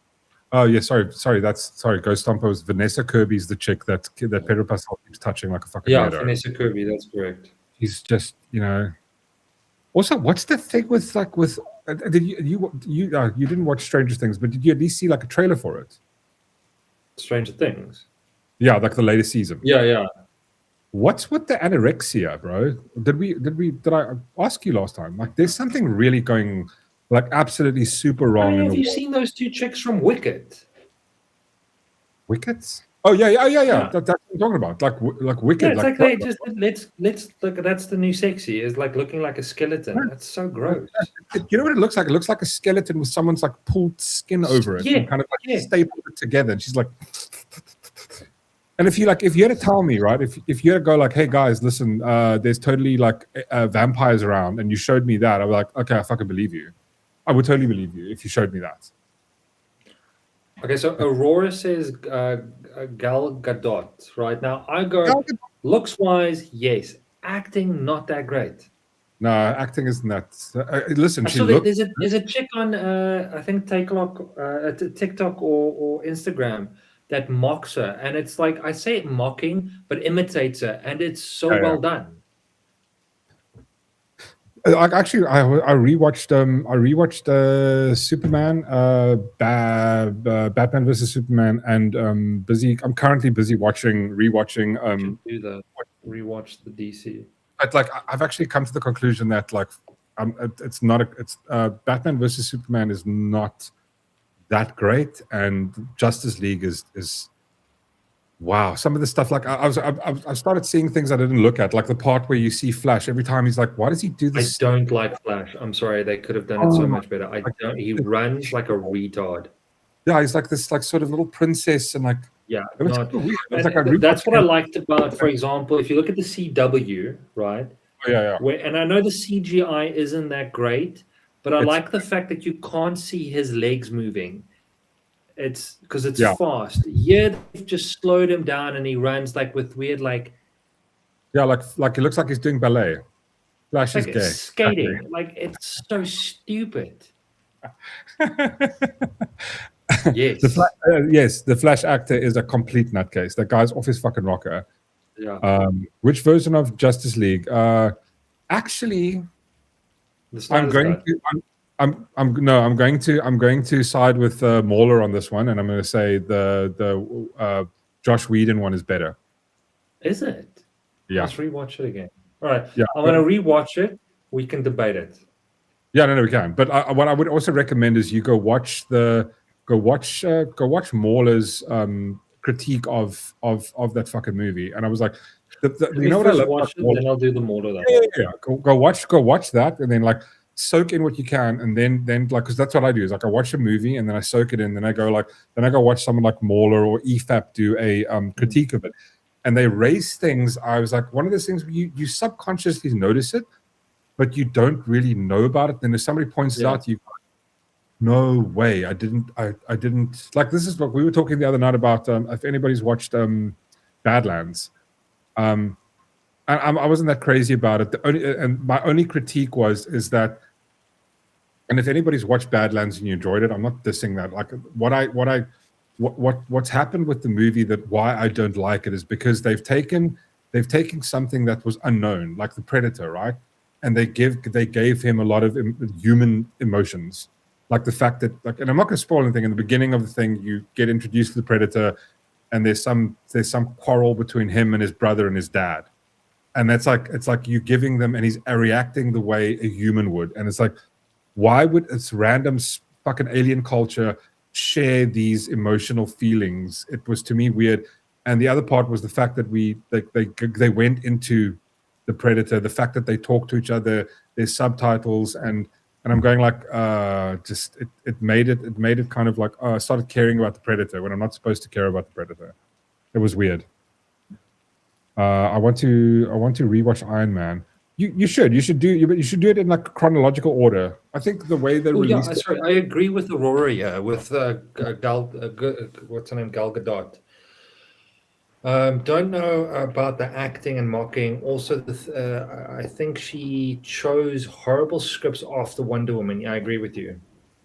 Oh yeah, sorry. Ghost Stomper was Vanessa Kirby's the chick that Pedro Pascal keeps touching like a fucking weirdo. Vanessa Kirby, that's correct. He's just Also, what's the thing with did you didn't watch Stranger Things, but did you at least see like a trailer for it? Stranger Things. Yeah, like the latest season. Yeah. What's with the anorexia, bro? Did I ask you last time? Like, there's something really going like absolutely super wrong. Have you seen those two chicks from Wicked? Wicked? Oh yeah. That's what I'm talking about. Like Wicked. Yeah, it's they just let's look. That's the new sexy. Is like looking like a skeleton. That's so gross. You know what it looks like? It looks like a skeleton with someone's like pulled skin over it and kind of like stapled it together. And she's like. And if you had to tell me, right, if you had to go like, hey guys, listen, there's totally like vampires around, and you showed me that, I'd be like, okay, I fucking believe you. I would totally believe you if you showed me that. Okay, so Aurora says Gal Gadot. Right now, I go looks wise, yes. Acting not that great. No, acting isn't that. Listen, there's a chick on I think TikTok or Instagram that mocks her, and it's like I say it mocking, but imitates her, and it's so well done. I rewatched Superman, Batman versus Superman, and I'm currently busy rewatching. Do the rewatch the DC. But like I've actually come to the conclusion that like it's Batman versus Superman is not that great, and Justice League is wow. Some of the stuff, like I started seeing things I didn't look at, like the part where you see Flash every time. He's like, why does he do this? I don't like Flash. I'm sorry, they could have done it so much better. He runs like a retard. Yeah, he's like this, like sort of little princess, and like that's what I liked about, for example, if you look at the CW, right? Yeah. And I know the CGI isn't that great, but I like the fact that you can't see his legs moving. It's because it's fast. Yeah, they've just slowed him down, and he runs like with weird, like it looks like he's doing ballet. Flash is like gay. skating. Exactly. Like it's so stupid. Yes. The Flash actor is a complete nutcase. That guy's off his fucking rocker. Yeah. Which version of Justice League? Actually, I'm going to side with Mauler on this one, and I'm going to say the Josh Whedon one is better. Is it? Yeah. Let's rewatch it again. All right. Yeah. I'm going to rewatch it. We can debate it. Yeah, no, we can. But what I would also recommend is you go watch Mauler's critique of that fucking movie. And I was like, you know what I love? Then I'll do the Mauler. Yeah. Go watch that, and then like soak in what you can, and then like, because that's what I do is like I watch a movie and then I soak it in, then I go watch someone like Mauler or EFAP do a critique of it, and they raise things. I was like, one of those things where you subconsciously notice it, but you don't really know about it. Then if somebody points it out, you go, no way, I didn't like. This is what we were talking the other night about. If anybody's watched Badlands, and I wasn't that crazy about it. And my only critique is that, and if anybody's watched Badlands and you enjoyed it, I'm not dissing that. Like what's happened with the movie, that why I don't like it is because they've taken something that was unknown, like the Predator, right? And they gave him a lot of human emotions, like the fact that, like, and I'm not going to spoil anything. In the beginning of the thing, you get introduced to the Predator, and there's some quarrel between him and his brother and his dad, and it's like you giving them, and he's reacting the way a human would, and it's like, why would this random fucking alien culture share these emotional feelings? It was, to me, weird. And the other part was the fact that they went into the Predator, the fact that they talk to each other, there's subtitles, and I'm going like, it made it kind of like, I started caring about the Predator when I'm not supposed to care about the Predator. It was weird. I want to rewatch Iron Man. You should do it in like chronological order. I think the way they released it. Sorry, I agree with Aurora, with what's her name, Gal Gadot. Don't know about the acting and mocking. Also, I think she chose horrible scripts after Wonder Woman. Yeah, I agree with you.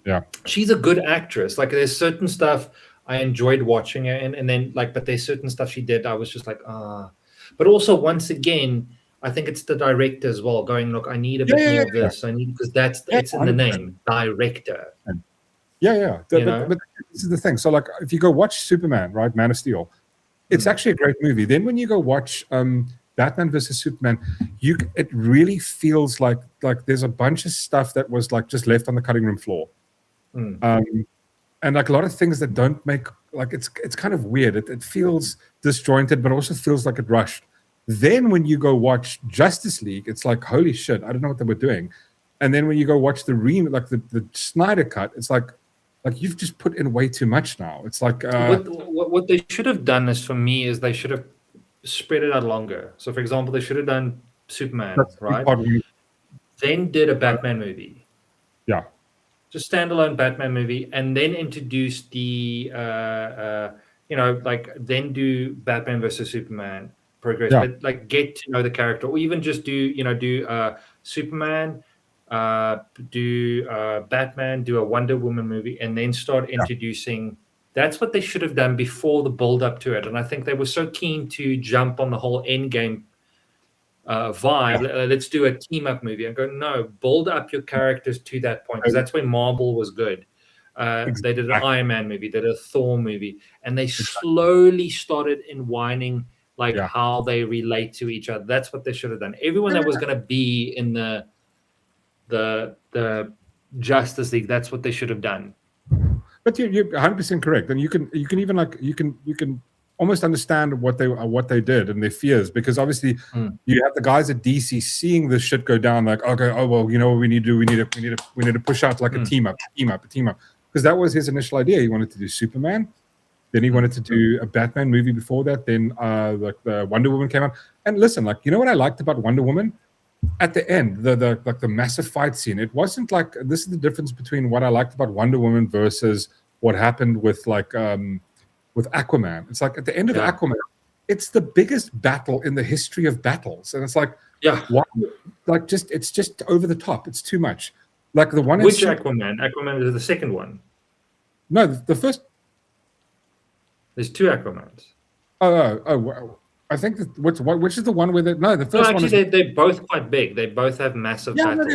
Yeah, she's a good actress. Like, there's certain stuff I enjoyed watching her, and then like, but there's certain stuff she did I was just like, But also, once again, I think it's the director as well going, look, I need a bit more of this. I need, because it's in the name, director. Yeah. But this is the thing. So like, if you go watch Superman, right, Man of Steel, it's actually a great movie. Then when you go watch Batman versus Superman, it really feels like there's a bunch of stuff that was like just left on the cutting room floor, and like a lot of things that don't make, like, it's kind of weird. It feels disjointed, but also feels like it rushed. Then when you go watch Justice League, it's like, holy shit, I don't know what they were doing. And then when you go watch the the Snyder cut, it's like you've just put in way too much now. It's like what they should have done is, for me, is they should have spread it out longer. So, for example, they should have done Superman, right? Then did a Batman movie. Yeah. Just standalone Batman movie, and then introduce the then do Batman versus Superman progress, but like get to know the character, or even just do Superman, do Batman, do a Wonder Woman movie, and then start introducing. That's what they should have done before the build up to it. And I think they were so keen to jump on the whole Endgame vibe. Let's do a team up movie, and go, no, build up your characters to that point, because that's when Marvel was good. They did an Iron Man movie, they did a Thor movie, and they slowly started whining how they relate to each other. That's what they should have done. Everyone that was going to be in the Justice League, that's what they should have done. But you're 100% correct, and you can even like you can almost understand what they did and their fears, because obviously you have the guys at DC seeing this shit go down, like, okay, oh well, you know what we need to do? We need to push out like a team up, because that was his initial idea. He wanted to do Superman, then he wanted to do a Batman movie before that, then like the Wonder Woman came out. And listen, like, you know what I liked about Wonder Woman? At the end, the massive fight scene, it wasn't like, this is the difference between what I liked about Wonder Woman versus what happened with like with Aquaman. It's like at the end of Aquaman, it's the biggest battle in the history of battles, and it's like, why, like, it's just over the top. It's too much. Like the one. Which Aquaman? Aquaman is the second one. No, the first. There's two Aquamans. Oh! I think that which is the one with it? No, the first one. Actually, they're both quite big. They both have massive battles.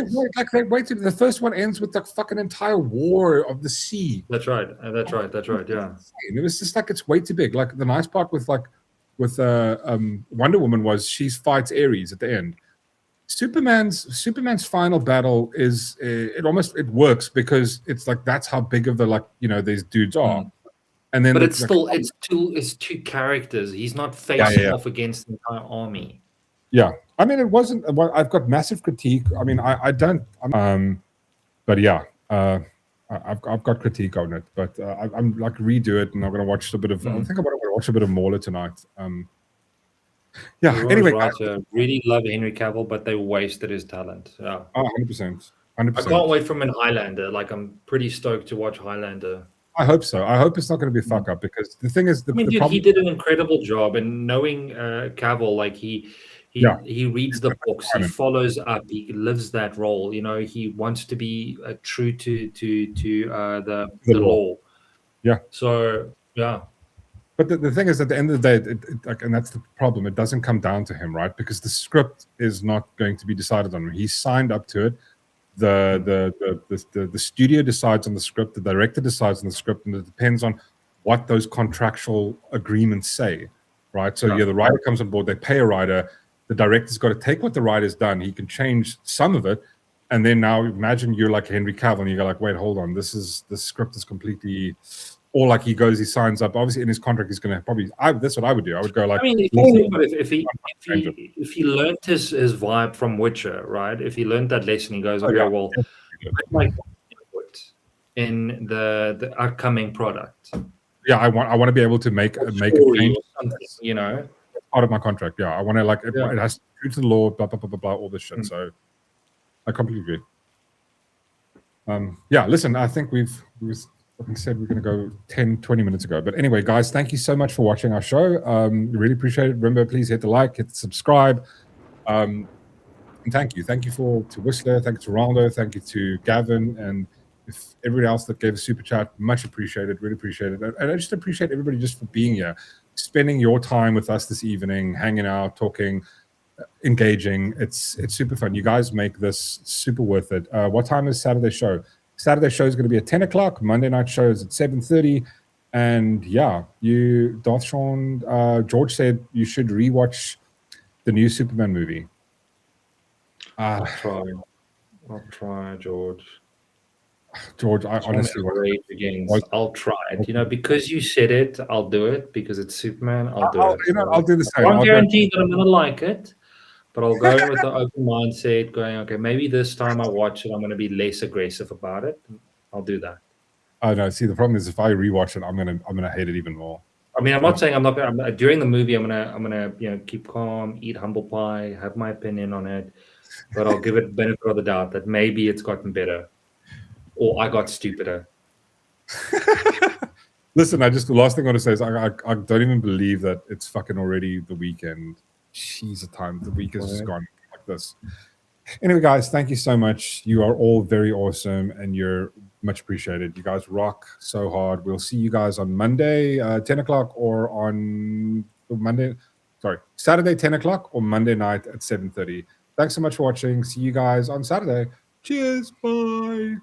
They waited. The first one ends with the fucking entire war of the sea. That's right. Yeah. It was just like, it's way too big. Like the nice part with Wonder Woman was she fights Ares at the end. Superman's final battle is it works because it's like that's how big of the, like, you know, these dudes are. And then, but it's still it's two characters. He's not facing off against the entire army. Yeah, I mean, it wasn't. Well, I've got massive critique. I mean, I don't. But yeah, I've got critique on it. But I'm like, redo it, and I'm gonna watch a bit of. I think I'm gonna watch a bit of Mauler tonight. Yeah. Anyway, right, really love Henry Cavill, but they wasted his talent. Yeah. 100%. I can't wait from an Highlander. Like, I'm pretty stoked to watch Highlander. I hope so. I hope it's not going to be a fuck up, because the thing is, he did an incredible job, and knowing Cavill, like he reads the books, he follows up, he lives that role. You know, he wants to be true to the law. Yeah. So yeah. But the thing is, at the end of the day, and that's the problem. It doesn't come down to him, right? Because the script is not going to be decided on him. He signed up to it. The studio decides on the script, the director decides on the script, and it depends on what those contractual agreements say, right? So the writer comes on board, they pay a writer, the director's got to take what the writer's done, he can change some of it, and then now imagine you're like Henry Cavill, and you go like, wait, hold on, the script is completely, or like he signs up. Obviously, in his contract, he's going to probably. That's what I would do. I would go like. I mean, if he learned his vibe from Witcher, right? If he learned that lesson, he goes, okay, well, like in the upcoming product. Yeah, I want to be able to make a change. You know, part of my contract. Yeah, I want to like it has to be true to the law. Blah blah blah blah blah. All this shit. So, I completely agree. Yeah, listen, I think we said we're going to go 10-20 minutes ago, but anyway, guys, thank you so much for watching our show. Really appreciate it. Remember, please hit the like, hit the subscribe, and thank you to Whistler, thank you to Ronaldo, thank you to Gavin, and everybody else that gave a super chat. Much appreciated, really appreciate it. And I just appreciate everybody just for being here, spending your time with us this evening, hanging out, talking, engaging. It's super fun. You guys make this super worth it. What time is Saturday show? Saturday show is going to be at 10 o'clock. Monday night show is at 7:30. And yeah, George said you should rewatch the new Superman movie. I'll try, George. I honestly I'll try it. You know, because you said it, I'll do it. Because it's Superman, I'll do it. You know, I'll do the same. I won't guarantee that I'm going to like it. But I'll go with the open mindset, going, okay, maybe this time I watch it, I'm going to be less aggressive about it. I'll do that. Oh no! See, the problem is if I rewatch it, I'm gonna hate it even more. I mean, I'm not saying I'm not gonna. During the movie, I'm gonna keep calm, eat humble pie, have my opinion on it, but I'll give it the benefit of the doubt that maybe it's gotten better, or I got stupider. Listen, the last thing I want to say is I don't even believe that it's fucking already the weekend. Jeez, the time the week has just gone like this. Anyway, guys, thank you so much. You are all very awesome, and you're much appreciated. You guys rock so hard. We'll see you guys on Monday, 10 o'clock, or on Saturday, 10 o'clock, or Monday night at 7:30. Thanks so much for watching. See you guys on Saturday. Cheers. Bye.